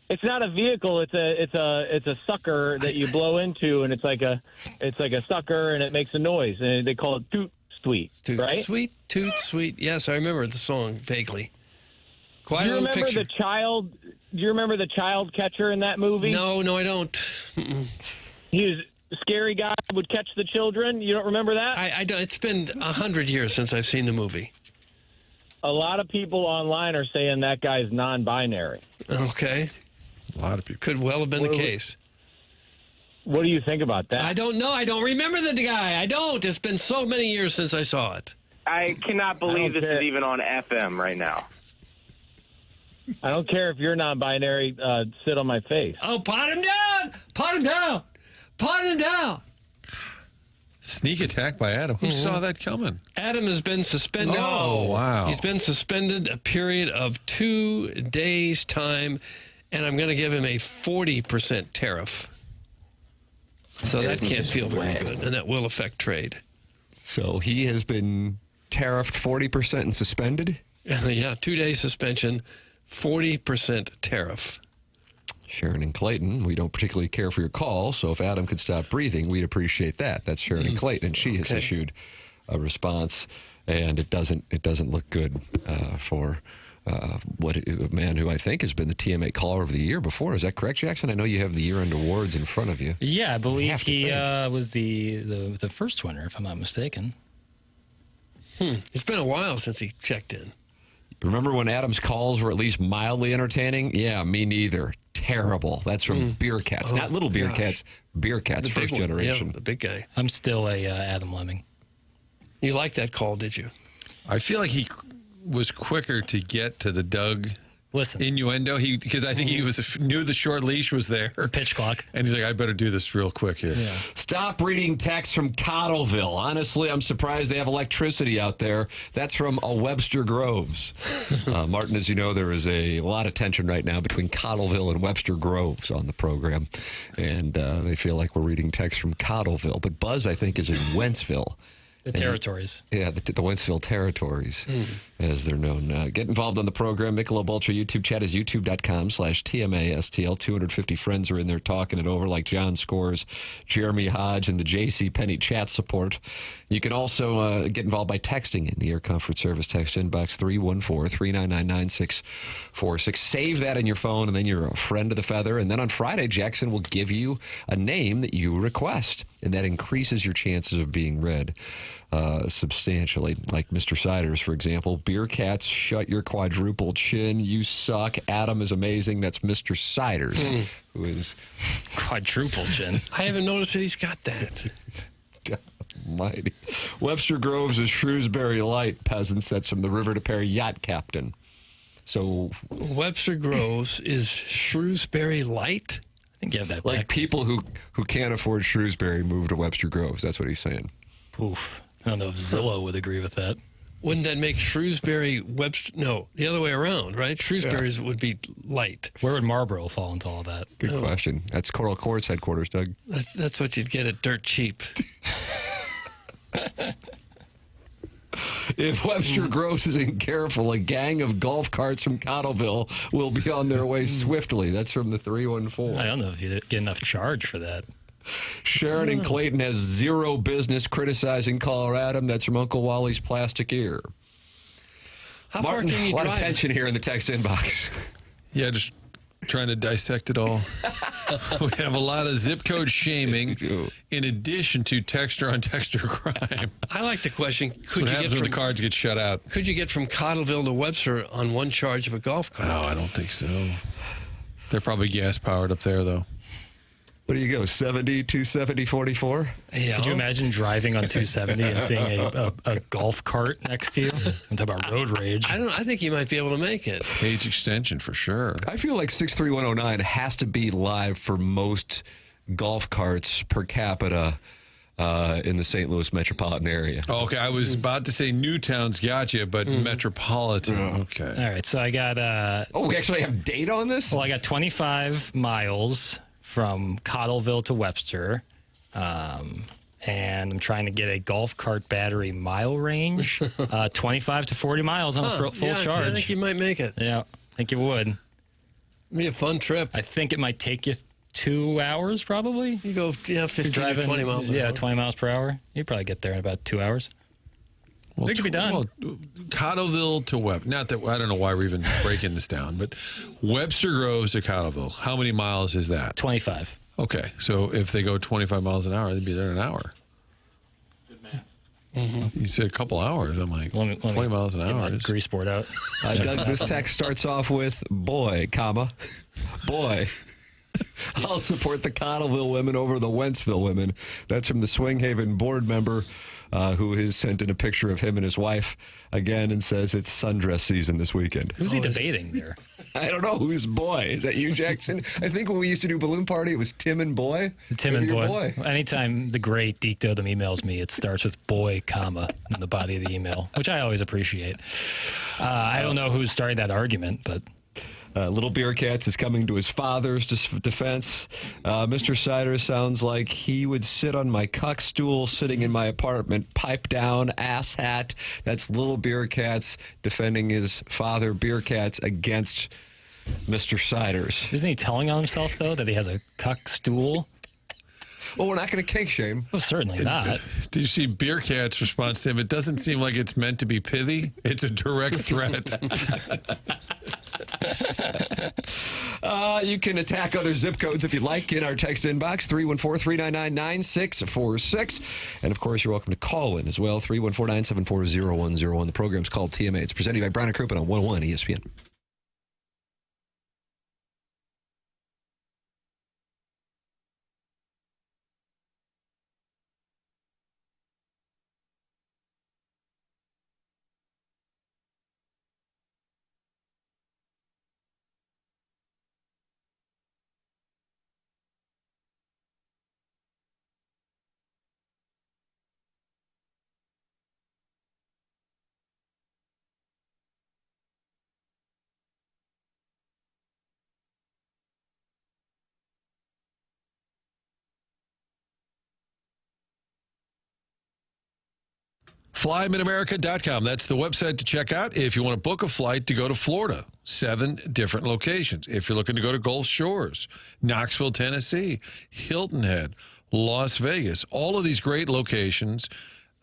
It's not a vehicle. It's a sucker that you blow into, and it's like a sucker, and it makes a noise, and they call it Toot Sweet. Toot right? Sweet, Toot Sweet. Yes, I remember the song vaguely. Quite Do you a little remember picture. Do you remember the child catcher in that movie? No, I don't. He was a scary guy who would catch the children. You don't remember that? I don't. It's been 100 years since I've seen the movie. A lot of people online are saying that guy's non-binary. Okay. A lot of people. Could well have been the case. What do you think about that? I don't know. I don't remember the guy. I don't. It's been so many years since I saw it. I cannot believe this is even on FM right now. I don't care if you're non-binary. Sit on my face. Oh, pot him down! Pot him down! Pot him down! Sneak attack by Adam. Who saw that coming? Adam has been suspended. Oh, wow. He's been suspended a period of 2 days' time, and I'm going to give him a 40% tariff. So that can't feel very good, and that will affect trade. So he has been tariffed 40% and suspended? Yeah, 2 day suspension, 40% tariff. Sharon and Clayton, we don't particularly care for your call, so if Adam could stop breathing, we'd appreciate that. That's Sharon and Clayton, and she has issued a response, and it doesn't look good for a man who I think has been the TMA Caller of the Year before. Is that correct, Jackson? I know you have the year-end awards in front of you. Yeah, I believe he was the first winner, if I'm not mistaken. It's been a while since he checked in. Remember when Adam's calls were at least mildly entertaining? Yeah, me neither. Terrible. That's from Beercats. Not little Beercats. Beercats, first generation. Yeah, the big guy. I'm still a Adam Lemming. You liked that call, did you? I feel like he was quicker to get to the Doug innuendo. Because I think he knew the short leash was there. Or pitch clock. And he's like, I better do this real quick here. Yeah. Stop reading texts from Cottleville. Honestly, I'm surprised they have electricity out there. That's from a Webster Groves. Martin, as you know, there is a lot of tension right now between Cottleville and Webster Groves on the program. And they feel like we're reading texts from Cottleville. But Buzz, I think, is in Wentzville. The territories. Yeah, the Wentzville territories, as they're known. Get involved on the program. Michelob Ultra YouTube chat is youtube.com/TMASTL. 250 friends are in there talking it over, like John Scores, Jeremy Hodge, and the J.C. Penney chat support. You can also get involved by texting in the Air Comfort Service text inbox 314-399-9646. Save that in your phone, and then you're a friend of the feather. And then on Friday, Jackson will give you a name that you request, and that increases your chances of being read substantially. Like Mr. Ciders, for example. Beercats, shut your quadruple chin. You suck. Adam is amazing. That's Mr. Ciders, who is quadruple chin. I haven't noticed that he's got that. God almighty. Webster Groves is Shrewsbury Light. Peasants. That's from the River to Perry yacht captain. So Webster Groves is Shrewsbury Light? I think you have that like back. People who can't afford Shrewsbury move to Webster Groves. That's what he's saying. Oof. I don't know if Zillow would agree with that. Wouldn't that make Shrewsbury Webster? No, the other way around, right? Shrewsbury's would be light. Where would Marlboro fall into all that? Good question. That's Coral Court's headquarters, Doug. That's what you'd get at dirt cheap. If Webster Groves isn't careful, a gang of golf carts from Cottleville will be on their way swiftly. That's from the 314. I don't know if you get enough charge for that. Sharon and Clayton has zero business criticizing caller Adam. That's from Uncle Wally's Plastic Ear. How Martin, far can you a lot drive? of tension here in the text inbox. Yeah, just trying to dissect it all. We have a lot of zip code shaming in addition to texter on texter crime. I like the question. What happens when the cards get shut out? Could you get from Cottleville to Webster on one charge of a golf cart? Oh, I don't think so. They're probably gas powered up there, though. What do you go, 70, 270, 44? Yeah. Could you imagine driving on 270 and seeing a golf cart next to you? And talk about road rage. I think you might be able to make it. Age extension for sure. I feel like 63109 has to be live for most golf carts per capita in the St. Louis metropolitan area. Oh, okay, I was about to say Newtown's got you, but metropolitan. Okay. All right, so I got... we actually have data on this? Well, I got 25 miles from Cottleville to Webster, and I'm trying to get a golf cart battery mile range, 25 to 40 miles on a full charge. I think you might make it. Yeah, I think you would. It'd be a fun trip. I think it might take you 2 hours, probably. You go 15 to 20 miles an hour. 20 miles per hour. You'd probably get there in about 2 hours. Well, it could be done. Well, Cottleville to Webster. Not that I don't know why we're even breaking this down, but Webster Groves to Cottleville. How many miles is that? 25. Okay, so if they go 25 miles an hour, they'd be there in an hour. You said a couple hours. I'm like, 20 miles an hour. Grease board out. Doug, this text starts off with, boy, comma, boy. I'll support the Cottleville women over the Wentzville women. That's from the Swing Haven board member who has sent in a picture of him and his wife again and says it's sundress season this weekend. Who's he debating there? I don't know. Who's Boy? Is that you, Jackson? I think when we used to do Balloon Party, it was Tim and Boy. Tim Maybe and you're Boy. Anytime the great Deke Dodom emails me, it starts with boy, comma, in the body of the email, which I always appreciate. I don't know who's starting that argument, but... Little Beercats is coming to his father's defense. Mr. Ciders sounds like he would sit on my cuck stool sitting in my apartment, pipe down, ass hat. That's Little Beercats defending his father, Beercats, against Mr. Ciders. Isn't he telling on himself, though, that he has a cuck stool? Well, we're not going to kink shame. Well, certainly not. Did you see Beercat's response to him? It doesn't seem like it's meant to be pithy. It's a direct threat. You can attack other zip codes if you'd like in our text inbox, 314-399-9646. And, of course, you're welcome to call in as well, 314-974-0101. The program's called TMA. It's presented by Brown & Crouppen on 101 ESPN. FlyMidAmerica.com. That's the website to check out if you want to book a flight to go to Florida. 7 different locations. If you're looking to go to Gulf Shores, Knoxville, Tennessee, Hilton Head, Las Vegas, all of these great locations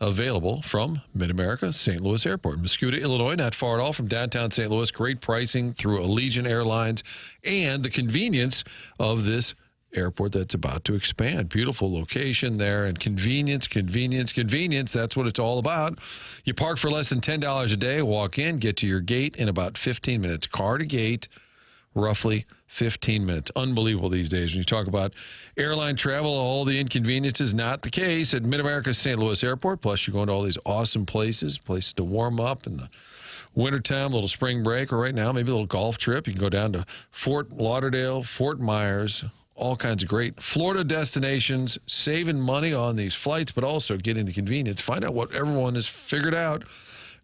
available from Mid-America St. Louis Airport. Muscuda, Illinois, not far at all from downtown St. Louis. Great pricing through Allegiant Airlines and the convenience of this airport that's about to expand. Beautiful location there, and convenience. That's what it's all about. You park for less than $10 a day, walk in, get to your gate in about 15 minutes. Car to gate, roughly 15 minutes. Unbelievable these days when you talk about airline travel, all the inconveniences. Not the case at Mid-America St. Louis Airport. Plus, you're going to all these awesome places to warm up in the wintertime, a little spring break, or right now, maybe a little golf trip. You can go down to Fort Lauderdale, Fort Myers, all kinds of great Florida destinations, saving money on these flights, but also getting the convenience. Find out what everyone has figured out.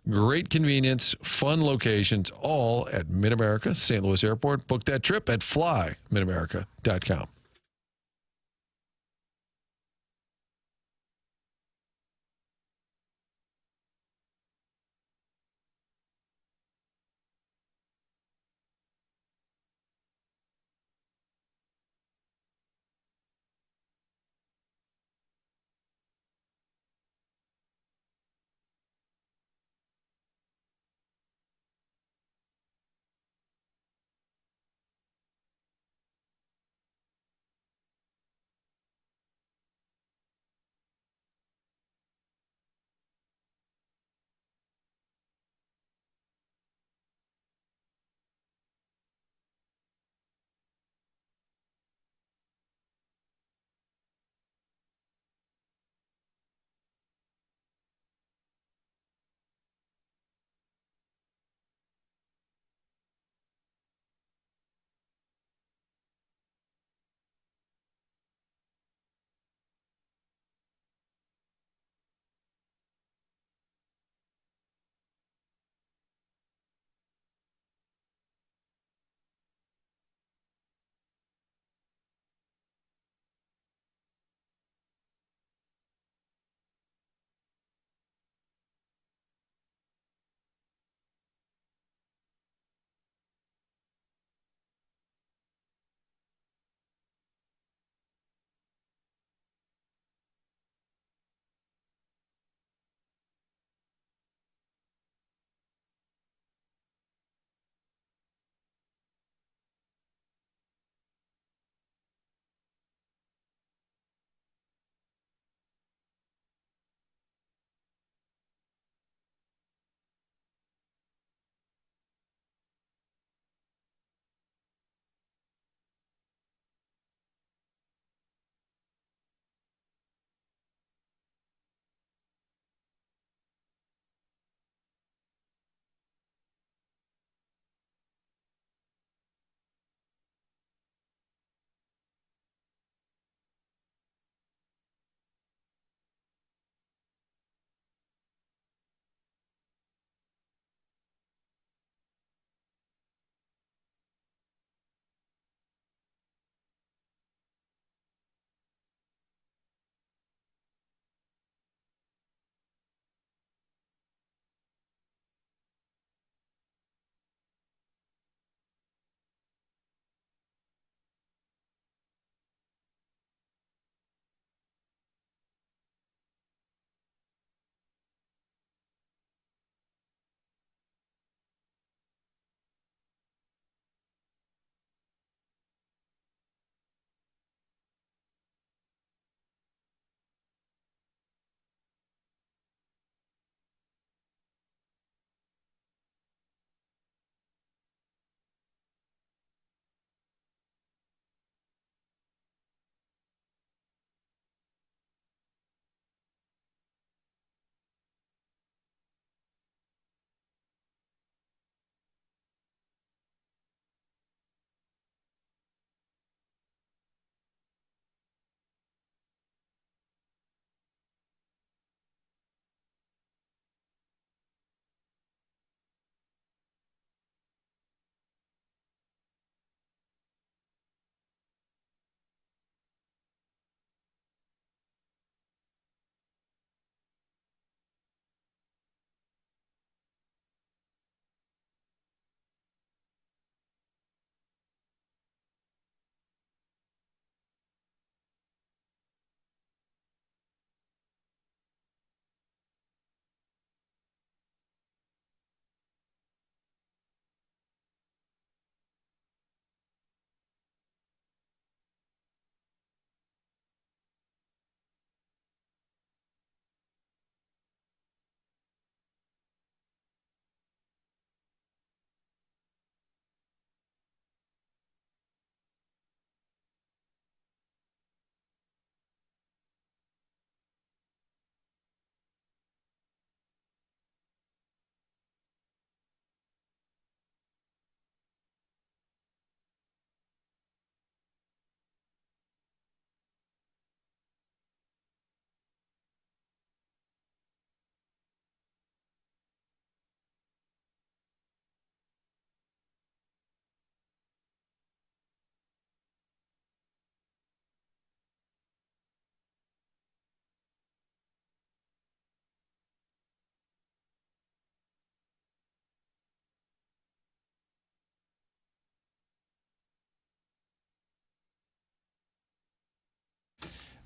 Great convenience, fun locations, all at Mid-America St. Louis Airport. Book that trip at FlyMidAmerica.com.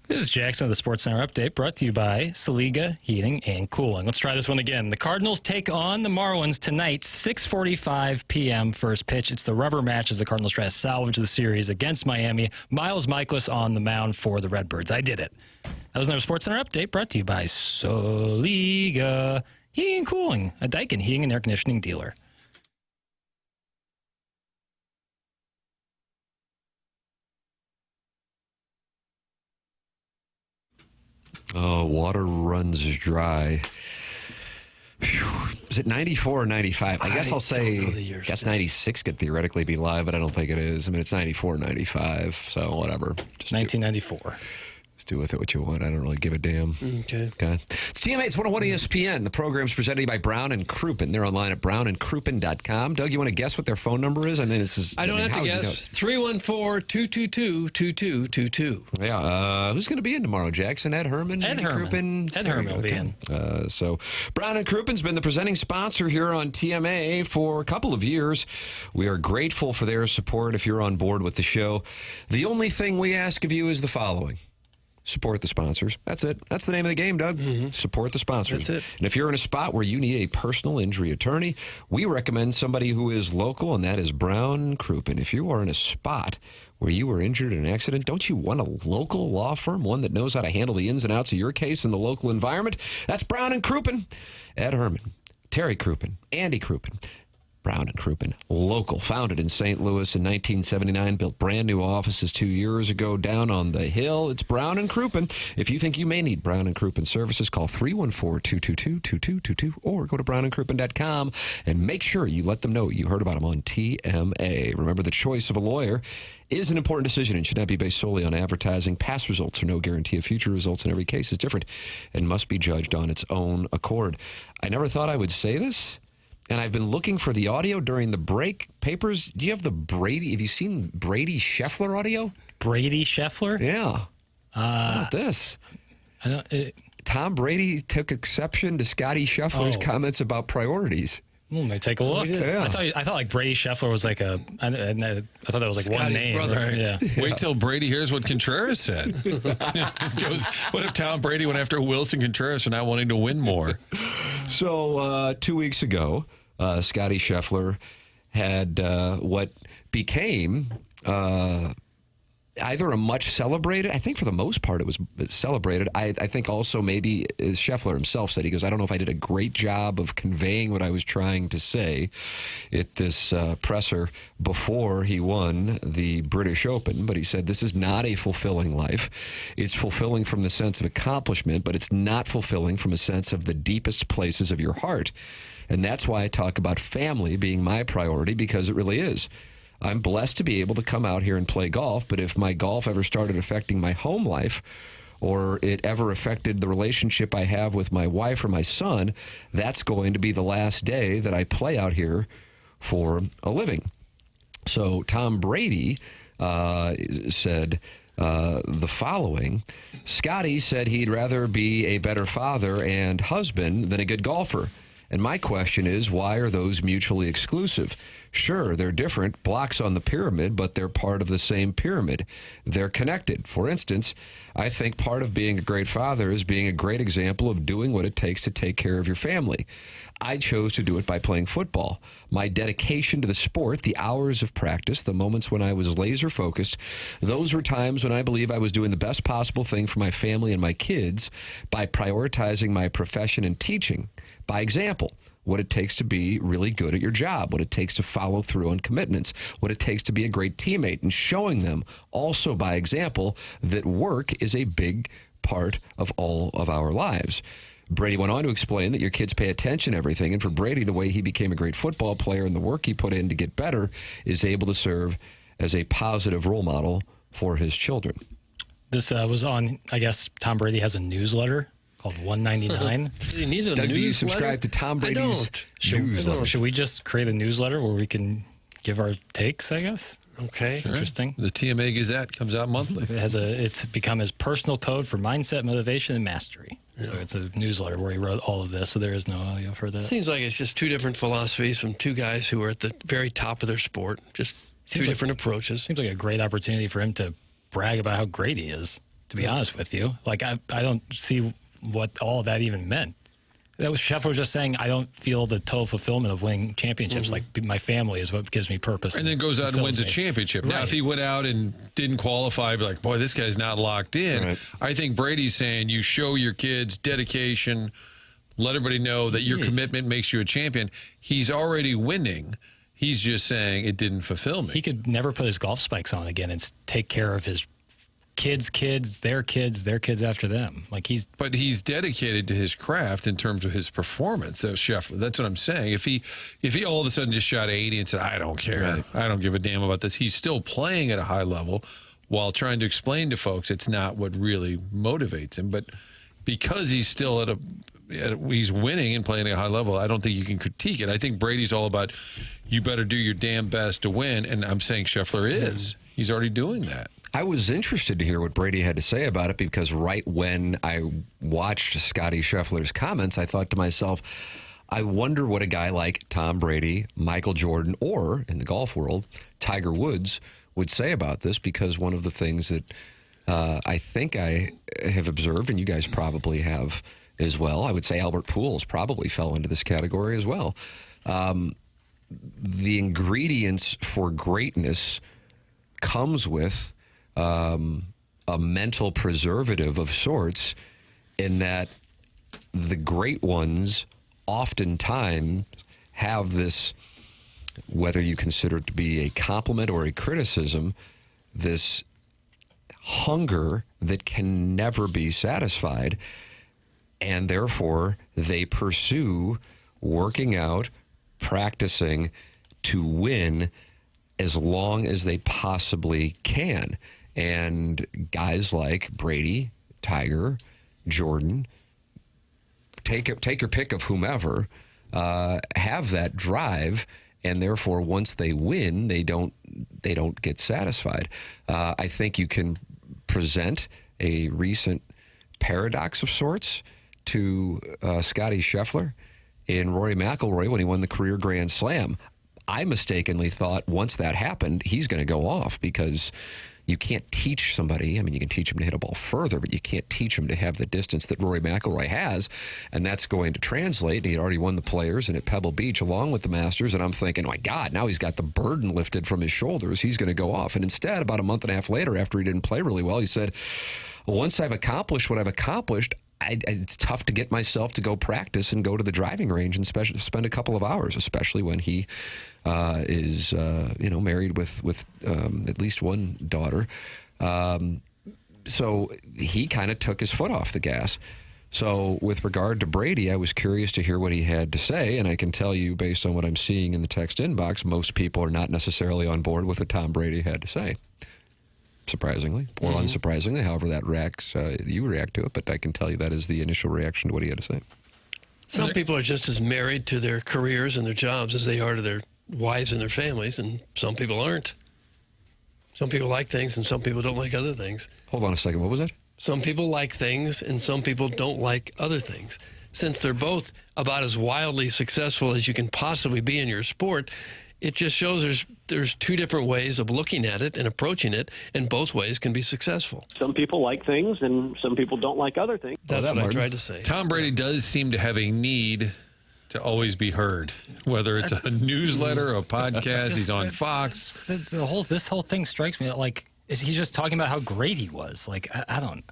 This is Jackson with the Sports Center update, brought to you by Saliga Heating and Cooling. Let's try this one again. The Cardinals take on the Marlins tonight, 6:45 p.m. first pitch. It's the rubber match as the Cardinals try to salvage the series against Miami. Miles Michaelis on the mound for the Redbirds. I did it. That was another Sports Center update, brought to you by Saliga Heating and Cooling, a Daikin heating and air conditioning dealer. Oh, water runs dry. Phew. Is it 94 or 95? I guess I'll say, I guess 96 could theoretically be live, but I don't think it is. I mean, it's 94 or 95, so whatever. Just 1994. Just do with it what you want. I don't really give a damn. Okay. It's TMA's 101 ESPN. The program's presented by Brown and Crouppen. They're online at brownandcrouppen.com. Doug, you want to guess what their phone number is? I mean, I don't have to guess. 314-222-2222. Yeah. Who's going to be in tomorrow, Jackson? Ed Herman? Ed Herman. Crouppen? Ed Herman will be in. So Brown and Crouppen's been the presenting sponsor here on TMA for a couple of years. We are grateful for their support if you're on board with the show. The only thing we ask of you is the following. Support the sponsors. That's it. That's the name of the game, Doug. Support the sponsors. That's it. And if you're in a spot where you need a personal injury attorney, we recommend somebody who is local, and that is Brown Crouppen. If you are in a spot where you were injured in an accident, don't you want a local law firm, one that knows how to handle the ins and outs of your case in the local environment? That's Brown and Crouppen. Ed Herman, Terry Crouppen, Andy Crouppen. Brown and Crouppen, local, founded in St. Louis in 1979, built brand new offices 2 years ago down on the hill. It's Brown and Crouppen. If you think you may need Brown and Crouppen services, call 314-222-2222 or go to brownandcrouppen.com and make sure you let them know you heard about them on TMA. Remember, the choice of a lawyer is an important decision and should not be based solely on advertising. Past results are no guarantee of future results, and every case is different and must be judged on its own accord. I never thought I would say this, and I've been looking for the audio during the break. Papers, do you have the Brady? Have you seen Brady Scheffler audio? Brady Scheffler? Yeah. How about this? Tom Brady took exception to Scottie Scheffler's comments about priorities. Maybe take a look. Yeah. I thought like Brady Scheffler was like I thought that was like Scottie's one name. brother. Right? Yeah. Wait till Brady hears what Contreras said. Goes, what if Tom Brady went after Wilson Contreras for not wanting to win more? So 2 weeks ago, Scottie Scheffler had what became either a much celebrated, I think for the most part it was celebrated. I think also maybe, as Scheffler himself said, he goes, I don't know if I did a great job of conveying what I was trying to say at this presser before he won the British Open. But he said, this is not a fulfilling life. It's fulfilling from the sense of accomplishment, but it's not fulfilling from a sense of the deepest places of your heart. And that's why I talk about family being my priority, because it really is. I'm blessed to be able to come out here and play golf, but if my golf ever started affecting my home life or it ever affected the relationship I have with my wife or my son, that's going to be the last day that I play out here for a living. So Tom Brady said the following. Scottie said he'd rather be a better father and husband than a good golfer. And my question is, why are those mutually exclusive? Sure, they're different blocks on the pyramid, but they're part of the same pyramid. They're connected. For instance, I think part of being a great father is being a great example of doing what it takes to take care of your family. I chose to do it by playing football. My dedication to the sport, the hours of practice, the moments when I was laser focused, those were times when I believe I was doing the best possible thing for my family and my kids by prioritizing my profession and teaching. By example, what it takes to be really good at your job, what it takes to follow through on commitments, what it takes to be a great teammate, and showing them also by example that work is a big part of all of our lives. Brady went on to explain that your kids pay attention to everything, and for Brady, the way he became a great football player and the work he put in to get better is able to serve as a positive role model for his children. This was on, I guess, Tom Brady has a newsletter called 199. You need a Doug, newsletter? do you subscribe to Tom Brady's newsletter? Should we just create a newsletter where we can give our takes, I guess? Okay. Sure. Interesting. The TMA Gazette comes out monthly. It's become his personal code for mindset, motivation, and mastery. Yeah. So it's a newsletter where he wrote all of this, so there is no audio for that. Seems like it's just two different philosophies from two guys who are at the very top of their sport. Just two different approaches. Seems like a great opportunity for him to brag about how great he is. to be honest with you. Like, I don't see what all that even meant. That was Scheffler was just saying, I don't feel the total fulfillment of winning championships. Like, my family is what gives me purpose. And then goes out and wins a championship. Now, if he went out and didn't qualify, I'd be like, boy, this guy's not locked in. Right. I think Brady's saying you show your kids dedication, let everybody know that your commitment makes you a champion. He's already winning. He's just saying it didn't fulfill me. He could never put his golf spikes on again and take care of his kids, their kids after them. But he's dedicated to his craft in terms of his performance. So Scheffler, that's what I'm saying. If he all of a sudden just shot 80 and said, I don't care, right, I don't give a damn about this, he's still playing at a high level while trying to explain to folks it's not what really motivates him. But because he's still he's winning and playing at a high level, I don't think you can critique it. I think Brady's all about you better do your damn best to win, and I'm saying Scheffler is. He's already doing that. I was interested to hear what Brady had to say about it because right when I watched Scottie Scheffler's comments, I thought to myself, I wonder what a guy like Tom Brady, Michael Jordan, or, in the golf world, Tiger Woods would say about this, because one of the things that I think I have observed, and you guys probably have as well, I would say Albert Pujols probably fell into this category as well. The ingredients for greatness comes with a mental preservative of sorts, in that the great ones oftentimes have this, whether you consider it to be a compliment or a criticism, this hunger that can never be satisfied, and therefore they pursue working out, practicing to win as long as they possibly can. And guys like Brady, Tiger, Jordan, take your pick of whomever, have that drive, and therefore once they win, they don't get satisfied. I think you can present a recent paradox of sorts to Scottie Scheffler in Rory McIlroy when he won the career Grand Slam. I mistakenly thought once that happened, he's going to go off, because you can't teach somebody. I mean, you can teach him to hit a ball further, but you can't teach him to have the distance that Rory McIlroy has, and that's going to translate. He had already won the Players and at Pebble Beach along with the Masters, and I'm thinking, oh my God, now he's got the burden lifted from his shoulders. He's going to go off. And instead, about a month and a half later, after he didn't play really well, he said, once I've accomplished what I've accomplished, it's tough to get myself to go practice and go to the driving range and spend a couple of hours, especially when he is married with at least one daughter. So he kind of took his foot off the gas. So with regard to Brady, I was curious to hear what he had to say, and I can tell you, based on what I'm seeing in the text inbox, most people are not necessarily on board with what Tom Brady had to say. Surprisingly, or unsurprisingly, however that you react to it, but I can tell you that is the initial reaction to what he had to say. Some people are just as married to their careers and their jobs as they are to their wives and their families, and some people aren't. Some people like things, and some people don't like other things. Hold on a second. What was that? Some people like things, and some people don't like other things. Since they're both about as wildly successful as you can possibly be in your sport, it just shows there's two different ways of looking at it and approaching it, and both ways can be successful. Some people like things, and some people don't like other things. That's what I tried to say. Tom Brady does seem to have a need to always be heard, whether it's a newsletter or a podcast. He's on Fox. This whole thing strikes me like, is he just talking about how great he was? Like, I don't.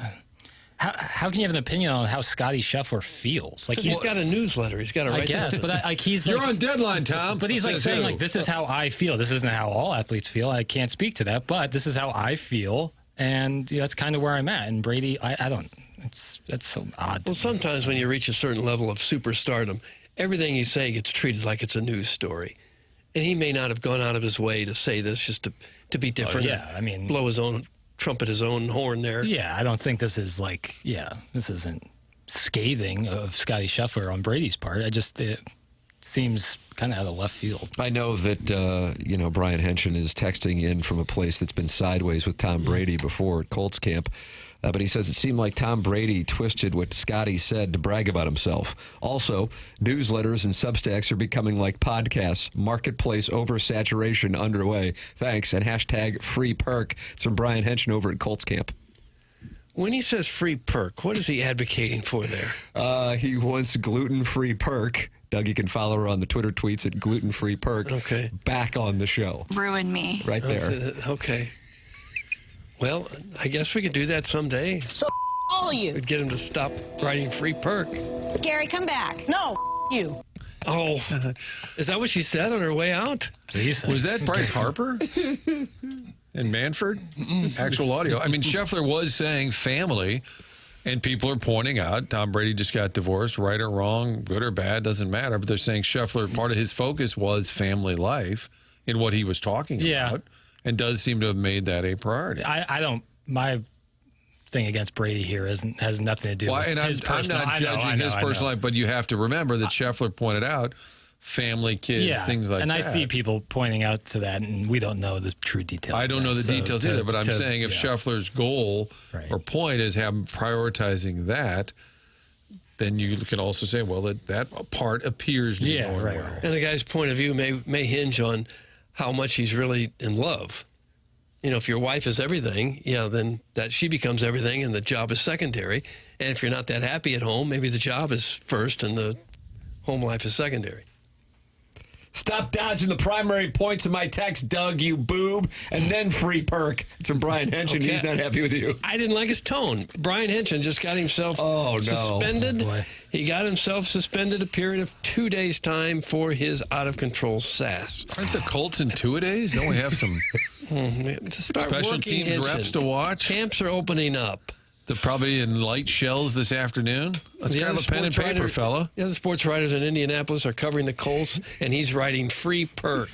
How can you have an opinion on how Scottie Scheffler feels? Like, he's got a newsletter. He's got to write. I guess, but he's you're like, on deadline, Tom. But he's like saying, like, this is how I feel. This isn't how all athletes feel. I can't speak to that, but this is how I feel, and that's kind of where I'm at. And Brady, I don't. That's so odd. Well, sometimes when you reach a certain level of superstardom, everything you say gets treated like it's a news story, and he may not have gone out of his way to say this just to be different. I mean, blow his own trumpet, his own horn there. Yeah, I don't think this is this isn't scathing of Scottie Scheffler on Brady's part. It seems kind of out of left field. I know that Brian Henson is texting in from a place that's been sideways with Tom Brady before at Colts camp. But he says it seemed like Tom Brady twisted what Scottie said to brag about himself. Also, newsletters and Substacks are becoming like podcasts. Marketplace oversaturation underway. Thanks. And hashtag free perk. It's from Brian Henson over at Colts camp. When he says free perk, what is he advocating for there? He wants gluten-free perk. Doug, you can follow her on the Twitter tweets at gluten-free perk. Okay. Back on the show. Ruin me. Right there. Okay. Well, I guess we could do that someday. So all of you. We'd get him to stop writing free perk. Gary, come back. No, you. Oh, is that what she said on her way out? Was that Bryce Harper and Manfred? Actual audio. I mean, Scheffler was saying family, and people are pointing out Tom Brady just got divorced, right or wrong, good or bad, doesn't matter. But they're saying Scheffler, part of his focus was family life in what he was talking about, and does seem to have made that a priority. My thing against Brady here has nothing to do with his personal life. I'm not judging his personal life, but you have to remember that Scheffler pointed out family, kids, things like that. And I see people pointing out to that, and we don't know the true details. I don't know the details either, but I'm saying if Scheffler's goal or point is prioritizing that, then you can also say, well, that part appears to be going well. And the guy's point of view may hinge on how much he's really in love. You know, if your wife is everything, then that she becomes everything and the job is secondary. And if you're not that happy at home, maybe the job is first and the home life is secondary. Stop dodging the primary points of my text, Doug, you boob, and then free perk. It's from Brian Henson. Okay. He's not happy with you. I didn't like his tone. Brian Henson just got himself suspended. He got himself suspended a period of 2 days' time for his out-of-control sass. Aren't the Colts in 2-a-days? Don't we have some special teams reps to watch? Camps are opening up. They're probably in light shells this afternoon. That's kind of a pen and paper, fella. Yeah, the sports writers in Indianapolis are covering the Colts, and he's writing free perk.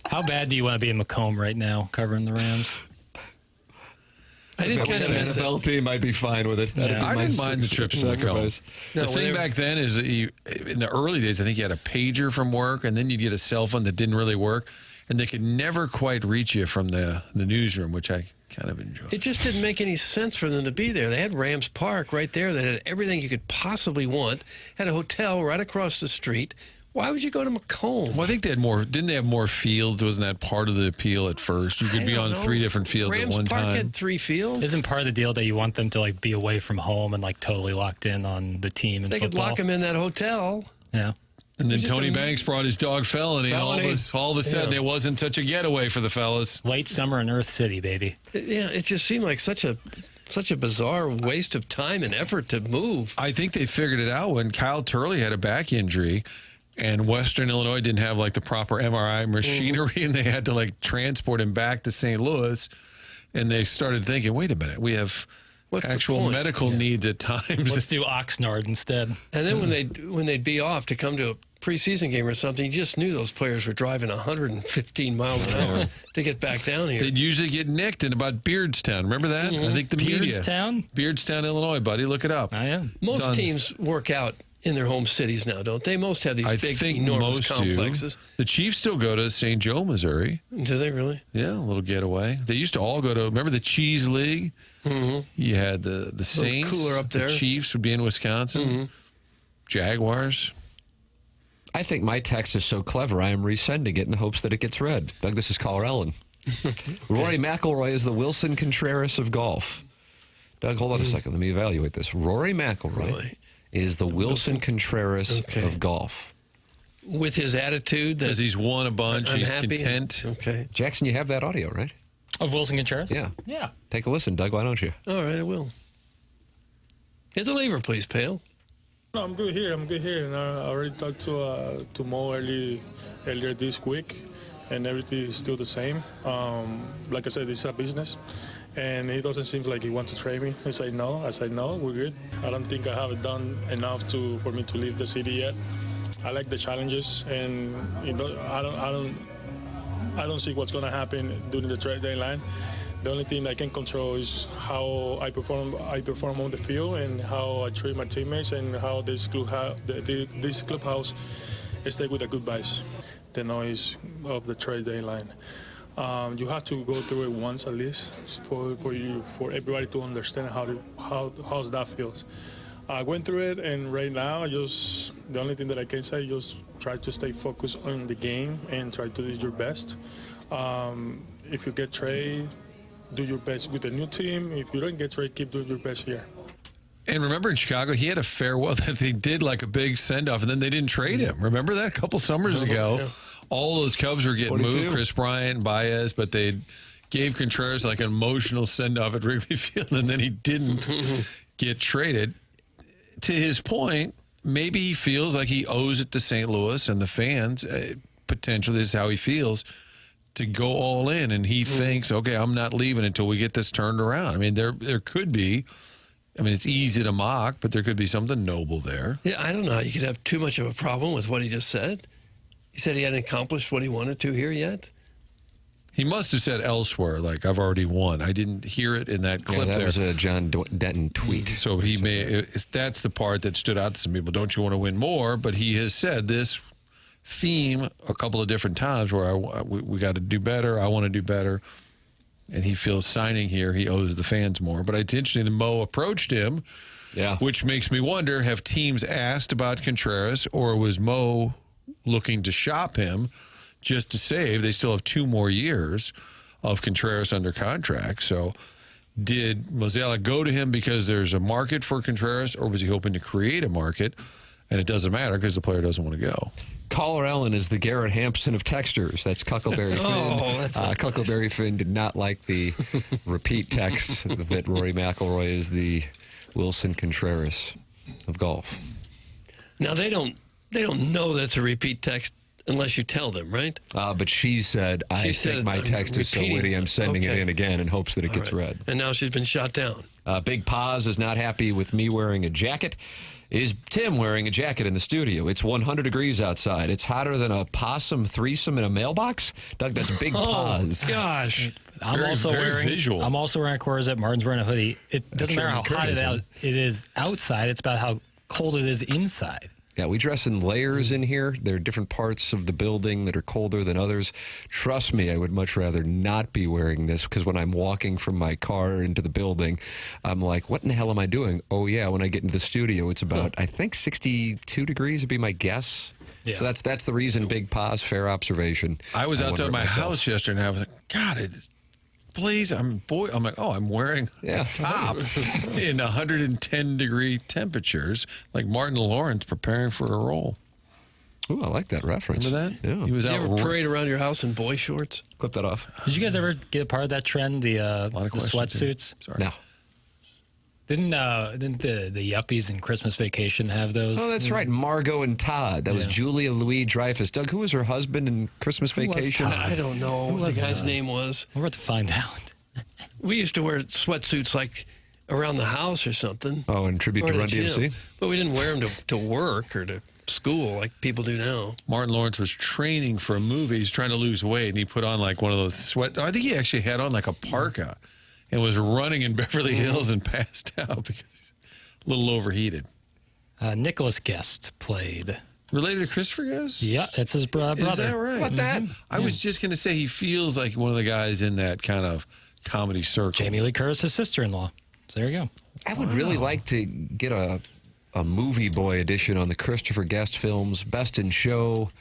How bad do you want to be in Macomb right now, covering the Rams? I did kind of miss NFL team. I'd be fine with it. Yeah. I didn't mind the trip sacrifice. No, the thing back then is that in the early days, I think you had a pager from work, and then you'd get a cell phone that didn't really work, and they could never quite reach you from the newsroom, which I kind of enjoyed. It just didn't make any sense for them to be there. They had Rams Park right there that had everything you could possibly want, had a hotel right across the street. Why would you go to Macomb? Well, I think they had more. Didn't they have more fields? Wasn't that part of the appeal at first? You could be on 3 different fields Rams at one Park time. had 3 fields. Isn't part of the deal that you want them to be away from home and totally locked in on the team and They football? could lock them in that hotel. Yeah. And then Tony Banks brought his dog Felony, and all of a sudden it wasn't such a getaway for the fellas. Late summer in Earth City, baby. It just seemed like such a bizarre waste of time and effort to move. I think they figured it out when Kyle Turley had a back injury, and Western Illinois didn't have the proper MRI machinery, and they had to transport him back to St. Louis. And they started thinking, wait a minute, we have actual medical needs at times. Let's do Oxnard instead. And then when they'd be off to come to a preseason game or something, you just knew those players were driving 115 miles an hour to get back down here. They'd usually get nicked in about Beardstown. Remember that? I think the media. Beardstown, Illinois, buddy. Look it up. I am. Most teams work out in their home cities now, don't they? Most have these big, enormous complexes. Do. The Chiefs still go to St. Joe, Missouri. Do they really? Yeah, a little getaway. They used to all go to, remember the Cheese League? Mm-hmm. You had the Saints. Cooler up there. The Chiefs would be in Wisconsin. Mm-hmm. Jaguars. I think my text is so clever, I am resending it in the hopes that it gets read. Doug, this is caller Ellen. Rory McIlroy is the Wilson Contreras of golf. Doug, hold on a second. Let me evaluate this. Rory McIlroy is the Wilson Contreras of golf. With his attitude. Because he's won a bunch. He's unhappy. content. Okay. Jackson, you have that audio, right? Of Wilson Contreras? Yeah. Yeah. Take a listen, Doug. Why don't you? All right, I will. Hit the lever, please, Pale. No, I'm good here. And I already talked to Mo earlier this week, and everything is still the same. Like I said, this is a business, and it doesn't seem like he wants to trade me. I say no. We're good. I don't think I have done enough for me to leave the city yet. I like the challenges, and I don't see what's going to happen during the trade deadline. The only thing I can control is how I perform on the field and how I treat my teammates and how this clubhouse stay with the good vibes. The noise of the trade deadline. You have to go through it once at least for everybody to understand how that feels. I went through it, and right now the only thing that I can say is just try to stay focused on the game and try to do your best. If you get traded, do your best with the new team. If you don't get traded, keep doing your best here. And remember in Chicago, he had a farewell that they did like a big send-off, and then they didn't trade him. Remember that a couple summers ago? Yeah. All those Cubs were getting 22. moved, Chris Bryant, Baez, but they gave Contreras like an emotional send-off at Wrigley Field, and then he didn't get traded. To his point, maybe he feels like he owes it to St. Louis and the fans, potentially this is how he feels, to go all in, and he thinks, okay, I'm not leaving until we get this turned around. I mean, there could be, I mean, it's easy to mock, but there could be something noble there. Yeah, I don't know how you could have too much of a problem with what he just said. He said he hadn't accomplished what he wanted to here yet. He must have said elsewhere, like, I've already won. I didn't hear it in that clip that there. was a John Denton tweet. So he may, that's the part that stood out to some people. Don't you want to win more? But he has said this theme a couple of different times where we got to do better. I want to do better. And he feels signing here, he owes the fans more. But it's interesting that Mo approached him, which makes me wonder, have teams asked about Contreras, or was Mo looking to shop him just to save? They still have 2 more years of Contreras under contract. So did Mozeliak go to him because there's a market for Contreras, or was he hoping to create a market? And it doesn't matter because the player doesn't want to go. Caller Ellen is the Garrett Hampson of texters. That's Cuckleberry Finn. Cuckleberry Finn did not like the repeat text that Rory McIlroy is the Wilson Contreras of golf. Now they don't know that's a repeat text unless you tell them, right? But she said, I think my text is so witty, I'm sending it in again in hopes that it gets read. And now she's been shot down. Big Paz is not happy with me wearing a jacket. Is Tim wearing a jacket in the studio? It's 100 degrees outside. It's hotter than a possum threesome in a mailbox. Doug, that's Big Paz. Gosh. I'm also wearing a Corzette. Martin's wearing a hoodie. It doesn't matter how hot it is outside. It's about how cold it is inside. Yeah, we dress in layers in here. There are different parts of the building that are colder than others. Trust me, I would much rather not be wearing this, because when I'm walking from my car into the building, I'm like, what in the hell am I doing? Oh, yeah, when I get into the studio, it's about, I think, 62 degrees would be my guess. Yeah. So that's the reason. Big Paz, fair observation. I was outside my house yesterday, and I was like, God, it's please, I'm like, oh, I'm wearing a top in 110-degree temperatures, like Martin Lawrence preparing for a role. Ooh, I like that reference. Remember that? Yeah. He was Did out. you ever parade around your house in boy shorts? Clip that off. Did you guys ever get a part of that trend, the sweatsuits? No. Didn't the yuppies in Christmas Vacation have those? Oh, that's right. Margot and Todd. That was Julia Louis-Dreyfus. Doug, who was her husband in Christmas Vacation? I don't know what the guy's name was. We're about to find out. We used to wear sweatsuits like around the house or something. Oh, in tribute to Run DMC? But we didn't wear them to work or to school like people do now. Martin Lawrence was training for a movie. He's trying to lose weight, and he put on like one of those I think he actually had on like a parka and was running in Beverly Hills and passed out because he's a little overheated. Nicholas Guest played. Related to Christopher Guest? Yeah, that's his brother. Is that right? What that? I was just going to say he feels like one of the guys in that kind of comedy circle. Jamie Lee Curtis' sister-in-law. So there you go. I would really like to get a movie boy edition on the Christopher Guest films, Best in Show,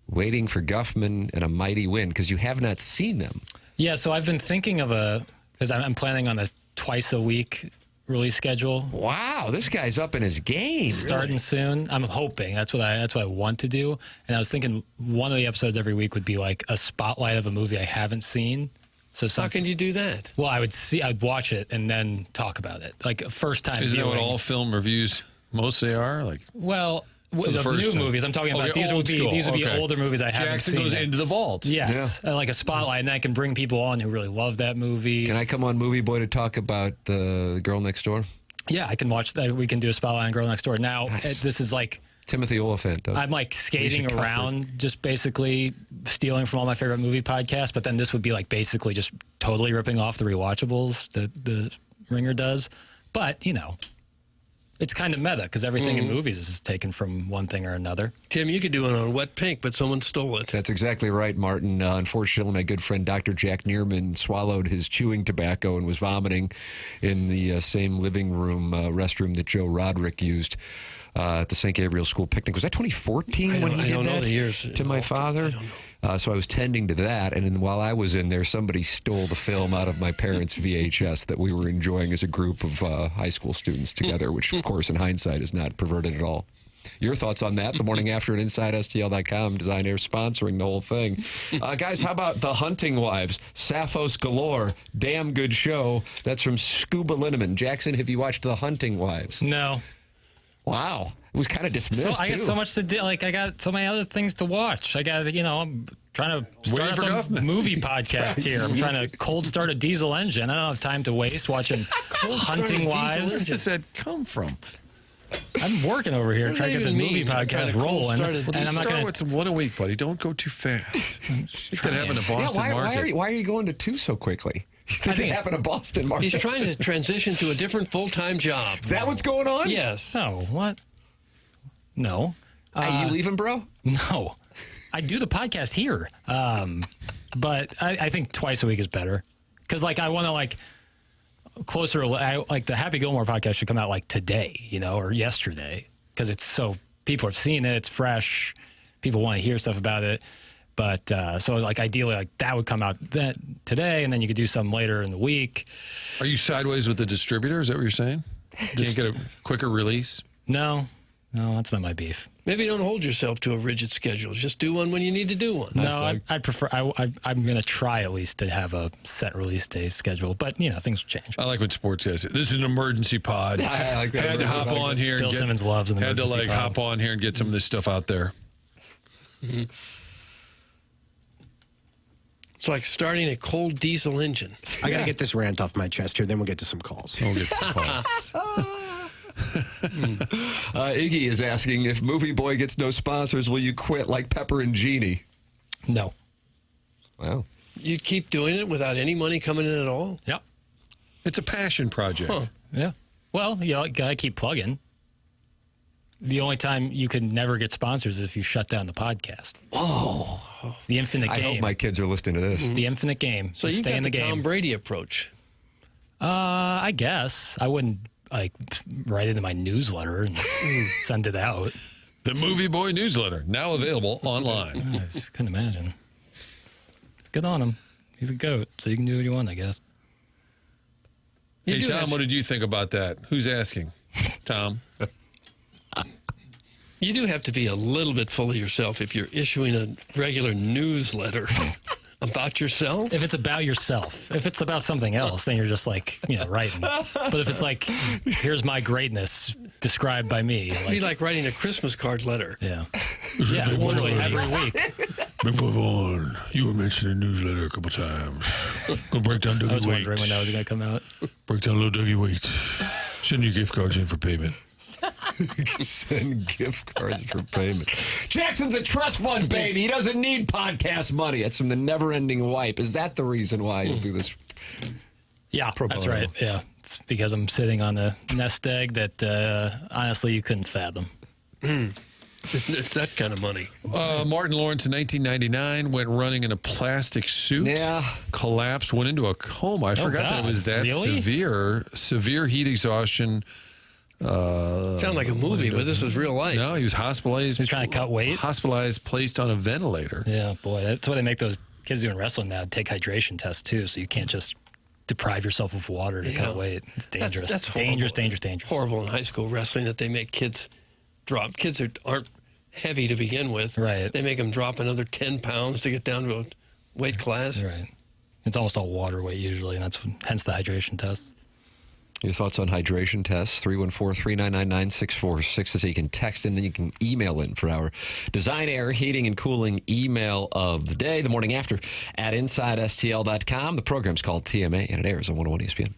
Waiting for Guffman, and A Mighty Wind, because you have not seen them. Yeah, so I've been thinking of because I'm planning on a twice-a-week release schedule. Wow, this guy's up in his game. Starting soon. I'm hoping. That's what I want to do. And I was thinking one of the episodes every week would be like a spotlight of a movie I haven't seen. So how can you do that? Well, I'd watch it and then talk about it. Like first time Isn't viewing. that what all film reviews mostly are? Like, well, the new movies I'm talking about, these would be older movies I haven't seen. Jackson goes into the vault. Yes, like a spotlight, and I can bring people on who really love that movie. Can I come on Movie Boy to talk about The Girl Next Door? Yeah, I can watch that. We can do a spotlight on Girl Next Door. Now, this is like Timothy Oliphant. I'm like skating around, just basically stealing from all my favorite movie podcasts, but then this would be like basically just totally ripping off the rewatchables that the Ringer does. But, it's kind of meta because everything in movies is taken from one thing or another. Tim, you could do it on Wet Pink, but someone stole it. That's exactly right, Martin. Unfortunately, my good friend Dr. Jack Neerman swallowed his chewing tobacco and was vomiting in the same living room restroom that Joe Roderick used at the St. Gabriel School picnic. Was that 2014 when he did that the years to my father? So I was tending to that, and then while I was in there, somebody stole the film out of my parents' VHS that we were enjoying as a group of high school students together, which, of course, in hindsight is not perverted at all. Your thoughts on that? The morning after at InsideSTL.com, Design Air sponsoring the whole thing. Guys, how about The Hunting Wives? Sappho's galore. Damn good show. That's from Scuba Linneman. Jackson, have you watched The Hunting Wives? No. Wow. It was kind of dismissed, So I got so much to do. Like, I got so many other things to watch. I got, I'm trying to start up a movie podcast here. I'm trying to cold start a diesel engine. I don't have time to waste watching Hunting Wives. Where does that come from? I'm working over here trying to get the movie podcast rolling. Well, just start with one a week, buddy. Don't go too fast. Think that happened to Boston Market. Why are you going to two so quickly? It didn't happen to Boston Market. He's trying to transition to a different full-time job. Is that what's going on? Yes. No, what? No. Hey, you leaving, bro? No. I do the podcast here. But I think twice a week is better. Because, I want to, closer, the Happy Gilmore podcast should come out, today, or yesterday. Because it's people have seen it, it's fresh, people want to hear stuff about it. But, ideally, that would come out today, and then you could do some later in the week. Are you sideways with the distributor? Is that what you're saying? Just get a quicker release? No, that's not my beef. Maybe don't hold yourself to a rigid schedule. Just do one when you need to do one. No, I prefer. I'm going to try at least to have a set release day schedule. But things will change. I like when sports guys say, "This is an emergency pod." I like that. Had to hop on here. Bill Simmons loves an emergency pod. Had to hop on here and get some of this stuff out there. Mm-hmm. It's like starting a cold diesel engine. I got to get this rant off my chest here, then we'll get to some calls. We'll get to some calls. Iggy is asking, if Movie Boy gets no sponsors, will you quit like Pepper and Jeannie? No. Wow. You'd keep doing it without any money coming in at all? Yep. It's a passion project. Huh. Yeah. Well, got to keep plugging. The only time you can never get sponsors is if you shut down the podcast. Oh. The infinite game. I hope my kids are listening to this. The infinite game. So you stay got in the game. Tom Brady approach. I guess. I wouldn't write it in my newsletter and send it out. The Movie Boy newsletter, now available online. I just couldn't imagine. Good on him. He's a goat, so you can do what you want, I guess. Hey, Tom, what did you think about that? Who's asking? Tom? You do have to be a little bit full of yourself if you're issuing a regular newsletter about yourself. If it's about yourself. If it's about something else, then you're just writing. But if it's here's my greatness described by me. It'd be like writing a Christmas card letter. Yeah. Yeah, literally every week. Big Vaughn, you were mentioned in the newsletter a couple times. Gonna break down Dougie Waite. I was wondering when that was going to come out. Break down little Dougie Waite. Send your gift cards in for payment. Send gift cards for payment. Jackson's a trust fund baby. He doesn't need podcast money. That's from the Never Ending Wipe. Is that the reason why you do this? Yeah, that's right. Yeah, it's because I'm sitting on a nest egg that honestly you couldn't fathom. It's that kind of money. Martin Lawrence in 1999 went running in a plastic suit. Yeah. Collapsed, went into a coma. I forgot that it was that really? severe heat exhaustion. Sound like a movie, but this is real life. No, he was hospitalized. He was trying to cut weight? Hospitalized, placed on a ventilator. Yeah, boy, that's why they make those kids doing wrestling now take hydration tests too, so you can't just deprive yourself of water to cut weight. It's dangerous. That's dangerous. Horrible in high school wrestling that they make kids drop. Kids aren't heavy to begin with. Right. They make them drop another 10 pounds to get down to a weight class. Right. It's almost all water weight usually, and hence the hydration tests. Your thoughts on hydration tests, 314-399-9646. So you can text in, then you can email in for our Design Air Heating and Cooling email of the day, the morning after, at InsideSTL.com. The program's called TMA, and it airs on 101 ESPN.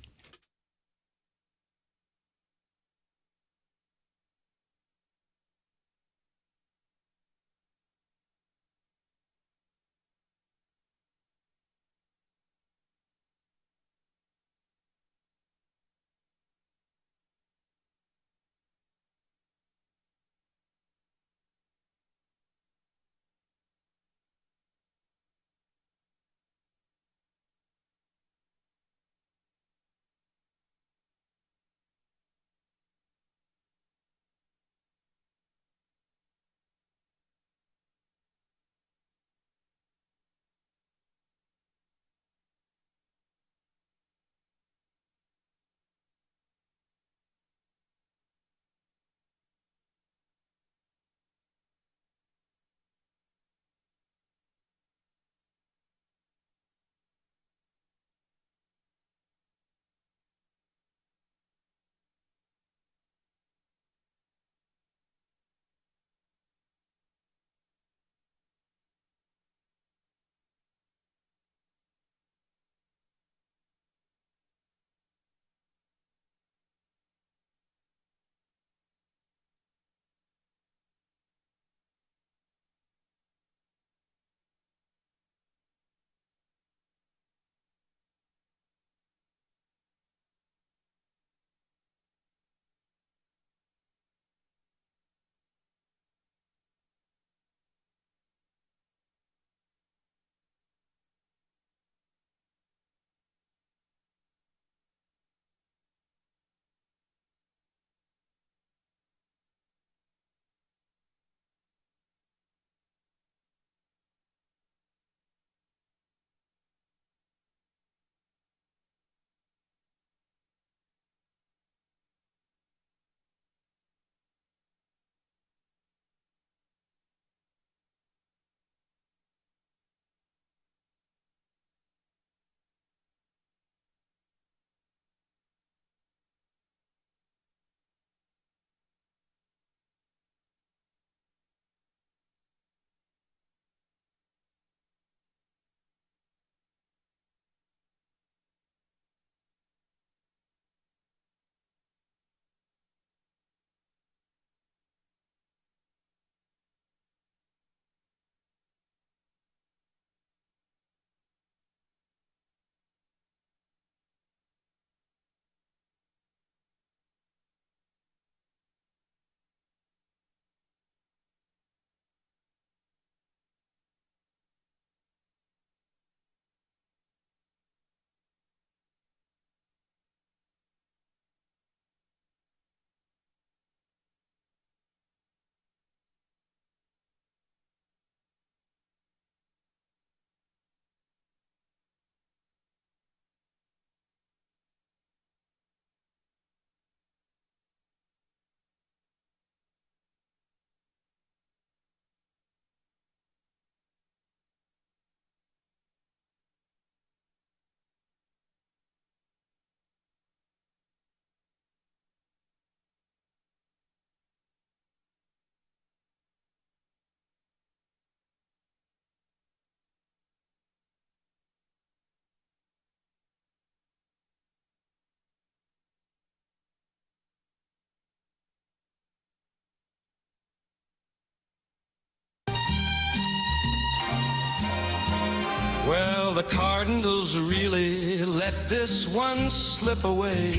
the Cardinals really let this one slip away.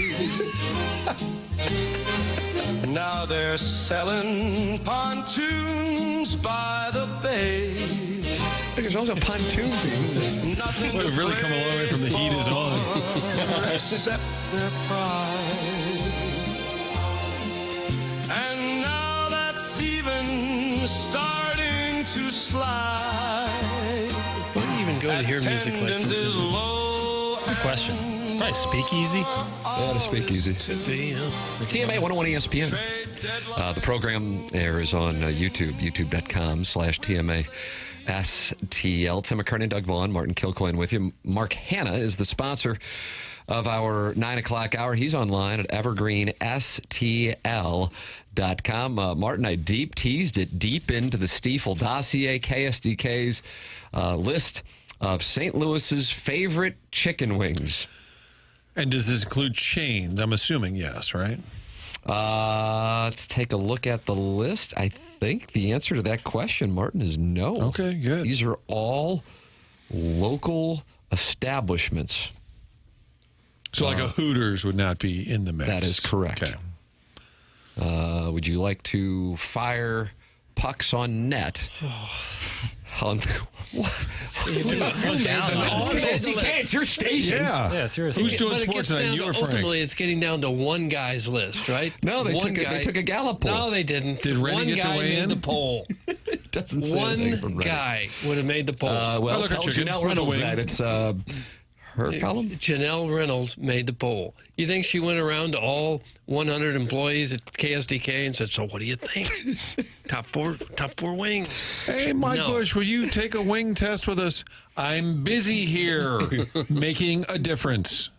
Now they're selling pontoons by the bay. There's also pontoon things. Nothing We've really come a long way from the heat is on. Except their pride. And now that's even starting to slide. Why do you even go to hear music like Attendance this? is low. Good question. Probably Speakeasy. Yeah, the Speakeasy. Could be, yeah. TMA 101 ESPN. The program airs on YouTube, youtube.com/TMA. STL. Tim McKernan, Doug Vaughn, Martin Kilcoyne with you. Mark Hanna is the sponsor of our 9 o'clock hour. He's online at evergreenstl.com. Martin, I deep teased it deep into the Stiefel dossier, KSDK's list of St. Louis's favorite chicken wings. And does this include chains? I'm assuming yes, right? Let's take a look at the list. I think the answer to that question, Martin, is no. Okay, good. These are all local establishments. So like a Hooters would not be in the mix. That is correct. Okay. Would you like to fire pucks on net? On So down. It's your station. Yeah, seriously. Who's doing But it sports gets tonight? down You to, or Frank? ultimately, it's getting down to one guy's list, right? No, they one took a Gallup poll. No, they didn't. Did Rennie one get to guy weigh made in? the poll. Doesn't say anything from One Reddit. guy would have made the poll. Well, look at tell chicken. Janelle Run Reynolds away. that. It's her column. Janelle Reynolds made the poll. You think she went around to all 100 employees at KSDK and said, "So what do you think? top four wings." Hey, Mike No. Bush, will you take a wing test with us? I'm busy here making a difference.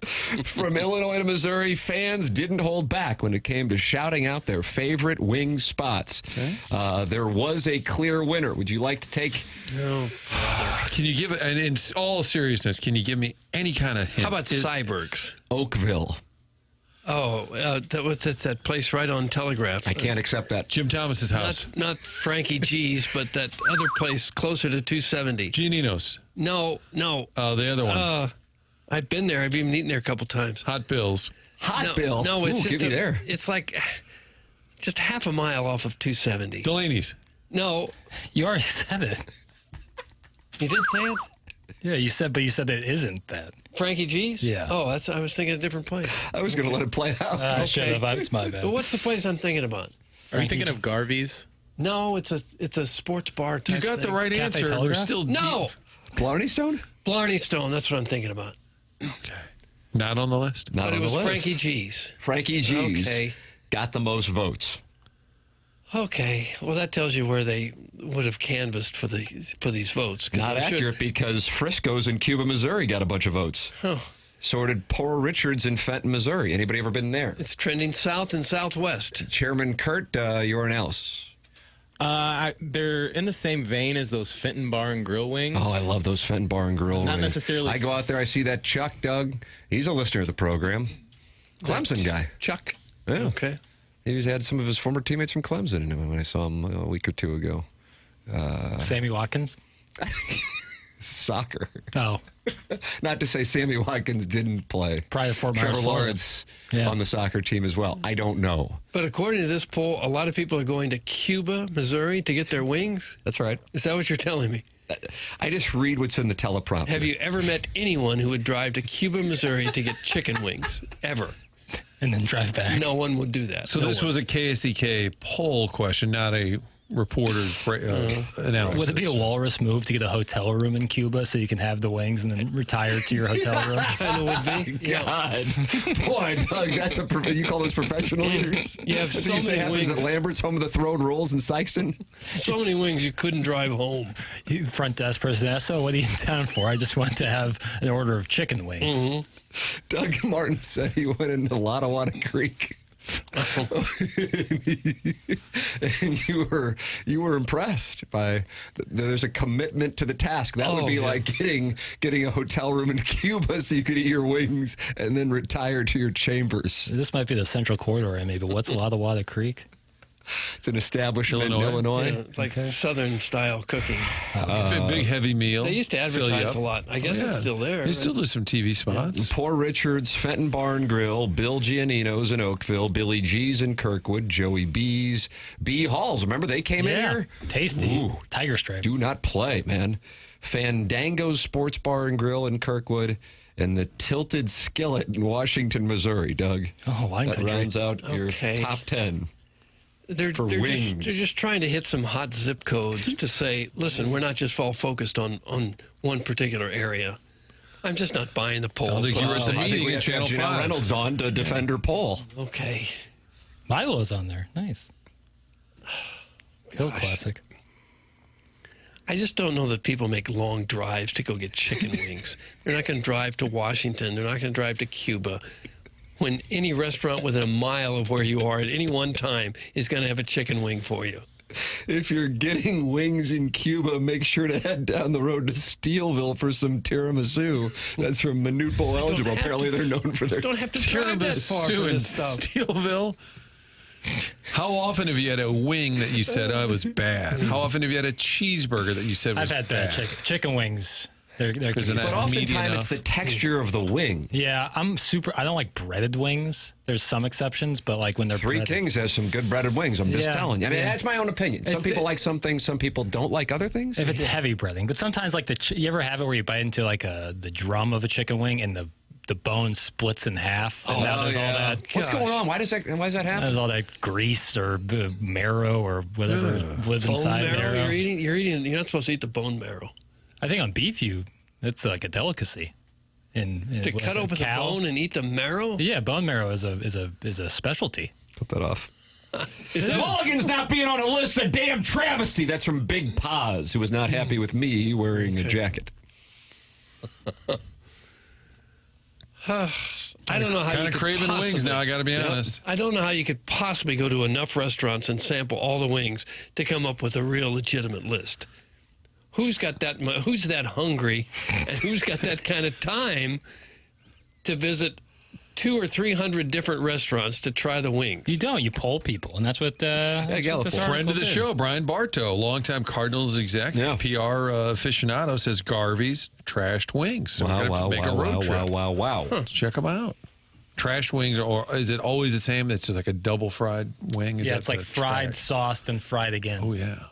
From Illinois to Missouri, fans didn't hold back when it came to shouting out their favorite wing spots. Okay. There was a clear winner. Would you like to take? No. Can you give, and in all seriousness, can you give me any kind of hint? How about Cybergs? Oakville. Oh, that's that place right on Telegraph. I can't accept that. Jim Thomas's house. Not Frankie G's, but that other place closer to 270. Giannino's. No. Oh, the other one. I've been there. I've even eaten there a couple times. Hot Bills. Hot Bill. No, it's Ooh, just give me there. It's like just half a mile off of 270. Delaney's. No, You already said it. you did say it. Yeah, you said it isn't that. Frankie G's? Yeah. Oh, I was thinking a different place. I was going to let it play out. I should have. It's my bad. But what's the place I'm thinking about? Are you thinking of Garvey's? No, it's a sports bar type You got thing. the right Cafe answer. We're Telegraph? still No, deep. Blarney Stone? Blarney Stone. That's what I'm thinking about. Okay. Not on the list. Not But on it was the list. Frankie G's. Frankie G's Okay. got the most votes. Okay, well that tells you where they would have canvassed for these votes. 'cause Not I'm sure- accurate because Frisco's in Cuba, Missouri got a bunch of votes. Oh, So did Poor Richards in Fenton, Missouri. Anybody ever been there? it's trending south and southwest. Chairman Kurt, your analysis. They're in the same vein as those Fenton Bar and Grill wings. Oh, I love those Fenton Bar and Grill. Not wings. necessarily I go out there, I see that Chuck, Doug. He's a listener of the program. Clemson guy. Chuck. Yeah. Okay. He's had some of his former teammates from Clemson when I saw him a week or two ago. Sammy Watkins. Soccer. Oh, Not to say Sammy Watkins didn't play. Prior Fort Myers, Trevor Florida. Lawrence Yeah. on the soccer team as well. I don't know. But according to this poll, a lot of people are going to Cuba, Missouri to get their wings. That's right. Is that what you're telling me? I just read what's in the teleprompter. Have you ever met anyone who would drive to Cuba, Missouri to get chicken wings? Ever? And then drive back. No one would do that. So No this one. was a KSDK poll question, not a reporter's analysis. Would it be a walrus move to get a hotel room in Cuba so you can have the wings and then retire to your hotel room? Kind of would be. God, boy, Doug, that's you call those professional eaters? You have That's so what you say many happens wings. at Lambert's, home of the throne rolls in Sykeston. So many wings you couldn't drive home. Front desk person asked, "So what are you in town for?" I just want to have an order of chicken wings. Mm-hmm. Doug Martin said he went into Lottawatta Creek. And you were impressed by there's a commitment to the task. That would be like getting a hotel room in Cuba so you could eat your wings and then retire to your chambers. This might be the Central Corridor, maybe, but what's Lottawatta Creek? It's an establishment in Illinois. Yeah, it's like Southern-style cooking. Big heavy meal. They used to Fill you advertise up. a lot. I guess it's still there. They still do some TV spots. Poor Richard's, Fenton Barn Grill, Bill Giannino's in Oakville, Billy G's in Kirkwood, Joey B's, B Halls. Remember they came in here? Tasty. Ooh, Tiger Stripe. do not play, man. Fandango's Sports Bar and Grill in Kirkwood, and the Tilted Skillet in Washington, Missouri, Doug. Oh, wine that country. rounds out your Okay. top 10. They're just trying to hit some hot zip codes to say, listen, we're not just all focused on one particular area. I'm just not buying the poll. Sounds like you were I think we have to have Channel Janelle 5. Reynolds on to defend her poll. Okay. Milo's on there. Nice. Hill classic. I just don't know that people make long drives to go get chicken wings. They're not going to drive to Washington. They're not going to drive to Cuba. When any restaurant within a mile of where you are at any one time is going to have a chicken wing for you. If you're getting wings in Cuba, make sure to head down the road to Steelville for some tiramisu. That's from Minute Bowl eligible. Apparently, they're known for their Don't have to drive that far for Tiramisu in this stuff. Steelville. How often have you had a wing that you said, oh, it was bad? How often have you had a cheeseburger that you said was I've had bad? bad chicken wings. They're Isn't that But oftentimes medium it's the enough? texture of the wing. Yeah, I don't like breaded wings. There's some exceptions, but like when they're Three breaded. Kings has some good breaded wings. I'm just Yeah, telling you. I mean, yeah. that's my own opinion. Some It's- people like some things. Some people don't like other things. If it's heavy breading, but sometimes like you ever have it where you bite into like the drum of a chicken wing and the bone splits in half, and now there's all that. What's going on? Why does that happen? There's all that grease or marrow or whatever lives Bone inside marrow? there. You're eating. You're not supposed to eat the bone marrow. I think on beef, it's like a delicacy. To cut open the bone and eat the marrow? Yeah, bone marrow is a specialty. Cut that off. Is that Mulligan's not being on a list of damn travesty. That's from Big Paz. Who was not happy with me wearing a jacket. I don't know how Kind you of could craving wings possibly- now, I got to be honest. I don't know how you could possibly go to enough restaurants and sample all the wings to come up with a real legitimate list. Who's got that? Who's that hungry, and who's got that kind of time to visit 200 or 300 different restaurants to try the wings? You don't. You poll people, and that's what. Friend of the show, Brian Bartow, longtime Cardinals exec, PR aficionado, says Garvey's trashed wings. So we're gonna have to make a road trip. Wow. Check them out. Trash wings, or is it always the same? It's just like a double fried wing? Is Yeah, that it's like the fried, trash? sauced, and fried again. Oh, yeah.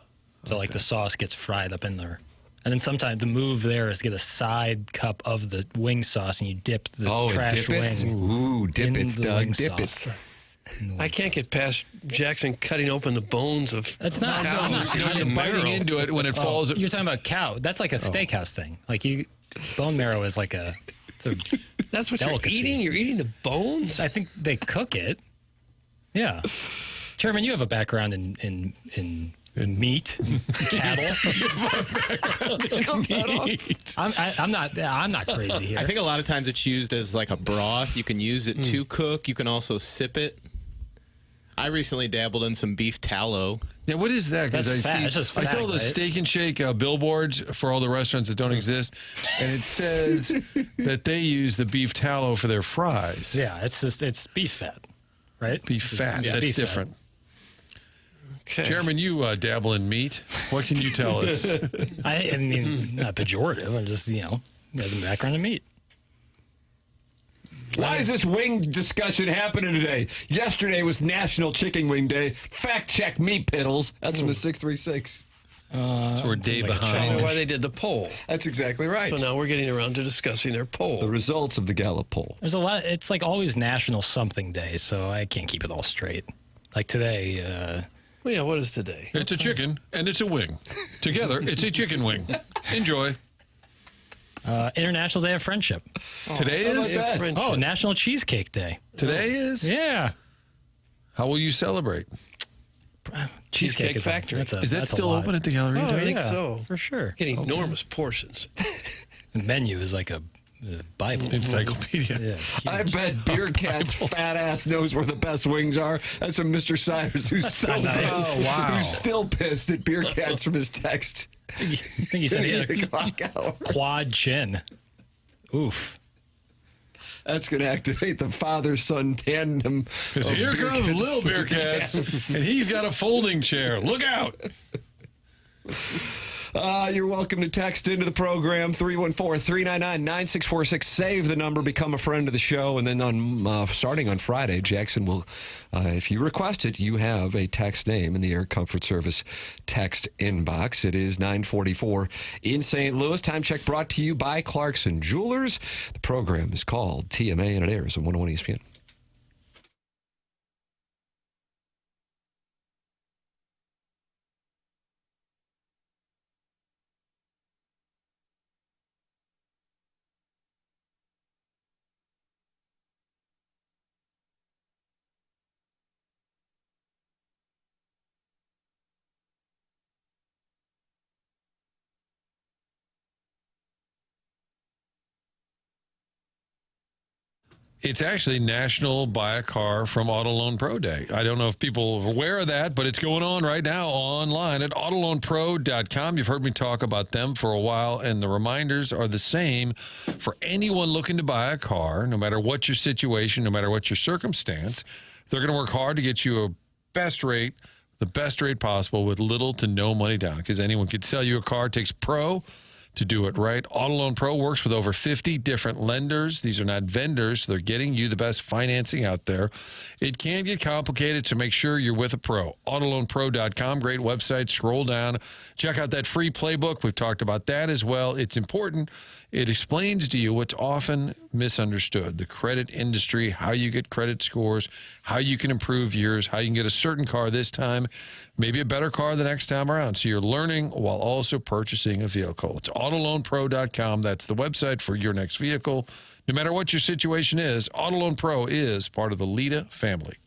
So like the sauce gets fried up in there. And then sometimes the move there is to get a side cup of the wing sauce and you dip the trash dippets? wing. Ooh, dippets, in the Doug, wing dippets. sauce. I can't get past Jackson cutting open the bones of. That's not. I'm not You're biting into it when it falls. You're talking about cow. That's like a steakhouse thing. Like bone marrow is like a. That's what delicacy. you're eating. You're eating the bones. I think they cook it. Yeah, Chairman, you have a background in meat, cattle. I'm not crazy here. I think a lot of times it's used as like a broth. You can use it to cook. You can also sip it. I recently dabbled in some beef tallow. Yeah, what is that? Because That's fat. It's just I fat, saw the right? Steak and Shake billboards for all the restaurants that don't exist, and it says that they use the beef tallow for their fries. Yeah, it's beef fat, right? Beef fat. Yeah, That's beef fat. different. Okay. Chairman, you dabble in meat. What can you tell us? I mean, not pejorative. I'm just, has a background in meat. Why is this wing discussion happening today? Yesterday was National Chicken Wing Day. Fact check me, Piddles. That's from the 636. So we're day Tell behind. me why they did the poll. That's exactly right. So now we're getting around to discussing their poll. The results of the Gallup poll. There's a lot. It's like always National Something Day, so I can't keep it all straight. Like today. Well, yeah, what is today? It's a chicken and it's a wing. Together, it's a chicken wing. Enjoy. International Day of Friendship. Today is? Oh, National Cheesecake Day. Today is? Yeah. How will you celebrate? Cheesecake is Factory. Is that that's a still lot. open at the gallery? Oh, I think yeah, so. for sure. Getting enormous portions. The menu is like a Bible. Encyclopedia. Yeah, I bet Beercat's fat ass knows where the best wings are. That's from Mr. Ciders, who's still not nice. pissed. Oh, wow. Who's still pissed at Beercats from his text. I think he said he had a Clock out. quad chin. Oof. That's going to activate the father-son tandem. Because of here comes Beercats. Little Beercats, and he's got a folding chair. Look out. You're welcome to text into the program, 314-399-9646. Save the number, become a friend of the show, and then starting on Friday, Jackson will, if you request it, you have a text name in the Air Comfort Service text inbox. It is 9:44 in St. Louis. Time check brought to you by Clarkson Jewelers. The program is called TMA, and it airs on 101 ESPN. It's actually National Buy a Car from Auto Loan Pro Day. I don't know if people are aware of that, but it's going on right now online at autoloanpro.com. You've heard me talk about them for a while, and the reminders are the same for anyone looking to buy a car, no matter what your situation, no matter what your circumstance. They're going to work hard to get you a best rate, the best rate possible with little to no money down, because anyone could sell you a car. It takes pro to do it right. Auto Loan Pro works with over 50 different lenders. These are not vendors, so they're getting you the best financing out there. It can get complicated, so make sure you're with a pro. Autoloanpro.com, great website. Scroll down. Check out that free playbook. We've talked about that as well. It's important. It explains to you what's often misunderstood, the credit industry, how you get credit scores, how you can improve yours, how you can get a certain car this time, maybe a better car the next time around. So you're learning while also purchasing a vehicle. It's autoloanpro.com. That's the website for your next vehicle. No matter what your situation is, Auto Loan Pro is part of the Lita family.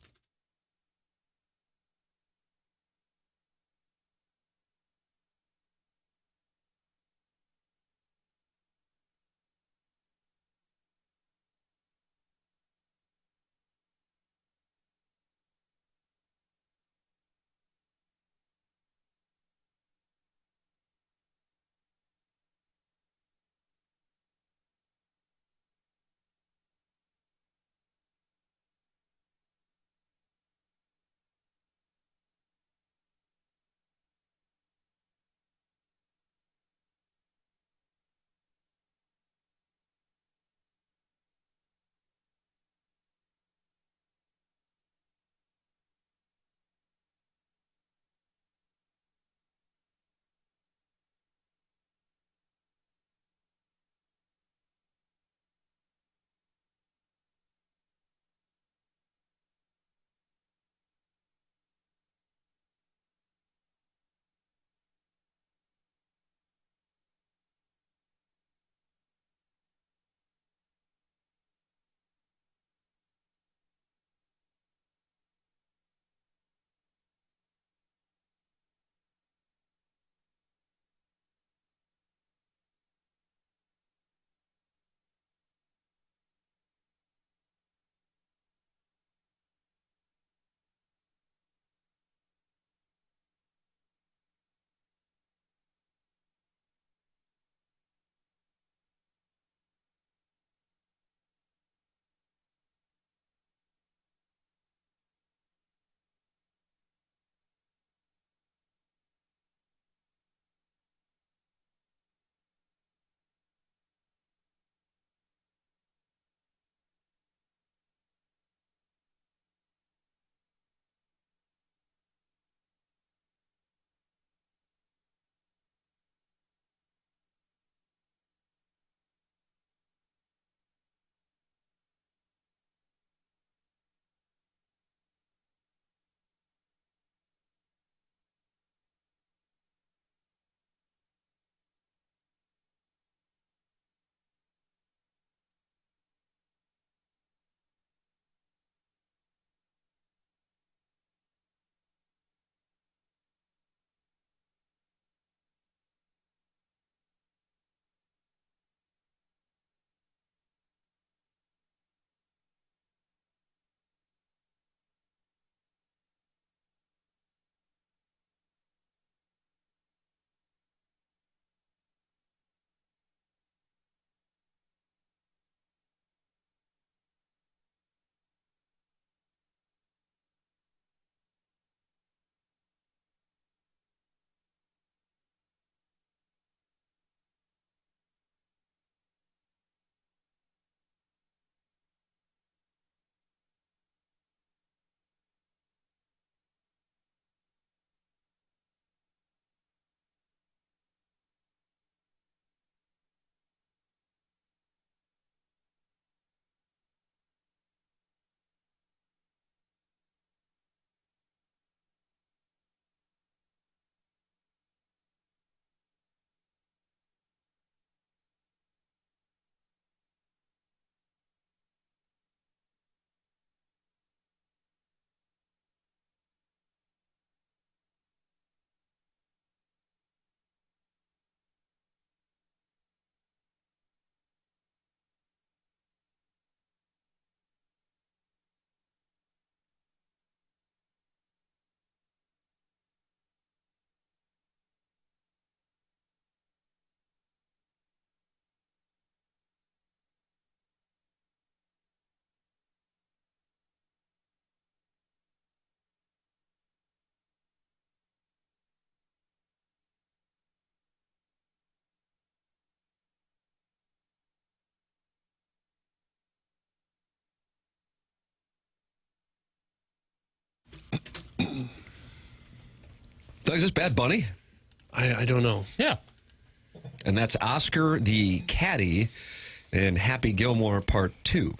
Doug, is this Bad Bunny? I don't know. Yeah. And that's Oscar the Caddy in Happy Gilmore Part 2.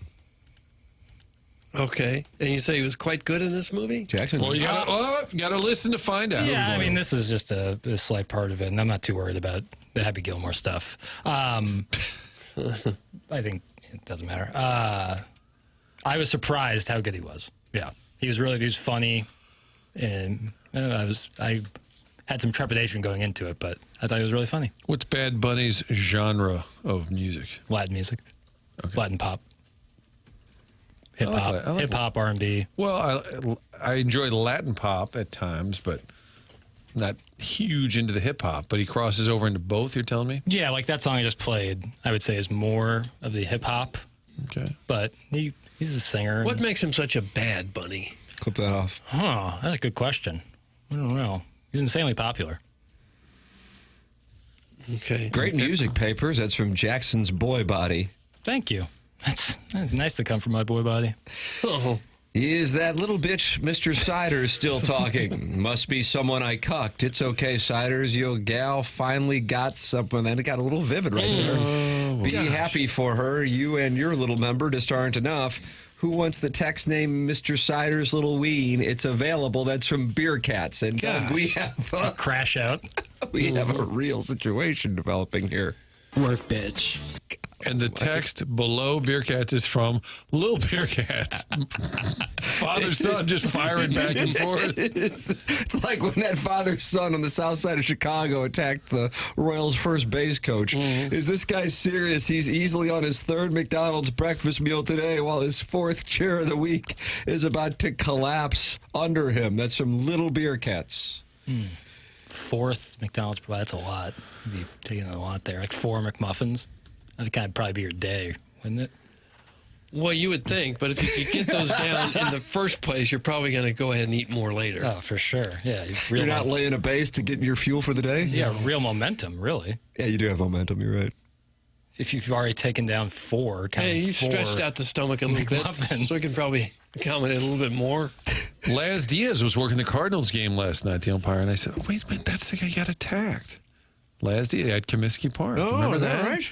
Okay. And you say he was quite good in this movie? Jackson? Well, you gotta listen to find out. Yeah, I mean, this is just a slight part of it, and I'm not too worried about the Happy Gilmore stuff. I think it doesn't matter. I was surprised how good he was. Yeah, he was funny, and I had some trepidation going into it, but I thought he was really funny. What's Bad Bunny's genre of music? Latin music, okay. Latin pop, hip hop, hip hop, R&B. Well, I enjoy Latin pop at times, but not huge into the hip hop. But he crosses over into both. You're telling me? Yeah, like that song I just played, I would say is more of the hip hop. Okay, but he's a singer. What makes him such a bad bunny? Clip that off. Huh, that's a good question. I don't know. He's insanely popular. Okay. Great music papers. That's from Jackson's Boy Body. Thank you. That's nice to come from my boy body. Oh. Is that little bitch, Mr. Ciders, still talking? Must be someone I cucked. It's okay, Ciders. Your gal finally got something. And it got a little vivid right there. Be happy for her. You and your little member just aren't enough. Who wants the text name Mr. Ciders' Little Ween? It's available. That's from Beercats. And Doug, we have crash out. We have a real situation developing here. Work, bitch. And the text below Beercats is from Lil Beercats. Father-son just firing back and forth. It's like when that father-son on the south side of Chicago attacked the Royals' first base coach. Is this guy serious? He's easily on his third McDonald's breakfast meal today while his fourth chair of the week is about to collapse under him. That's from Little Beercats. Fourth McDonald's, that's a lot. You'd be taking a lot there. Like 4 McMuffins. That'd kind of probably be your day, wouldn't it? Well, you would think, but if you could get those down in the first place, you're probably going to go ahead and eat more later. Oh, for sure. Yeah. You're not laying a base to get your fuel for the day? Yeah, real momentum, really. Yeah, you do have momentum. You're right. If you've already taken down 4, you stretched out the stomach a little bit, so we can probably accommodate a little bit more. Laz Diaz was working the Cardinals game last night, the umpire, and I said, wait, that's the guy who got attacked. Laz Diaz at Comiskey Park. Oh, remember is that? right?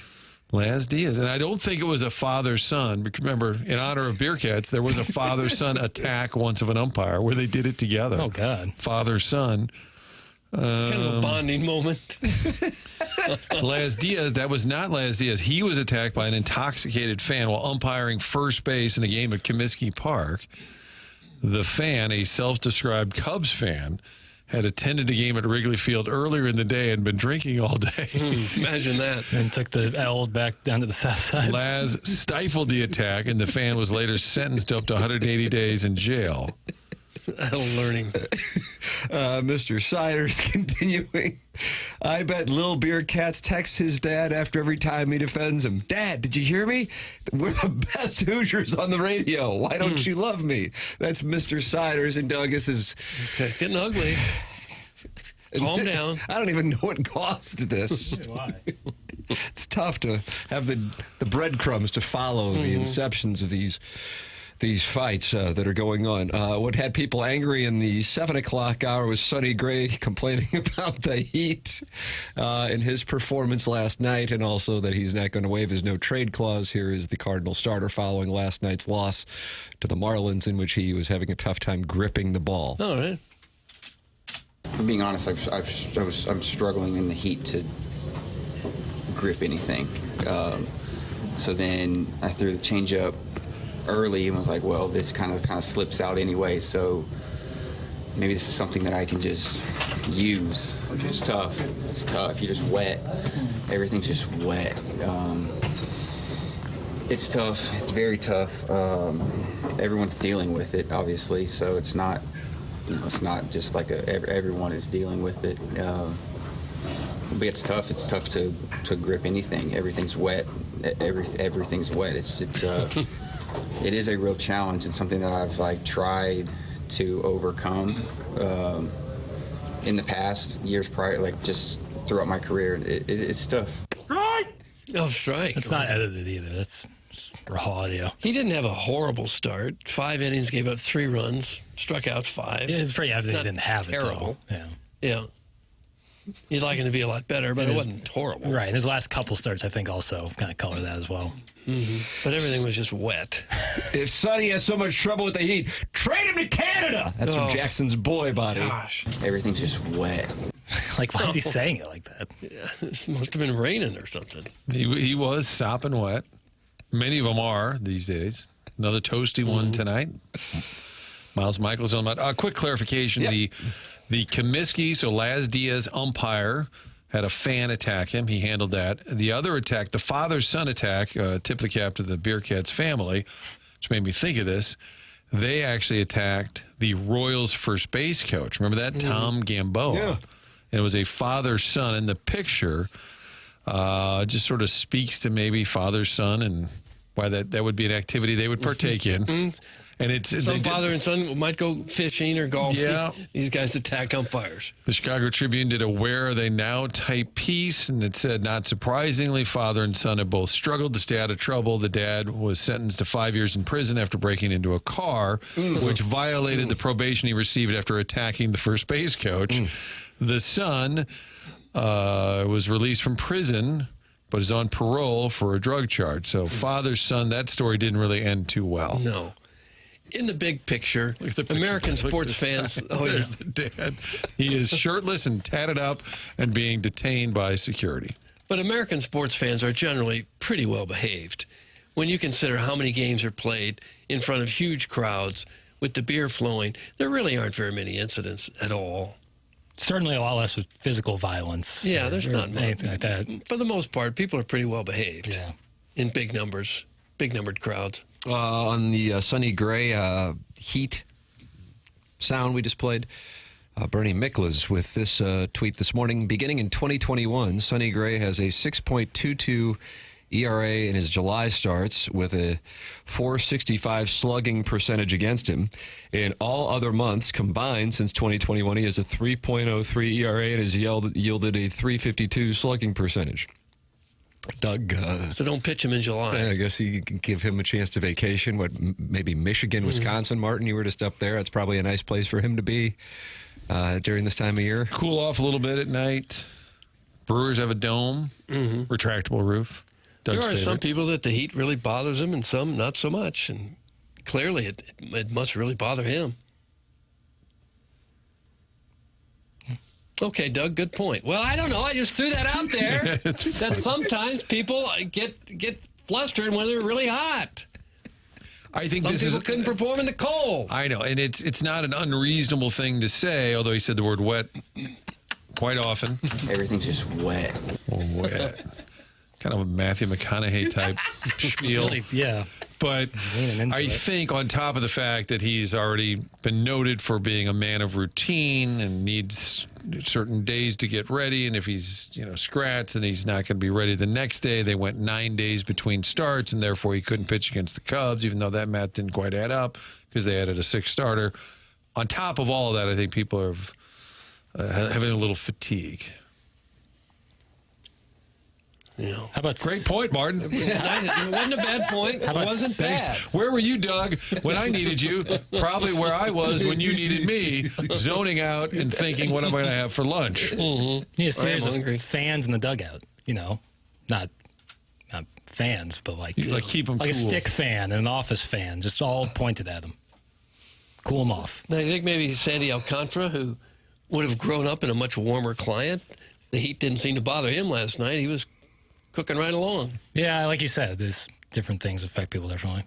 Laz Diaz. And I don't think it was a father-son. Because remember, in honor of Beercats, there was a father-son attack once of an umpire where they did it together. Oh, God. Father-son. Kind of a bonding moment. Laz Diaz, that was not Laz Diaz. He was attacked by an intoxicated fan while umpiring first base in a game at Comiskey Park. The fan, a self-described Cubs fan, had attended a game at Wrigley Field earlier in the day and been drinking all day. Imagine that. And took the L back down to the south side. Laz stifled the attack, and the fan was later sentenced to up to 180 days in jail. Learning. Mr. Ciders continuing. I bet Lil Beercats texts his dad after every time he defends him. Dad, did you hear me? We're the best Hoosiers on the radio. Why don't you love me? That's Mr. Ciders, and Doug, this is... Okay, it's getting ugly. Calm down. I don't even know what caused this. Why? It's tough to have the breadcrumbs to follow the inceptions of these fights that are going on. What had people angry in the 7 o'clock hour was Sonny Gray complaining about the heat in his performance last night, and also that he's not going to waive his no-trade clause. Here is the Cardinal starter following last night's loss to the Marlins, in which he was having a tough time gripping the ball. All right. I'm being honest, I'm struggling in the heat to grip anything. So then I threw the changeup early and was like, well, this kind of slips out anyway, so maybe this is something that I can just use. It's tough. It's tough. You're just wet. Everything's just wet. It's tough. It's very tough. Everyone's dealing with it, obviously, so it's not, it's not just like everyone is dealing with it. But it's tough. It's tough to grip anything. Everything's wet. Everything's wet. It is a real challenge and something that I've tried to overcome in the past years prior, just throughout my career. It's tough. Strike! Oh, strike. It's not edited either. That's raw audio. He didn't have a horrible start. 5 innings, gave up 3 runs, struck out 5. Yeah, it's pretty evident he didn't have terrible. it, though. Yeah. Yeah. You'd like him to be a lot better, but it wasn't horrible. Right. And his last couple starts, I think, also kind of color that as well. But everything was just wet. If Sonny has so much trouble with the Heat, trade him to Canada. That's from Jackson's boy body. Gosh. Everything's just wet. Like, why is he saying it like that? Yeah, it must have been raining or something. He was sopping wet. Many of them are these days. Another toasty one tonight. Miles Michaels on that. Quick clarification. Yep. The Comiskey, so Laz Diaz umpire, had a fan attack him. He handled that. The other attack, the father-son attack, tip the cap to the Beercats family, which made me think of this. They actually attacked the Royals first base coach. Remember that? Tom Gamboa. Yeah. And it was a father-son. And the picture just sort of speaks to maybe father-son and why that would be an activity they would partake in. And it's Some father and son might go fishing or golfing. Yeah. These guys attack umpires. The Chicago Tribune did a "Where Are They Now" type piece, and it said, not surprisingly, father and son have both struggled to stay out of trouble. The dad was sentenced to 5 years in prison after breaking into a car, which violated the probation he received after attacking the first base coach. The son was released from prison, but is on parole for a drug charge. So father, son, that story didn't really end too well. No. In the big picture, American sports fans. Oh, yeah. The dad. He is shirtless and tatted up and being detained by security. But American sports fans are generally pretty well behaved. When you consider how many games are played in front of huge crowds with the beer flowing, there really aren't very many incidents at all. Certainly a lot less with physical violence. Yeah, there's not anything like that. For the most part, people are pretty well behaved. Yeah. In big numbers, big numbered crowds. On the Sonny Gray Heat sound we just played, Bernie Miklas with this tweet this morning. Beginning in 2021, Sonny Gray has a 6.22 ERA in his July starts with a .465 slugging percentage against him. In all other months combined since 2021, he has a 3.03 ERA and has yielded a .352 slugging percentage. Doug. So don't pitch him in July. I guess you can give him a chance to vacation. Maybe Michigan, Wisconsin, Martin, you were just up there. That's probably a nice place for him to be during this time of year. Cool off a little bit at night. Brewers have a dome, retractable roof. Doug's there are some favorite. people that the heat really bothers them and some not so much. And clearly it must really bother him. Okay, Doug, good point. Well, I don't know. I just threw that out there. That sometimes people get flustered when they're really hot. I think Some people couldn't perform in the cold. I know, and it's not an unreasonable thing to say, although he said the word wet quite often. Everything's just wet. Wet. Kind of a Matthew McConaughey type spiel. Really, yeah. But I think on top of the fact that he's already been noted for being a man of routine and needs certain days to get ready, and if he's scratched and he's not going to be ready the next day, they went 9 days between starts, and therefore he couldn't pitch against the Cubs, even though that math didn't quite add up because they added a sixth starter. On top of all of that, I think people are having a little fatigue. Yeah. How about Great point, Martin. It wasn't a bad point. It wasn't bad. Where were you, Doug, when I needed you? Probably where I was when you needed me, zoning out and thinking, what am I going to have for lunch? You need a series of fans in the dugout, not fans, but like keep them like cool. A stick fan and an office fan, just all pointed at them. Cool them off. I think maybe Sandy Alcantara, who would have grown up in a much warmer climate, the heat didn't seem to bother him last night. He was cooking right along. Yeah, like you said, there's different things affect people differently.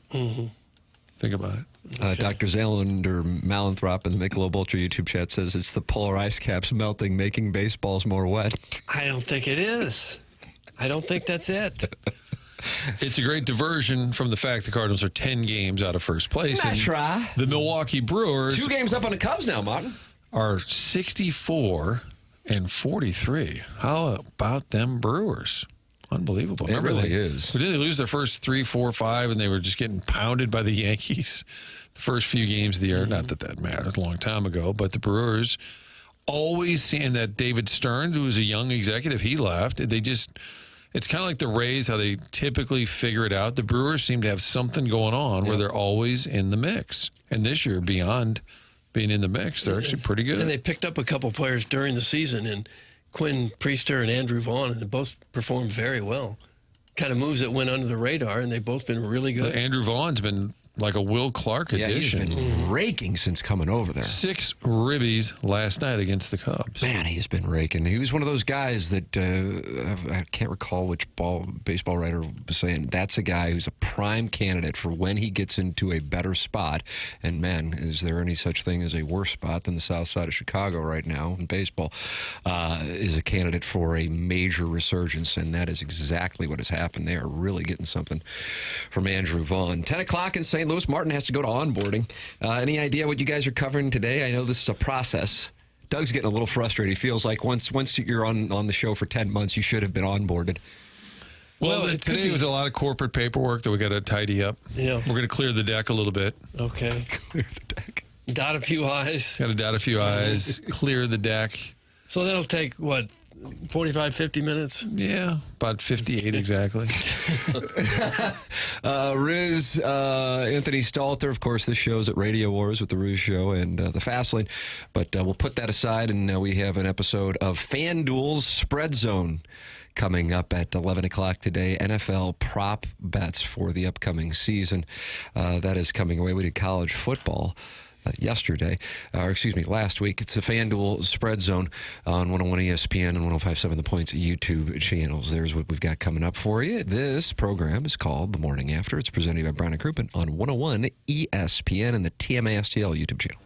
Think about it. Dr. Zalander Malanthrop in the Michelob Ultra YouTube chat says it's the polar ice caps melting, making baseballs more wet. I don't think it is. I don't think that's it. It's a great diversion from the fact the Cardinals are 10 games out of first place. That's right. The Milwaukee Brewers 2 games up on the Cubs now, Martin. are 64 and 43. How about them Brewers? Unbelievable. It really is. Did they lose their first 3, 4, 5, and they were just getting pounded by the Yankees the first few games of the year? Not that matters, a long time ago, but the Brewers always seeing that David Stearns, who was a young executive, he left. It's kind of like the Rays, how they typically figure it out. The Brewers seem to have something going on where they're always in the mix. And this year, beyond being in the mix. They're actually pretty good. And they picked up a couple players during the season, and Quinn Priester and Andrew Vaughn, and they both performed very well. Kind of moves that went under the radar, and they've both been really good. Andrew Vaughn's been like a Will Clark addition. He's been raking since coming over there. 6 ribbies last night against the Cubs. Man, he's been raking. He was one of those guys that I can't recall which baseball writer was saying that's a guy who's a prime candidate for when he gets into a better spot. And man, is there any such thing as a worse spot than the south side of Chicago right now in baseball? Is a candidate for a major resurgence, and that is exactly what has happened. They are really getting something from Andrew Vaughn. 10 o'clock in St. Louis. Martin has to go to onboarding. Any idea what you guys are covering today? I know this is a process. Doug's getting a little frustrated. He feels like once you're on the show for 10 months, you should have been onboarded. Well, today was a lot of corporate paperwork that we got to tidy up. Yeah. We're going to clear the deck a little bit. Okay. Clear the deck. Dot a few I's. Got to dot a few I's, clear the deck. So that'll take, what, 45, 50 minutes? Yeah, about 58 exactly. Riz, Anthony Stalter, of course, this show's at Radio Wars with the Riz Show and the Fast Lane. But we'll put that aside, and we have an episode of FanDuel's Spread Zone coming up at 11 o'clock today. NFL prop bets for the upcoming season. That is coming away. We did college football last week. It's the FanDuel Spread Zone on 101 ESPN and 105.7 The Points YouTube channels. There's what we've got coming up for you. This program is called The Morning After. It's presented by Brown & Crouppen on 101 ESPN and the TMASTL YouTube channel.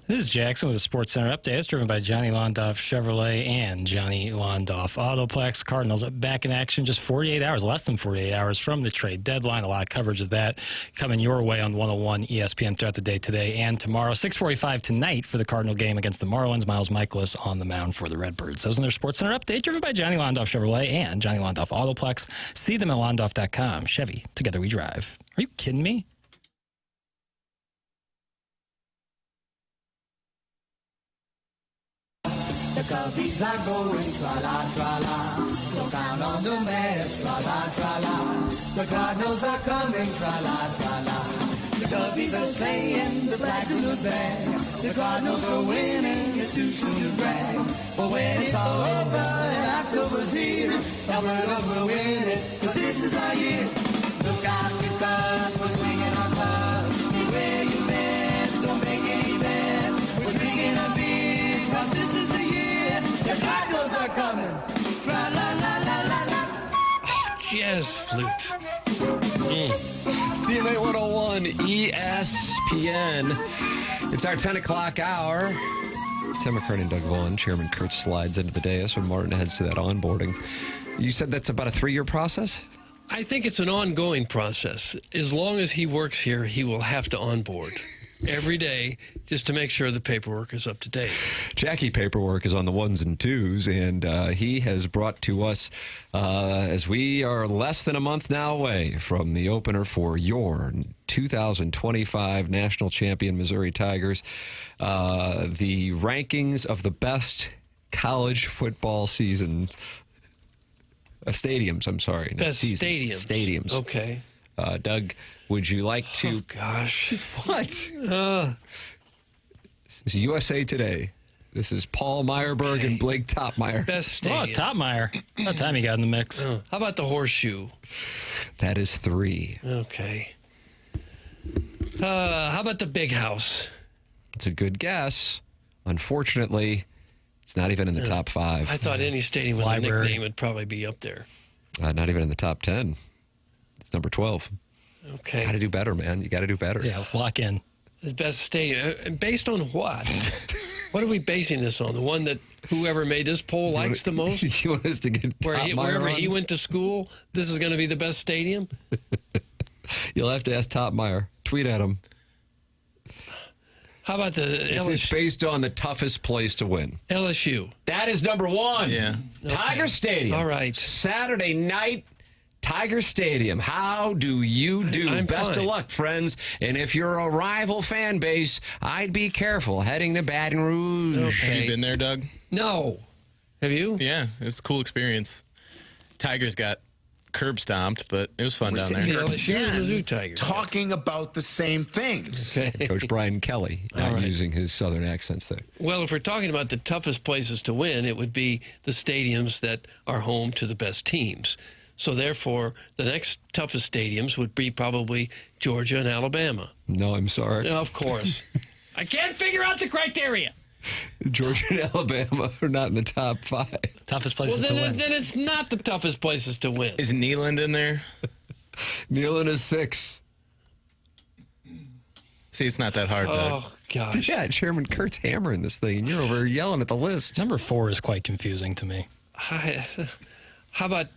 This is Jackson with a Sports Center update. It's driven by Johnny Londoff Chevrolet and Johnny Londoff Autoplex. Cardinals back in action just 48 hours, less than 48 hours from the trade deadline. A lot of coverage of that coming your way on 101 ESPN throughout the day today and tomorrow. 6:45 tonight for the Cardinal game against the Marlins. Miles Michaelis on the mound for the Redbirds. Those in their Sports Center update, driven by Johnny Londoff Chevrolet and Johnny Londoff Autoplex. See them at londoff.com. Chevy, together we drive. Are you kidding me? The Cubbies are going tra-la, tra-la. Look out on the Mets, tra-la, tra-la. The Cardinals are coming, tra-la, tra-la. The Cubbies are saying the flags in the bag. The Cardinals are winning, it's too soon to brag. But when it's all over and October's here, Alberta will win it, 'cause this is our year. Look out, because we're swinging our clubs. Beware your bets, don't make any bets. We're drinking a beer, 'cause this is the year. The Cardinals are coming. Tra-la-la-la-la-la. Jazz flute. CMA 101 ESPN. It's our 10 o'clock hour. Tim McKernan, Doug Vaughn, Chairman Kurt slides into the dais when Martin heads to that onboarding. You said that's about a 3-year process? I think it's an ongoing process. As long as he works here, he will have to onboard every day just to make sure the paperwork is up to date. Jackie paperwork is on the 1s and 2s, and he has brought to us, as we are less than a month now away from the opener for your 2025 national champion Missouri Tigers, the rankings of the best college football season. Stadiums, I'm sorry. Not Best seasons. Stadiums. Okay. Doug, would you like to... Oh, gosh. What? This is USA Today. This is Paul Meyerberg and Blake Topmeyer. Best stadium. Oh, Topmeyer. About time he got in the mix. How about the Horseshoe? That is 3. Okay. How about the Big House? It's a good guess. Unfortunately, it's not even in the top 5. I thought any stadium with a nickname would probably be up there. Not even in the top 10. It's number 12. Okay. Got to do better, man. You got to do better. Yeah, lock in. The best stadium. Based on what? What are we basing this on? The one that whoever made this poll likes the most? You want us to get wherever he went to school, this is going to be the best stadium? You'll have to ask Topmeyer. Tweet at him. How about the It's based on the toughest place to win. LSU? That is number 1. Yeah. Tiger Stadium. All right. Saturday night, Tiger Stadium. How do you do? I'm Best fine. of luck, friends. And if you're a rival fan base, I'd be careful heading to Baton Rouge. Have you been there, Doug? No. Have you? Yeah, it's a cool experience. Tigers got curb stomped, but it was fun down there. LSU and Mizzou Tigers. Talking about the same things. Okay. Coach Brian Kelly, not right. using his southern accents there. Well, if we're talking about the toughest places to win, it would be the stadiums that are home to the best teams. So therefore, the next toughest stadiums would be probably Georgia and Alabama. No, I'm sorry. Of course. I can't figure out the criteria. Georgia and Alabama are not in the top 5. Toughest places Well, to then, win. then it's not the toughest places to win. Is Neyland in there? Neyland is 6. See, it's not that hard, Doug. Oh, gosh. Yeah, Chairman Kurt's hammering this thing, and you're over here yelling at the list. Number 4 is quite confusing to me. How about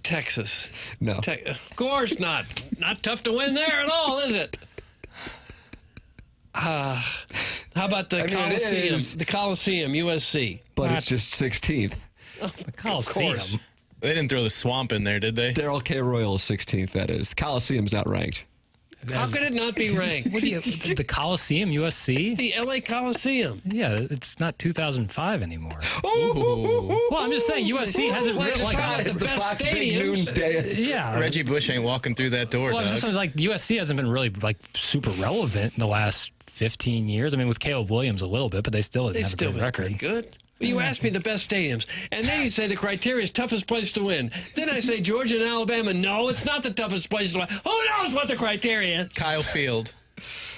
Texas? No. Of course not. Not tough to win there at all, is it? How about the Coliseum? The Coliseum, USC. But it's just 16th. The Coliseum. Of course. They didn't throw the swamp in there, did they? Daryl K. Royal is 16th, that is. The Coliseum's not ranked. How could it not be ranked? What do you? The Coliseum, USC? The LA Coliseum. Yeah, it's not 2005 anymore. Ooh. Well, I'm just saying USC hasn't Well, really it's not like the best stadiums. Yeah, Reggie Bush ain't walking through that door, well, I'm Doug. just saying, like USC hasn't been really like super relevant in the last 15 years. I mean, with Caleb Williams a little bit, but they still They've have a still good been record. pretty good. Well, you asked me the best stadiums, and then you say the criteria is toughest place to win. Then I say Georgia and Alabama. No, it's not the toughest place to win. Who knows what the criteria is? Kyle Field.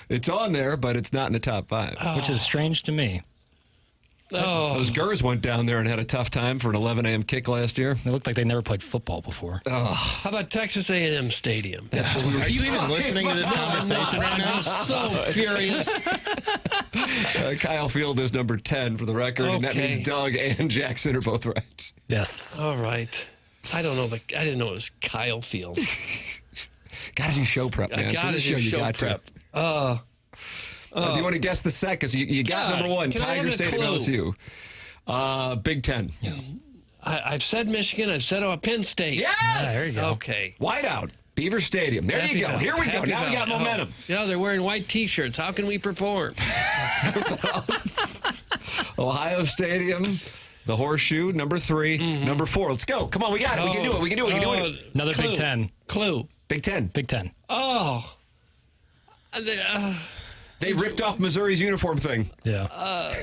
It's on there, but it's not in the top 5. Which is strange to me. Oh. Those Gurs went down there and had a tough time for an 11 a.m. kick last year. It looked like they never played football before. How about Texas A&M Stadium? Are you even listening to this conversation right now? I'm just so furious. Kyle Field is number 10 for the record, and that Okay. means Doug and Jackson are both right. Yes. All right. I don't know. I didn't know it was Kyle Field. Got to do show prep, man. I got For to this do you show got to. prep. Do you want to guess the set? Because you got God, number one, can I have Tiger a State and clue? LSU. Big Ten. I've said Michigan. I've said Penn State. Yes! there you go. Okay. Whiteout, Beaver Stadium. There Happy you go. Valley. Here we go. Happy Now we got Valley. momentum. Yeah, they're wearing white T-shirts. How can we perform? Ohio Stadium, the Horseshoe, number 3. Number 4. Let's go. Come on, we got it. We can do it. We can do it. We can do it. Another Clue. Big Ten. Clue. Big Ten. Big Ten. Oh. They ripped off Missouri's uniform thing. Yeah.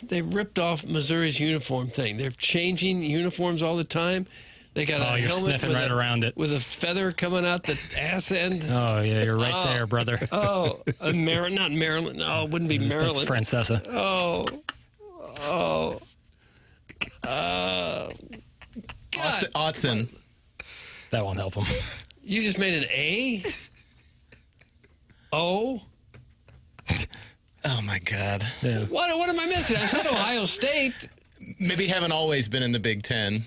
They ripped off Missouri's uniform thing. They're changing uniforms all the time. They got a you're helmet sniffing with right around it. with a feather coming out the ass end. Oh, yeah, you're right there, brother. Oh, not Maryland. No, it wouldn't be That's Maryland. Francesa. Oh. God. Autzen. That won't help him. You just made an A? O? Oh, my God. Yeah. What am I missing? I said Ohio State. Maybe haven't always been in the Big Ten.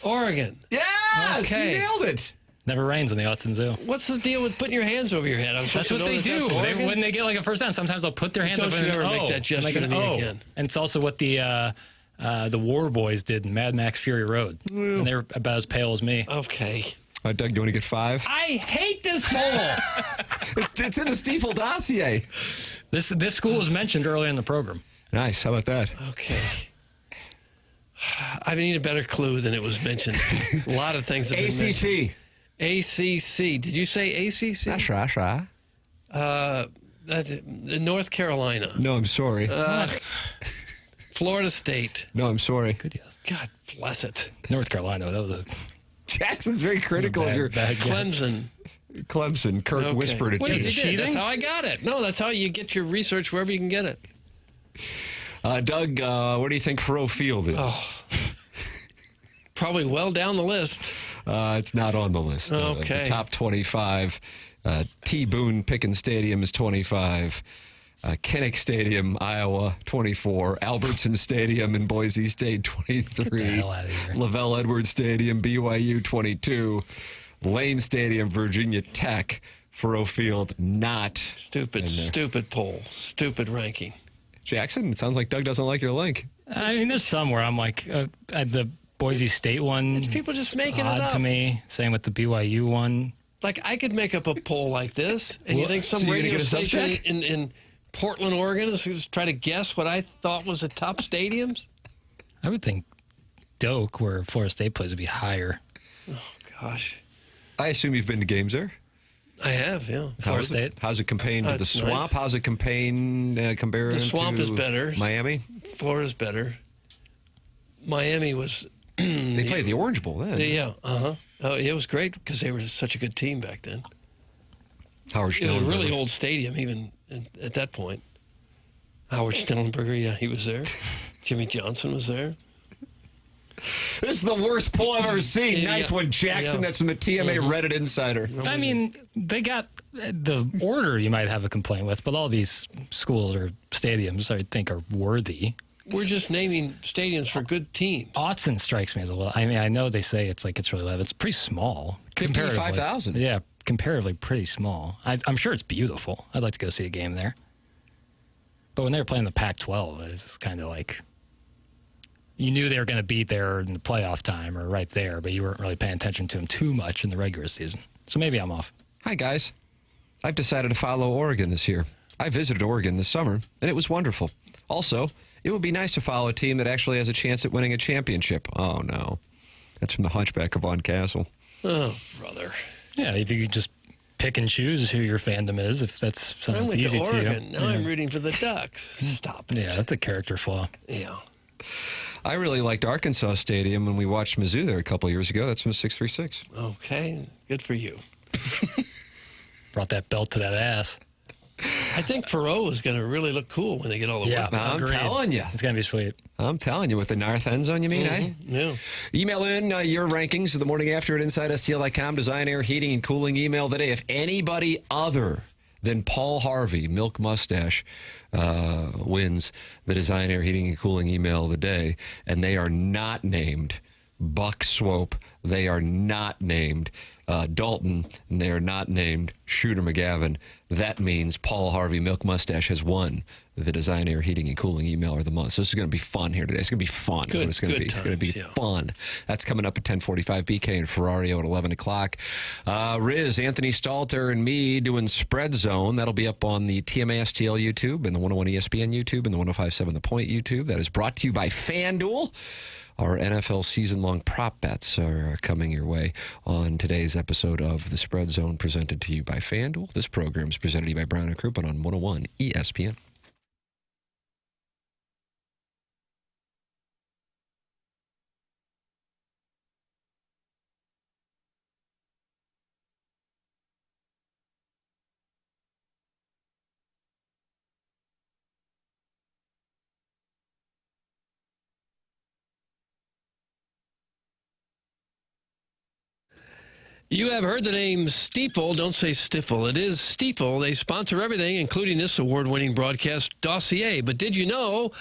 Oregon. Yes! Okay. You nailed it. Never rains on the Autzen Zoo. What's the deal with putting your hands over your head? That's what they do. When they get like a first down, sometimes they'll put their hands Don't over you and ever make that gesture to me again. And it's also what the War Boys did in Mad Max Fury Road. And they were about as pale as me. Okay. Doug, do you want to get 5? I hate this poll. It's in the Stiefel dossier. This school was mentioned earlier in the program. Nice. How about that? Okay. I need a better clue than it was mentioned. A lot of things have been mentioned. ACC. Did you say ACC? That's right. That's North Carolina. No, I'm sorry. Florida State. No, I'm sorry. Good yes. God bless it. North Carolina. That was a Jackson's very critical of your Clemson. Clemson. Kurt Okay. whispered it What to is you. he did? That's how I got it. No, that's how you get your research wherever you can get it. Doug, what do you think Faroe Field is? Probably well down the list. It's not on the list. Okay. The top 25. T. Boone Pickens Stadium is 25. Kinnick Stadium, Iowa, 24. Albertson Stadium in Boise State, 23. Get the hell out of here. Lavelle Edwards Stadium, BYU, 22. Lane Stadium, Virginia Tech. Faroe Field, not. Stupid poll. Stupid ranking. Jackson, it sounds like Doug doesn't like your link. I mean, there's some where I'm like, the Boise State one. It's people just making odd it up to me. Same with the BYU one. Like, I could make up a poll like this, and you think some So you're gonna radio get a station subject? in Portland, Oregon is going to try to guess what I thought was the top stadiums? I would think Doak, where Florida State plays, would be higher. Oh, gosh. I assume you've been to games there? I have, yeah. Florida State. How's it comparing to the It's Swamp? nice. How's it comparing The Swamp to is better. Miami? Florida's better. Miami was... They played the Orange Bowl then. Yeah, uh-huh. Oh, it was great because they were such a good team back then. Howard It was a Schnellenberger. really old stadium even at that point. Howard Schnellenberger, yeah, he was there. Jimmy Johnson was there. This is the worst poll I've ever seen. Yeah, Nice yeah. one, Jackson. Yeah. That's from the TMA Reddit Insider. I mean, they got the order you might have a complaint with, but all these schools or stadiums, I think, are worthy. We're just naming stadiums for good teams. Autzen strikes me as a little. I mean, I know they say it's really low. It's pretty small. comparatively. 55,000. Yeah, comparatively pretty small. I'm sure it's beautiful. I'd like to go see a game there. But when they were playing the Pac-12, it was kind of like you knew they were going to be there in the playoff time or right there, but you weren't really paying attention to them too much in the regular season. So maybe I'm off. Hi, guys. I've decided to follow Oregon this year. I visited Oregon this summer, and it was wonderful. Also, it would be nice to follow a team that actually has a chance at winning a championship. Oh, no. That's from the Hunchback of Vaughn Castle. Oh, brother. Yeah, if you could just pick and choose who your fandom is, if that's I something that's went easy to to you. Oregon. Now I'm rooting for the Ducks. Stop it. Yeah, that's a character flaw. Yeah. I really liked Arkansas Stadium when we watched Mizzou there a couple years ago. That's from 636. Okay. Good for you. Brought that belt to that ass. I think Perot is going to really look cool when they get all the work done. I'm telling you. It's going to be sweet. I'm telling you, with the North end zone, you mean, eh? Yeah. Email in your rankings the morning after at InsideSTL.com. Design, Air, Heating, and Cooling email today. If anybody other than Paul Harvey, Milk Mustache, wins the Design, Air, Heating, and Cooling email of the day, and they are not named Buck Swope, they are not named Dalton, and they are not named Shooter McGavin, that means Paul Harvey, Milk Mustache, has won the Design, Air, Heating, and Cooling email of the month. So this is going to be fun here today. It's going to be fun. Good, It's going to be. It's going to be fun. That's coming up at 10:45. BK and Ferrario at 11 o'clock. Riz, Anthony Stalter, and me doing Spread Zone. That'll be up on the TMASTL YouTube and the 101 ESPN YouTube and the 105.7 The Point YouTube. That is brought to you by FanDuel. Our NFL season-long prop bets are coming your way on today's episode of The Spread Zone, presented to you by FanDuel. This program is presented to you by Brown & Crouppen on 101 ESPN. You have heard the name Stiefel. Don't say Stiffle. It is Stiefel. They sponsor everything, including this award-winning broadcast dossier. But did you know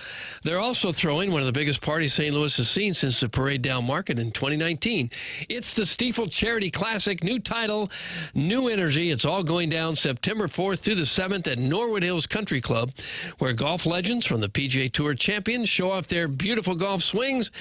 they're also throwing one of the biggest parties St. Louis has seen since the Parade Down Market in 2019? It's the Stiefel Charity Classic. New title, new energy. It's all going down September 4th through the 7th at Norwood Hills Country Club, where golf legends from the PGA Tour champions show off their beautiful golf swings,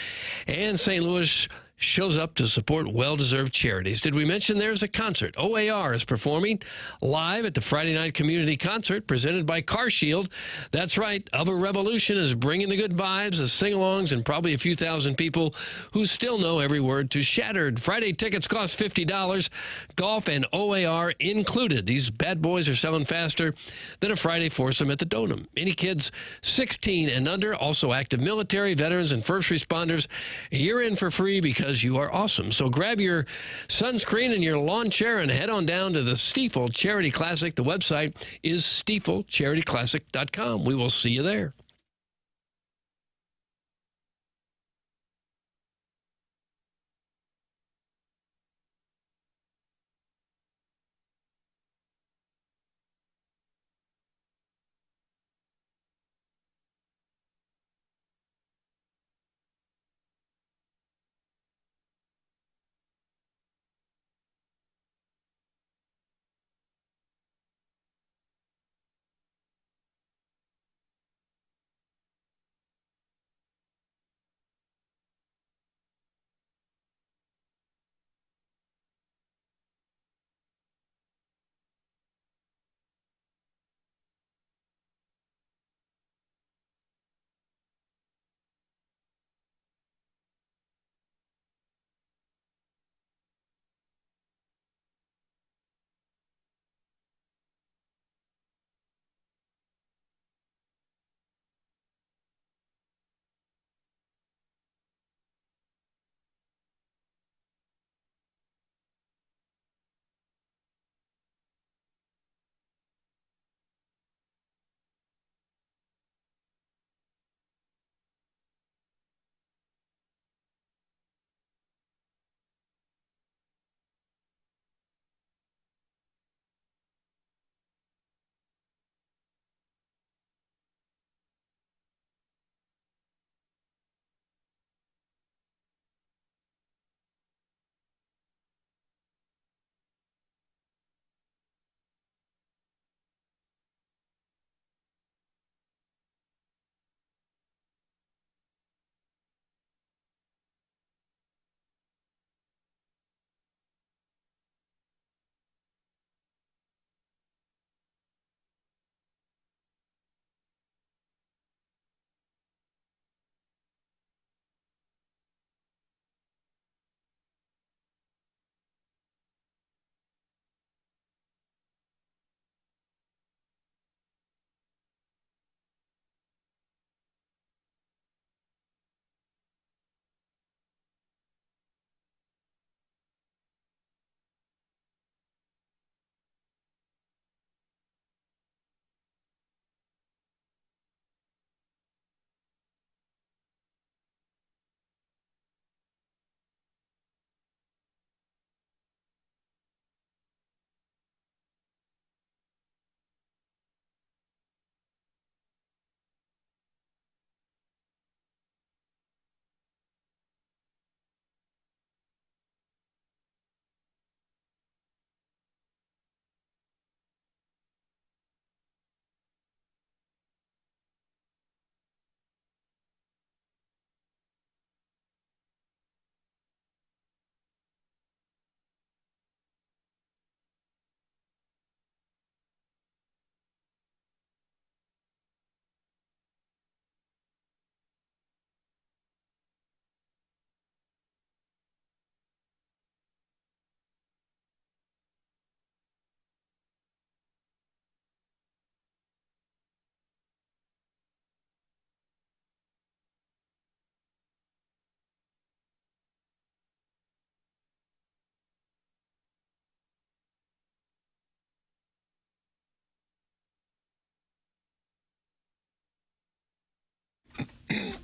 and St. Louis shows up to support well-deserved charities. Did we mention there's a concert? OAR is performing live at the Friday night community concert presented by CarShield. That's right, Of a Revolution is bringing the good vibes, the sing-alongs, and probably a few thousand people who still know every word to Shattered. Friday tickets cost $50, golf and OAR included. These bad boys are selling faster than a Friday foursome at the Donum. Any kids 16 and under, also active military, veterans, and first responders, you're in for free because you are awesome. So grab your sunscreen and your lawn chair and head on down to the Stiefel Charity Classic. The website is StiefelCharityClassic.com. We will see you there.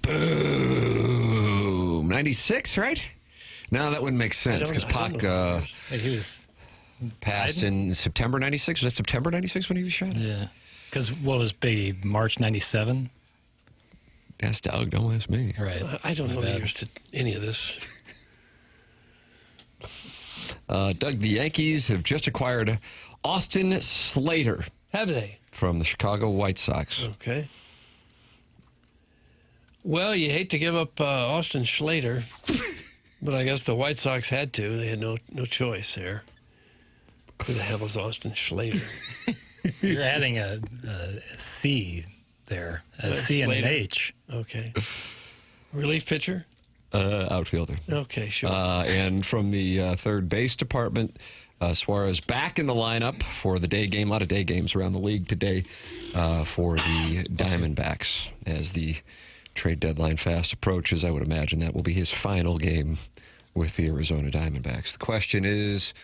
Boom. 96, right? No, that wouldn't make sense because Pac he was passed in September 96. Was that September 96 when he was shot? Yeah. Because what was Biggie, March 97? Ask Doug, don't ask me. Right. I don't know the years to any of this. Doug, the Yankees have just acquired Austin Slater. Have they? From the Chicago White Sox. Okay. Well, you hate to give up Austin Slater, but I guess the White Sox had to. They had no choice there. Who the hell is Austin Slater? You're adding a C there, a C and an H. Okay. Relief pitcher? Outfielder. Okay, sure. And from the third base department, Suarez back in the lineup for the day game. A lot of day games around the league today for the Diamondbacks as the trade deadline fast approaches. I would imagine that will be his final game with the Arizona Diamondbacks. The question is,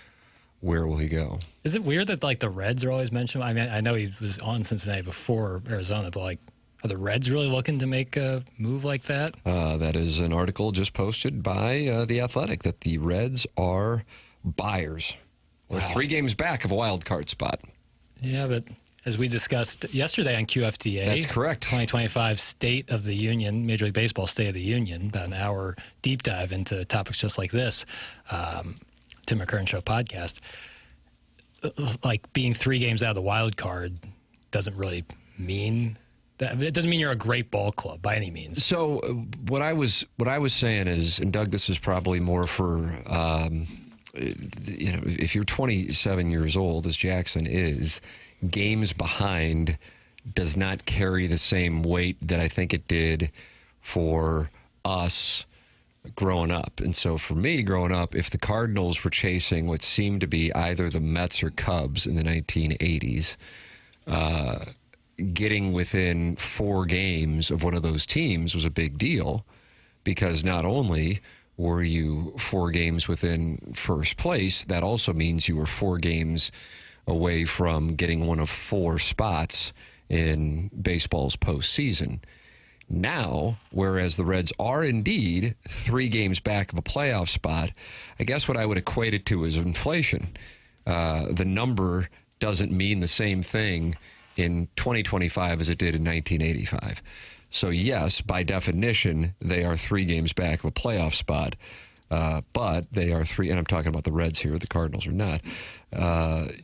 where will he go? Is it weird that like the Reds are always mentioned? I mean, I know he was on Cincinnati before Arizona, but like, are the Reds really looking to make a move like that? That is an article just posted by The Athletic that the Reds are buyers. They're 3 games back of a wild card spot. Yeah, but as we discussed yesterday on QFTA, that's correct. 2025 State of the Union, Major League Baseball State of the Union, about an hour deep dive into topics just like this. Tim McKernan Show podcast. Like being 3 games out of the wild card doesn't really mean that. It doesn't mean you're a great ball club by any means. So what I was saying is, and Doug, this is probably more for if you're 27 years old, as Jackson is, games behind does not carry the same weight that I think it did for us growing up. And so for me growing up, if the Cardinals were chasing what seemed to be either the Mets or Cubs in the 1980s, getting within 4 games of one of those teams was a big deal, because not only were you 4 games within first place, that also means you were 4 games away from getting one of 4 spots in baseball's postseason. Now, whereas the Reds are indeed 3 games back of a playoff spot, I guess what I would equate it to is inflation. The number doesn't mean the same thing in 2025 as it did in 1985. So yes, by definition, they are 3 games back of a playoff spot. But they are 3, and I'm talking about the Reds here, the Cardinals are not.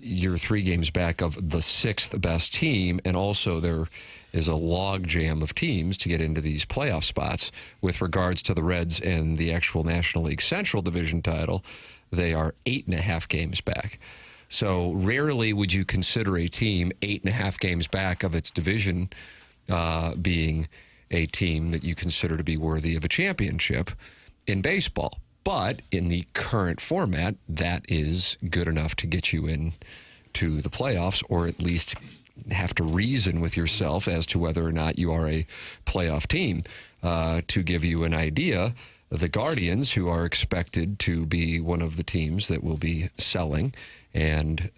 You're 3 games back of the 6th best team, and also there is a log jam of teams to get into these playoff spots. With regards to the Reds and the actual National League Central Division title, they are 8.5 games back. So rarely would you consider a team 8.5 games back of its division being a team that you consider to be worthy of a championship in baseball. But in the current format, that is good enough to get you in to the playoffs, or at least have to reason with yourself as to whether or not you are a playoff team. To give you an idea, the Guardians, who are expected to be one of the teams that will be selling, and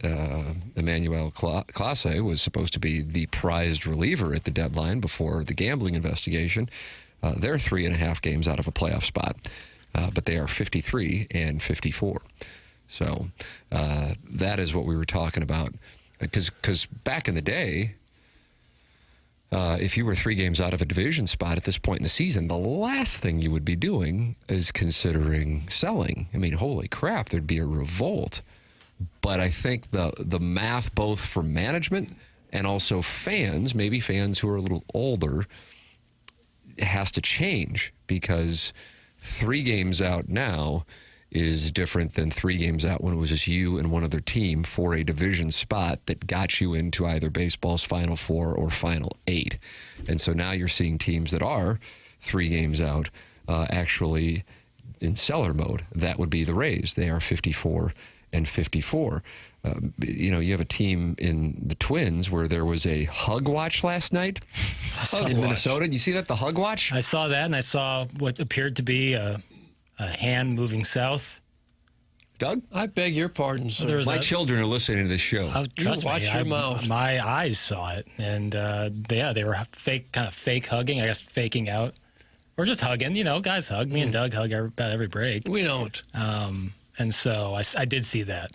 Emmanuel Clase was supposed to be the prized reliever at the deadline before the gambling investigation. They're 3.5 games out of a playoff spot, but they are 53 and 54. So that is what we were talking about. Because back in the day, if you were 3 games out of a division spot at this point in the season, the last thing you would be doing is considering selling. I mean, holy crap, there'd be a revolt. But I think the math, both for management and also fans, maybe fans who are a little older, has to change, because 3 games out now is different than 3 games out when it was just you and one other team for a division spot that got you into either baseball's Final 4 or Final 8. And so now you're seeing teams that are 3 games out actually in seller mode. That would be the Rays. They are 54 and 54. You have a team in the Twins where there was a hug watch last night in Minnesota. Did you see that, the hug watch? I saw that, and I saw what appeared to be a hand moving south. Doug? I beg your pardon, sir. My children are listening to this show. Trust me, watch your mouth. My eyes saw it, and they were fake hugging, I guess faking out. or just hugging. You know, guys hug. Me and Doug hug about every break. We don't. And so I did see that.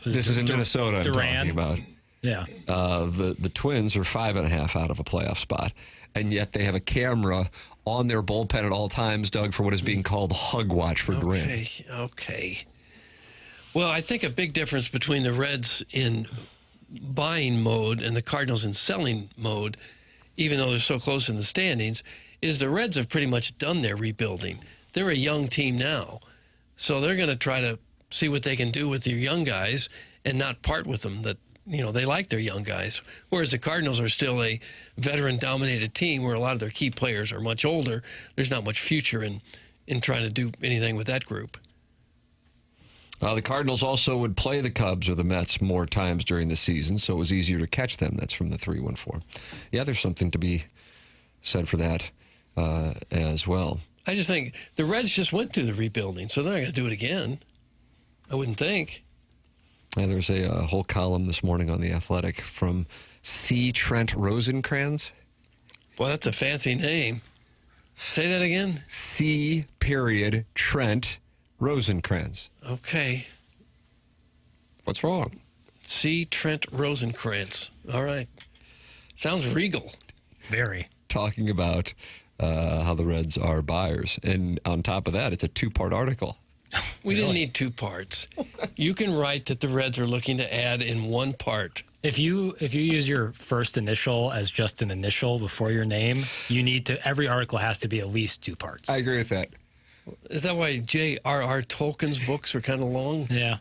This is in Minnesota I'm talking about. Yeah. The Twins are 5.5 out of a playoff spot, and yet they have a camera on their bullpen at all times, Doug, for what is being called hug watch for Durant. Okay. Well, I think a big difference between the Reds in buying mode and the Cardinals in selling mode, even though they're so close in the standings, is the Reds have pretty much done their rebuilding. They're a young team now, so they're going to try to see what they can do with their young guys and not part with them. That, you know, they like their young guys, whereas the Cardinals are still a veteran-dominated team where a lot of their key players are much older. There's not much future in trying to do anything with that group. The Cardinals also would play the Cubs or the Mets more times during the season, so it was easier to catch them. That's from the 314. Yeah, there's something to be said for that as well. I just think the Reds just went through the rebuilding, so they're not going to do it again. I wouldn't think. Yeah, there's a whole column this morning on The Athletic from C. Trent Rosencrans. Well, that's a fancy name. Say that again. C. Trent Rosencrans. Okay. What's wrong? C. Trent Rosencrans. All right. Sounds regal. Very. Talking about how the Reds are buyers. And on top of that, it's a 2-part article. We didn't need 2 parts. You can write that the Reds are looking to add in 1 part. If you use your first initial as just an initial before your name, every article has to be at least 2 parts. I agree with that. Is that why J.R.R. Tolkien's books are kind of long? Yeah.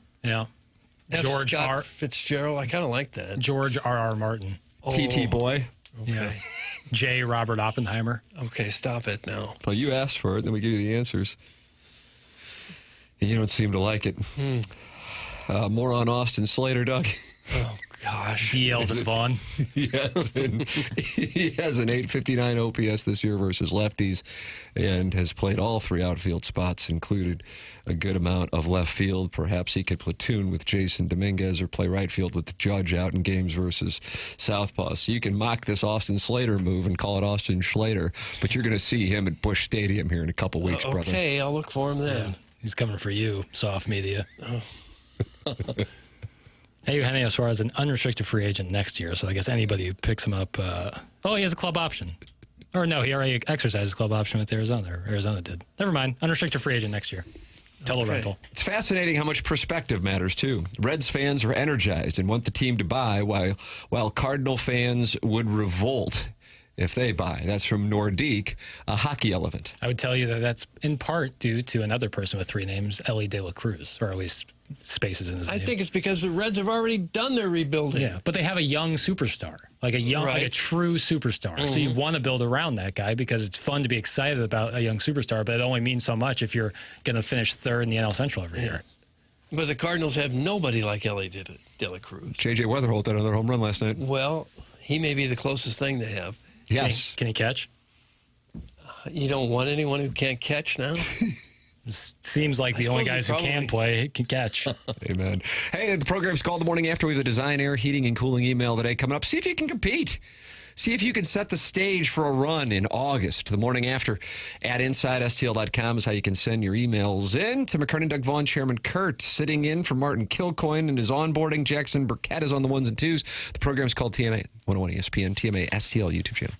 George Scott Fitzgerald, I kind of like that. George R.R. Martin. T.T. Boy. Okay. Yeah. J. Robert Oppenheimer. Okay, stop it now. Well, you asked for it, and then we give you the answers. And you don't seem to like it. More on Austin Slater, Doug. Oh, gosh. DL to Vaughn. He has an 859 OPS this year versus lefties and has played all 3 outfield spots, included a good amount of left field. Perhaps he could platoon with Jason Dominguez or play right field with the Judge out in games versus Southpaw. So you can mock this Austin Slater move and call it Austin Slater, but you're going to see him at Busch Stadium here in a couple weeks, brother. Okay, I'll look for him then. Yeah. He's coming for you, soft media. Oh. Hey, Eugenio, as far as an unrestricted free agent next year, so I guess anybody who picks him up, he has a club option. Or no, he already exercised his club option with Arizona, or Arizona did. Never mind, unrestricted free agent next year. Total rental. It's fascinating how much perspective matters, too. Reds fans are energized and want the team to buy, while Cardinal fans would revolt if they buy. That's from Nordique, a hockey elephant. I would tell you that that's in part due to another person with 3 names, Ellie De La Cruz, or at least spaces in his name. I think it's because the Reds have already done their rebuilding. Yeah, but they have a young superstar, like a true superstar. Mm-hmm. So you want to build around that guy because it's fun to be excited about a young superstar, but it only means so much if you're going to finish 3rd in the NL Central every year. But the Cardinals have nobody like Ellie De La Cruz. J.J. Weatherholt had another home run last night. Well, he may be the closest thing they have. Yes. Can he catch? You don't want anyone who can't catch now? Seems like the only guys who can play can catch. Amen. Hey, the program's called The Morning After. We have the Design, Air, Heating, and Cooling email today coming up. See if you can compete. See if you can set the stage for a run in August. The Morning After at InsideSTL.com is how you can send your emails in to McKernan, Doug Vaughn, Chairman Kurt, sitting in for Martin Kilcoyne and his onboarding. Jackson Burkett is on the 1s and 2s. The program's called TMA, 101 ESPN, TMA STL YouTube channel.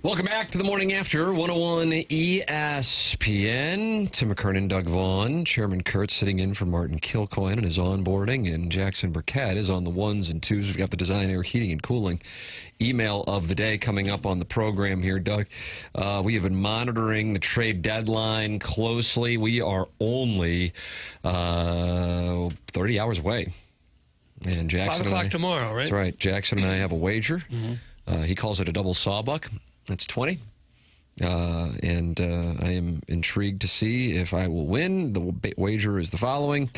Welcome back to the Morning After, 101 ESPN. Tim McKernan, Doug Vaughn, Chairman Kurt sitting in for Martin Kilcoyne and his onboarding, and Jackson Burkett is on the ones and twos. We've got the Design Air Heating and Cooling email of the day coming up on the program here, Doug. We have been monitoring the trade deadline closely. We are only 30 hours away. And Jackson 5 o'clock tomorrow, right? That's right. Jackson and I have a wager. He calls it a double sawbuck. That's 20. And I am intrigued to see if I will win. The wager is the following.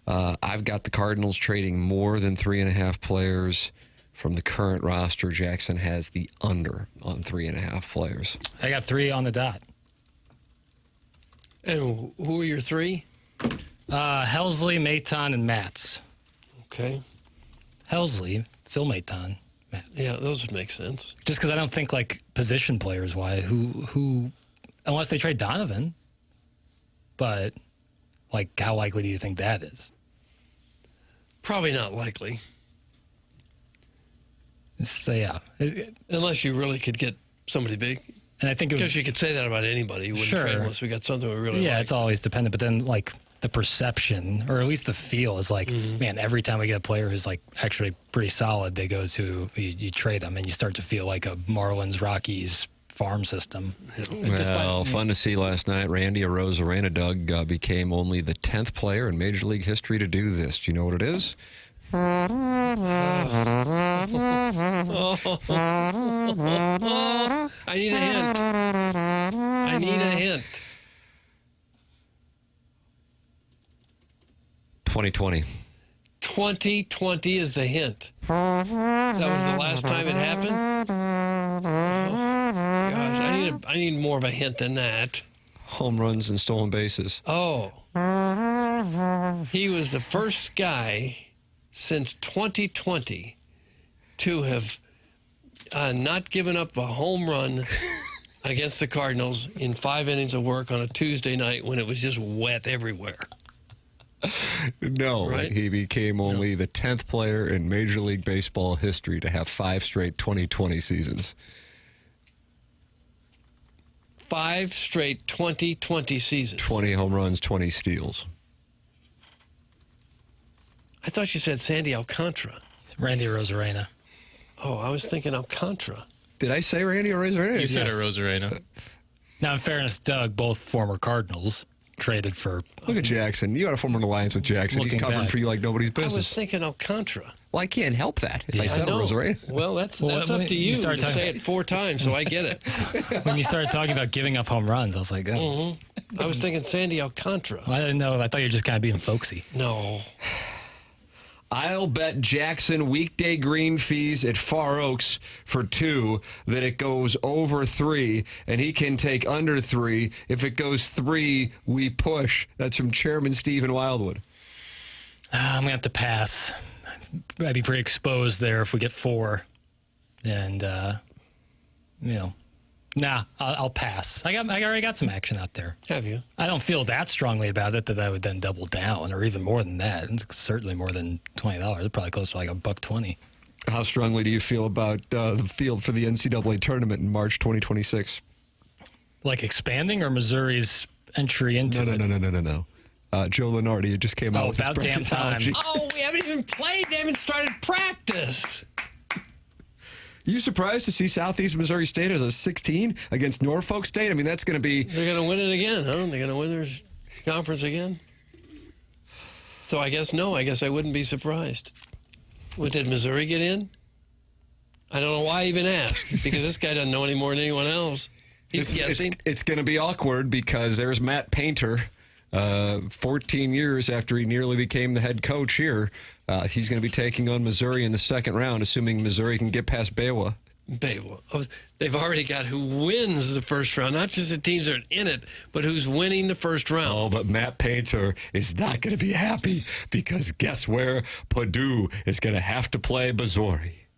I've got the Cardinals trading more than 3.5 players from the current roster. Jackson has the under on 3.5 players. I got 3 on the dot. And who are your 3? Helsley, Maton, and Matz. Okay. Helsley, Phil Maton, Matz. Yeah, those would make sense. Just because I don't think, like, position players, who unless they trade Donovan. But, like, how likely do you think that is? Probably not likely. So, yeah. Unless you really could get somebody big. And I think because you could say that about anybody. You wouldn't trade unless we got something we really like. It's always dependent. But then, like, the perception, or at least the feel, is like, man, every time we get a player who's, like, actually pretty solid, they go to, you trade them, and you start to feel like a Marlins, Rockies farm system. Well, fun to see last night. Randy Arozarena, Doug, became only the 10th player in Major League history to do this. Do you know what it is? I need a hint. I need a hint. 2020. 2020 is the hint. That was the last time it happened? Oh, gosh, I need more of a hint than that. Home runs and stolen bases. Oh. He was the first guy since 2020 to have not given up a home run against the Cardinals in 5 innings of work on a Tuesday night when it was just wet everywhere. No, right? He became only the 10th player in Major League Baseball history to have 5 straight 2020 seasons. 5 straight 2020 seasons. 20 home runs, 20 steals. I thought you said Sandy Alcantara. Randy Arozarena. Oh, I was thinking Alcantara. Did I say Randy Arozarena? You said Arozarena. Now, in fairness, Doug, both former Cardinals, traded for... Look at Jackson. You got to form an alliance with Jackson. He's covering for you like nobody's business. I was thinking Alcantara. Well, I can't help that if I said Arozarena. Well, that's up to you to say it 4 times, so I get it. When you started talking about giving up home runs, I was like, oh. I was thinking Sandy Alcantara. Well, I didn't know. I thought you were just kind of being folksy. No. I'll bet Jackson weekday green fees at Far Oaks for 2 that it goes over 3, and he can take under 3. If it goes 3, we push. That's from Chairman Stephen Wildwood. I'm going to have to pass. I'd be pretty exposed there if we get 4. And, I'll pass. I already got some action out there. Have you? I don't feel that strongly about it that I would then double down, or even more than that. It's certainly more than $20. It's probably close to like $1.20. How strongly do you feel about the field for the NCAA tournament in March 2026? Like expanding, or Missouri's entry into it? No. Joe Lunardi just came out with his about damn time. Oh, we haven't even played. They haven't started practice. You surprised to see Southeast Missouri State as a 16 against Norfolk State? I mean, that's going to be... They're going to win it again, huh? They're going to win their conference again? So I guess no. I guess I wouldn't be surprised. What, did Missouri get in? I don't know why I even asked, because this guy doesn't know any more than anyone else. He's guessing. It's going to be awkward because there's Matt Painter, 14 years after he nearly became the head coach here. He's going to be taking on Missouri in the second round, assuming Missouri can get past Baywa. Oh, they've already got who wins the first round, not just the teams that are in it, but who's winning the first round. Oh, but Matt Painter is not going to be happy because guess where? Purdue is going to have to play Missouri.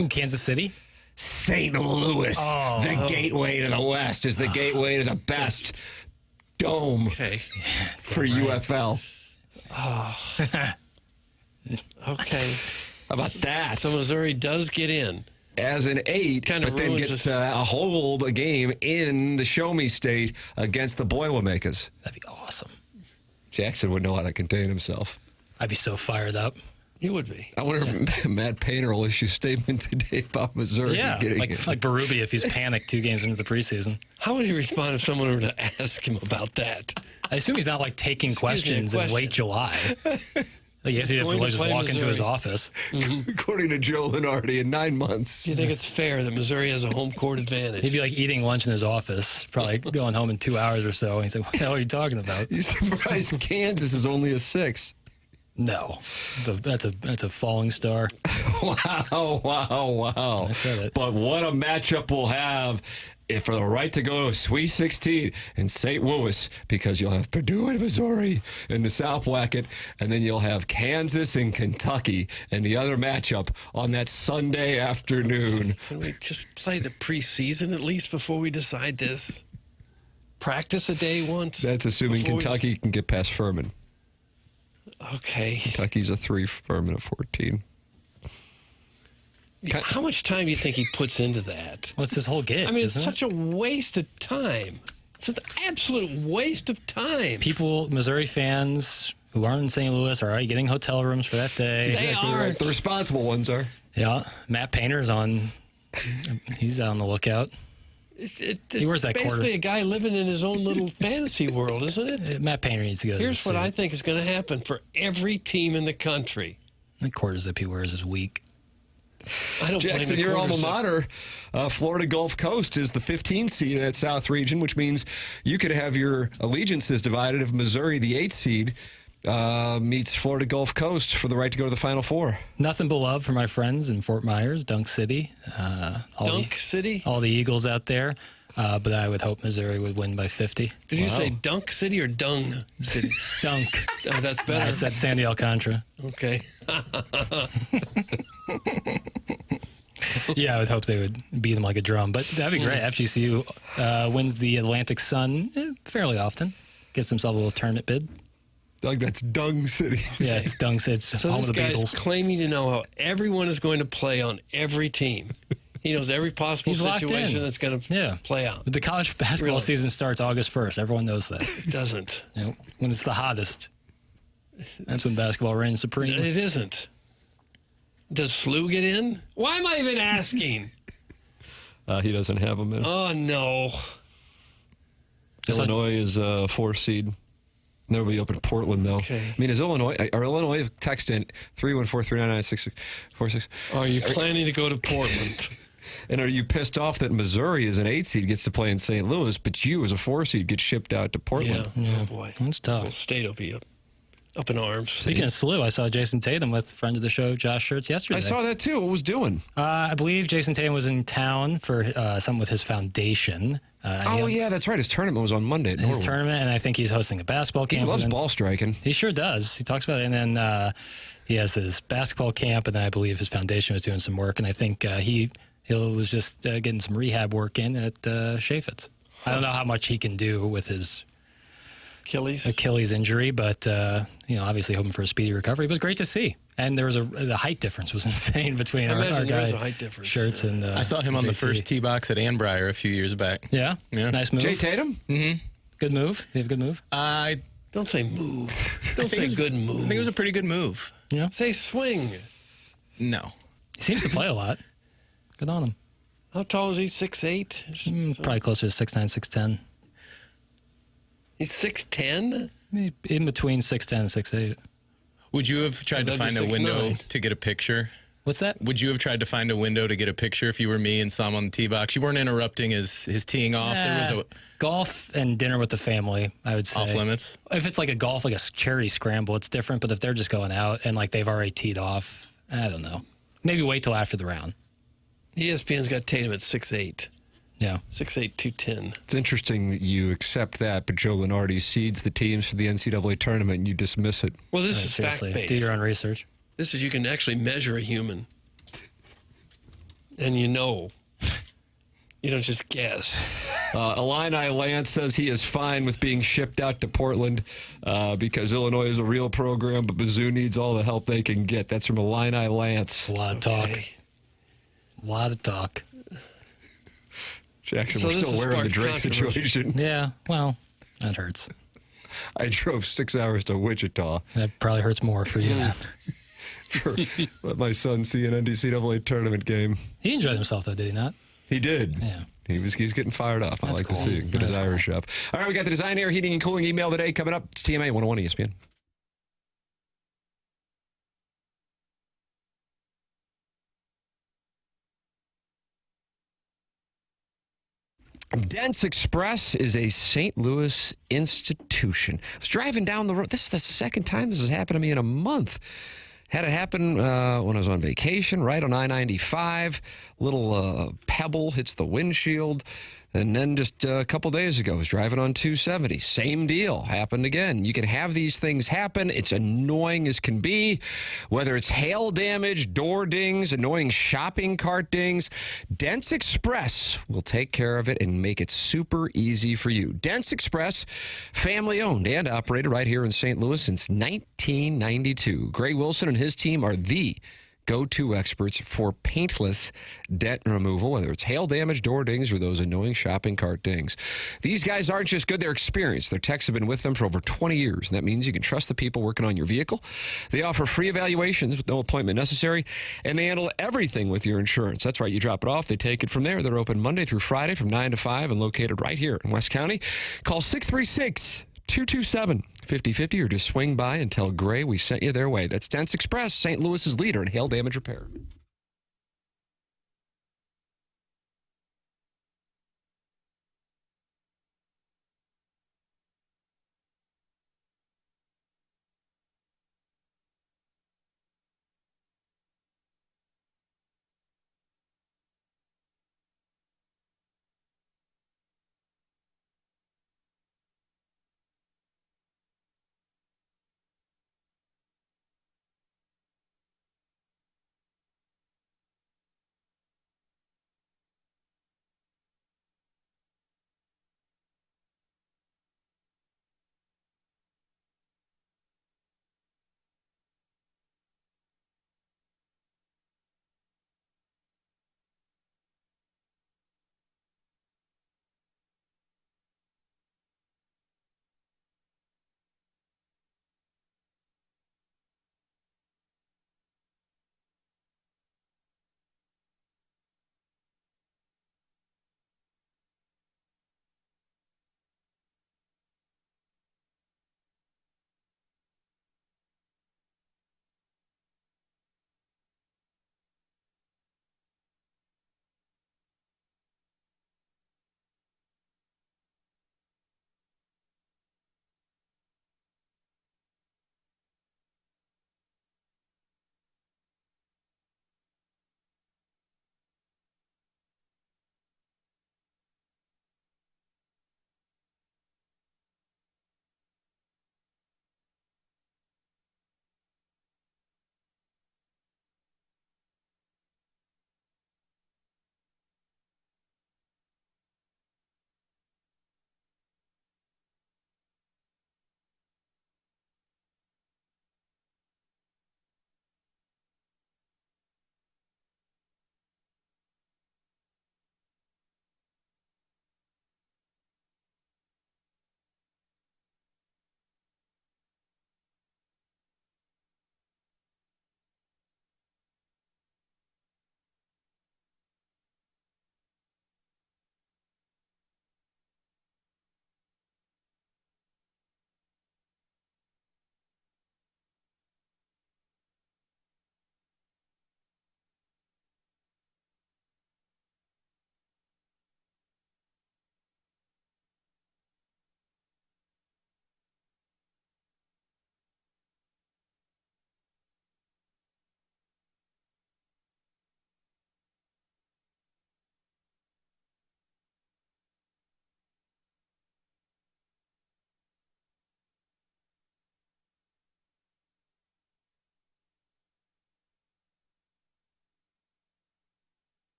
Ooh, Kansas City? St. Louis. Oh. The gateway to the West is the gateway to the best dome for UFL. Oh. Okay. How about that? So Missouri does get in. as an 8, Kinda but then ruins gets this. hold a game in the Show Me State against the Boilermakers. That'd be awesome. Jackson would know how to contain himself. I'd be so fired up. You would be. I wonder if Matt Painter will issue a statement today about Missouri Yeah, getting like Berube if he's panicked 2 games into the preseason. How would he respond if someone were to ask him about that? I assume he's not like taking questions in late July. Like, yes, he'd have to Going to just play walk into his Missouri. office. According to Joe Lunardi, in 9 months. Do you think it's fair that Missouri has a home court advantage? He'd be like eating lunch in his office, probably going home in 2 hours or so. And he's like, what the hell are you talking about? You surprised Kansas is only a 6? No. That's a falling star. Wow. I said it. But what a matchup we'll have for the right to go to a Sweet 16 in St. Louis, because you'll have Purdue and Missouri in the South Bracket, and then you'll have Kansas and Kentucky in the other matchup on that Sunday afternoon. Can we just play the preseason at least before we decide this? Practice a day once? That's assuming before we- Kentucky can get past Furman. Okay. Kentucky's a 3, Furman a 14. How much time do you think he puts into that? What's his whole gig? I mean, it's isn't it? such a waste of time. It's an absolute waste of time. People, Missouri fans who aren't in St. Louis are already getting hotel rooms for that day. Exactly right. The responsible ones are. Yeah, Matt Painter's on. He's out on the lookout. He wears that basically quarter. a guy living in his own little fantasy world, isn't it? Matt Painter needs to go. Here's to what the I suit. think is going to happen for every team in the country. The quarter zip he wears is weak. I don't blame Jackson, the your alma quarterback. mater, Florida Gulf Coast, is the 15 seed in that South region, which means you could have your allegiances divided if Missouri, the 8 seed, meets Florida Gulf Coast for the right to go to the Final Four. Nothing but love for my friends in Fort Myers, Dunk City. City? All the Eagles out there. But I would hope Missouri would win by 50. Did you say Dunk City or Dung City? Dunk. Oh, that's better. I said Sandy Alcantara. Okay. Yeah, I would hope they would beat them like a drum. But that'd be great. FGCU wins the Atlantic Sun fairly often. Gets himself a little tournament bid. Like that's Dung City. Yeah, it's Dung City. It's So home this of the guy's Beatles. claiming to know how everyone is going to play on every team. He knows every possible He's locked situation in. that's going to play out. The college basketball Really? season starts August 1st. Everyone knows that. It doesn't. You know, when it's the hottest. That's when basketball reigns supreme. It isn't. Does SLU get in? Why am I even asking? He doesn't have them in. Oh, no. Illinois is a 4 seed. They'll be open in Portland, though. Okay. I mean, is Illinois? Are Illinois text in 314-399-6646? Are you planning to go to Portland? And are you pissed off that Missouri as an 8 seed gets to play in St. Louis, but you as a 4 seed get shipped out to Portland? Yeah. Oh, boy. That's tough. The state will be up in arms. Speaking of SLU, I saw Jason Tatum with friend of the show, Josh Schertz, yesterday. I saw that too. What was doing? I believe Jason Tatum was in town for something with his foundation. Yeah, that's right. His tournament was on Monday at His Norwood. tournament, and I think he's hosting a basketball camp. He loves and then- ball striking. He sure does. He talks about it, and then he has his basketball camp, and then I believe his foundation was doing some work, and I think he was just getting some rehab work in at Chaffetz. I don't know how much he can do with his Achilles injury, but obviously hoping for a speedy recovery. It was great to see, and there was the height difference was insane between I our imagine there guy is a height difference. Shirts and I saw him on the JT. first tee box at Annbriar a few years back. Yeah, nice move. Jay Tatum? Mm-hmm. Good move. You have a good move. Don't say move. Don't say good move. I think it was a pretty good move. Yeah. Say swing. No. He seems to play a lot. Good on him. How tall is he? 6'8"? Probably closer to 6'9", 6'10". He's 6'10"? In between 6'10" and 6'8". Would you have tried to that'd find be a window 6'9". to get a picture? What's that? Would you have tried to find a window to get a picture if you were me and saw him on the tee box? You weren't interrupting his teeing off. There was a golf and dinner with the family, I would say. off limits. If it's like a golf, like a charity scramble, it's different. But if they're just going out and like they've already teed off, I don't know. Maybe wait till after the round. ESPN's got Tatum at 6'8". Yeah. 6'8", 210. It's interesting that you accept that, but Joe Lunardi seeds the teams for the NCAA tournament and you dismiss it. Well, this Yeah, is seriously, fact-based. do your own research. This is, you can actually measure a human. And you know. You don't just guess. Illini Lance says he is fine with being shipped out to Portland because Illinois is a real program, but Mizzou needs all the help they can get. That's from Illini Lance. A lot of talk. A lot of talk. Jackson, So we're this still has aware of the sparked Drake controversy. situation. Yeah, well, that hurts. I drove 6 hours to Wichita That probably hurts more for you. for let my son see an NCAA tournament game. He enjoyed himself, though, did he not? He did. Yeah. He's getting fired up. I That's like cool. to see it. Get his That's Irish up. All right, we got the Design Air Heating and Cooling email today coming up. It's TMA 101 ESPN. Dents Express is a St. Louis institution. I was driving down the road. This is the second time this has happened to me in a month. Had it happen when I was on vacation, right on I-95. Little pebble hits the windshield. And then just a couple days ago, I was driving on 270. Same deal. Happened again. You can have these things happen. It's annoying as can be. Whether it's hail damage, door dings, annoying shopping cart dings, Dents Express will take care of it and make it super easy for you. Dents Express, family owned and operated right here in St. Louis since 1992. Gray Wilson and his team are the go-to experts for paintless dent removal, whether it's hail damage, door dings, or those annoying shopping cart dings. These guys aren't just good, they're experienced. Their techs have been with them for over 20 years, and that means you can trust the people working on your vehicle. They offer free evaluations with no appointment necessary, and they handle everything with your insurance. That's right, you drop it off, they take it from there. They're open Monday through Friday from 9 to 5 and located right here in West County. Call 636-227-5050 or just swing by and tell Gray we sent you their way. That's Dents Express, St. Louis's leader in hail damage repair.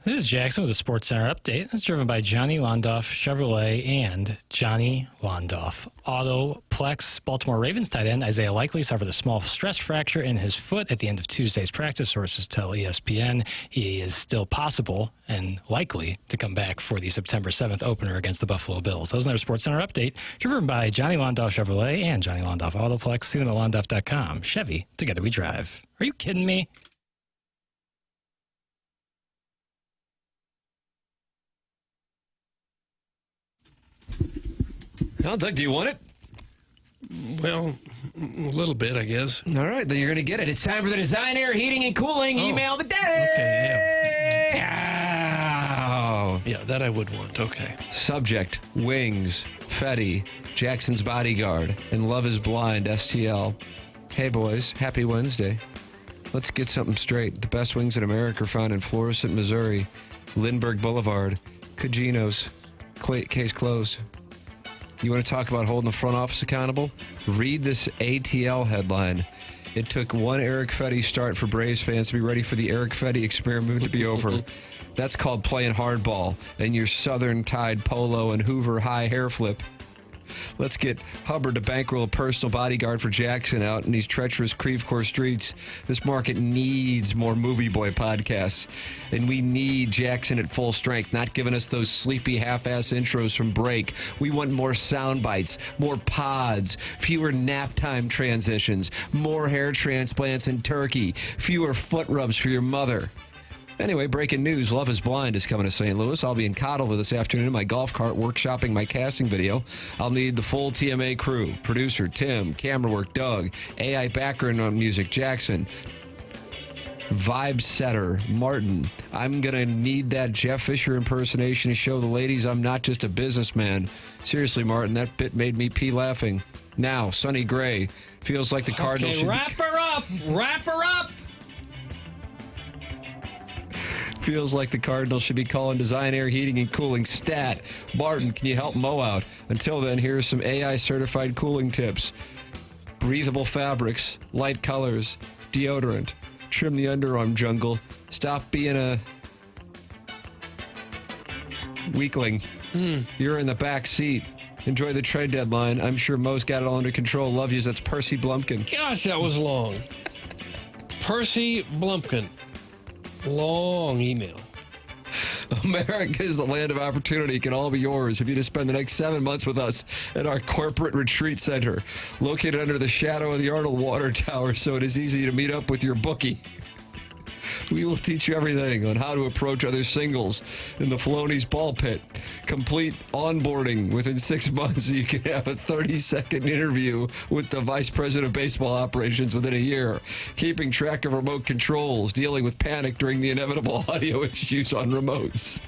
This is Jackson with a Sports Center update. It's driven by Johnny Londoff Chevrolet and Johnny Londoff Autoplex. Baltimore Ravens tight end Isaiah Likely suffered a small stress fracture in his foot at the end of Tuesday's practice. Sources tell ESPN he is still possible and likely to come back for the September 7th opener against the Buffalo Bills. That was another Sports Center update driven by Johnny Londoff Chevrolet and Johnny Londoff Autoplex. See them at londoff.com. Chevy, together we drive. Are you kidding me? Well, Doug, do you want it? Well, a little bit, I guess. All right, then you're going to get it. It's time for the Design Air Heating and Cooling Email of the Day. Okay, yeah. Yeah, that I would want. Okay. Subject, Wings, Fetty, Jackson's Bodyguard, and Love is Blind, STL. Hey, boys, happy Wednesday. Let's get something straight. The best wings in America are found in Florissant, Missouri, Lindbergh Boulevard, Cugino's. Case closed. You want to talk about holding the front office accountable? Read this ATL headline. It took one Eric Fetty start for Braves fans to be ready for the Eric Fetty experiment to be over. That's called playing hardball and your Southern Tide polo and Hoover high hair flip. Let's get Hubbard to bankroll a personal bodyguard for Jackson out in these treacherous Creve Coeur streets. This market needs more Movie Boy podcasts, and we need Jackson at full strength, not giving us those sleepy half-ass intros from break. We want more sound bites, more pods, fewer nap time transitions, more hair transplants in Turkey, fewer foot rubs for your mother. Anyway, breaking news, Love is Blind is coming to St. Louis. I'll be in Cottleville this afternoon in my golf cart workshopping my casting video. I'll need the full TMA crew, producer Tim, camera work Doug, AI background on music Jackson, vibe setter Martin. I'm going to need that Jeff Fisher impersonation to show the ladies I'm not just a businessman. Seriously, Martin, that bit made me pee laughing. Now, Sonny Gray feels like the Cardinals should wrap her up. Wrap her up. Feels like the Cardinals should be calling Design Air Heating and Cooling stat. Martin, can you help Mo out? Until then, here's some AI-certified cooling tips. Breathable fabrics, light colors, deodorant, trim the underarm jungle, stop being a weakling. You're in the back seat. Enjoy the trade deadline. I'm sure Mo's got it all under control. Love yous. That's Percy Blumpkin. Gosh, that was long. Percy Blumpkin. Long email. America is the land of opportunity. It can all be yours if you just spend the next 7 months with us at our corporate retreat center, located under the shadow of the Arnold Water Tower, so it is easy to meet up with your bookie. We will teach you everything on how to approach other singles in the Filoni's ball pit. Complete onboarding within 6 months so you can have a 30-second interview with the vice president of baseball operations within a year. Keeping track of remote controls, dealing with panic during the inevitable audio issues on remotes.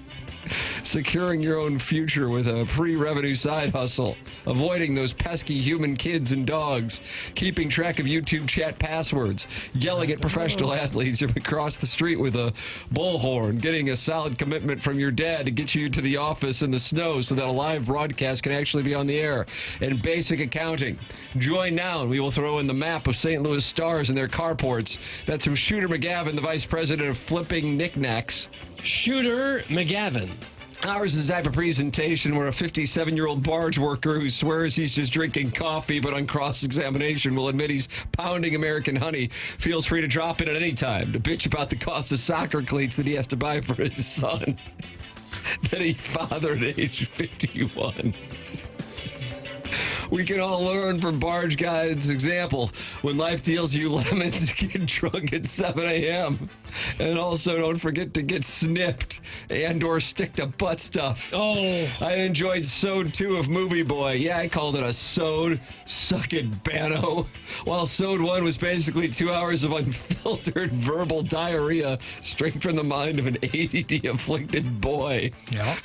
Securing your own future with a pre-revenue side hustle. Avoiding those pesky human kids and dogs. Keeping track of YouTube chat passwords. Yelling at professional athletes across the street with a bullhorn. Getting a solid commitment from your dad to get you to the office in the snow so that a live broadcast can actually be on the air. And basic accounting. Join now and we will throw in the map of St. Louis stars and their carports. That's from Shooter McGavin, the vice president of Flipping Knickknacks. Shooter McGavin. Ours is the type of presentation where a 57-year-old barge worker who swears he's just drinking coffee but on cross-examination will admit he's pounding American honey feels free to drop in at any time to bitch about the cost of soccer cleats that he has to buy for his son that he fathered at age 51. We can all learn from Barge Guide's example. When life deals you lemons, get drunk at 7 a.m. And also don't forget to get snipped and or stick to butt stuff. Oh. I enjoyed Sode 2 of Movie Boy. Yeah, I called it a Sode. Suck it, Bano. While Sode 1 was basically 2 hours of unfiltered verbal diarrhea straight from the mind of an ADD-afflicted boy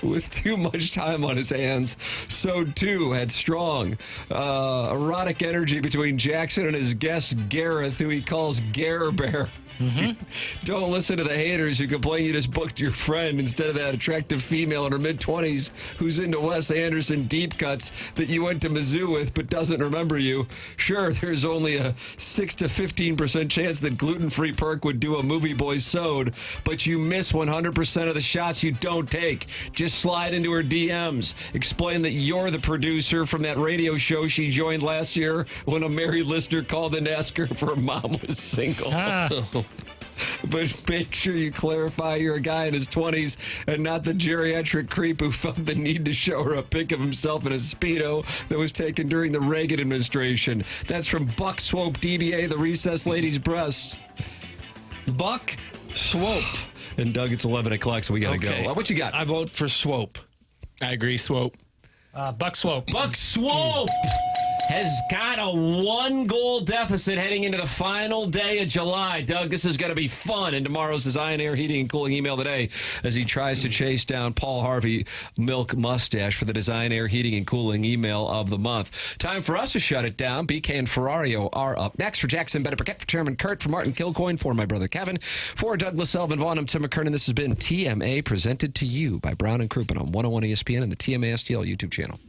with too much time on his hands. Sode 2 had strong, erotic energy between Jackson and his guest Gareth, who he calls Gare Bear. Don't listen to the haters who complain you just booked your friend instead of that attractive female in her mid-20s who's into Wes Anderson deep cuts that you went to Mizzou with but doesn't remember you. Sure, there's only a 6 to 15% chance that gluten-free Perk would do a movie boy sewed, but you miss 100% of the shots you don't take. Just slide into her DMs. Explain that you're the producer from that radio show she joined last year when a married listener called in to ask her if her mom was single. But make sure you clarify you're a guy in his 20s and not the geriatric creep who felt the need to show her a pic of himself in a Speedo that was taken during the Reagan administration. That's from Buck Swope, DBA, the recessed lady's breasts. Buck Swope. And Doug, it's 11 o'clock, so we got to go. What you got? I vote for Swope. I agree, Swope. Buck Swope. Buck Swope has got a 1-goal deficit heading into the final day of July. Doug, this is going to be fun in tomorrow's Design Air Heating and Cooling email today as he tries to chase down Paul Harvey Milk Mustache for the Design Air Heating and Cooling email of the month. Time for us to shut it down. BK and Ferrario are up next. For Jackson Burkett, for Chairman Kurt, for Martin Kilcoyne, for my brother Kevin, for Douglas Selvin, Vaughn, I'm Tim McKernan. This has been TMA presented to you by Brown and Crouppen on 101 ESPN and the TMA STL YouTube channel.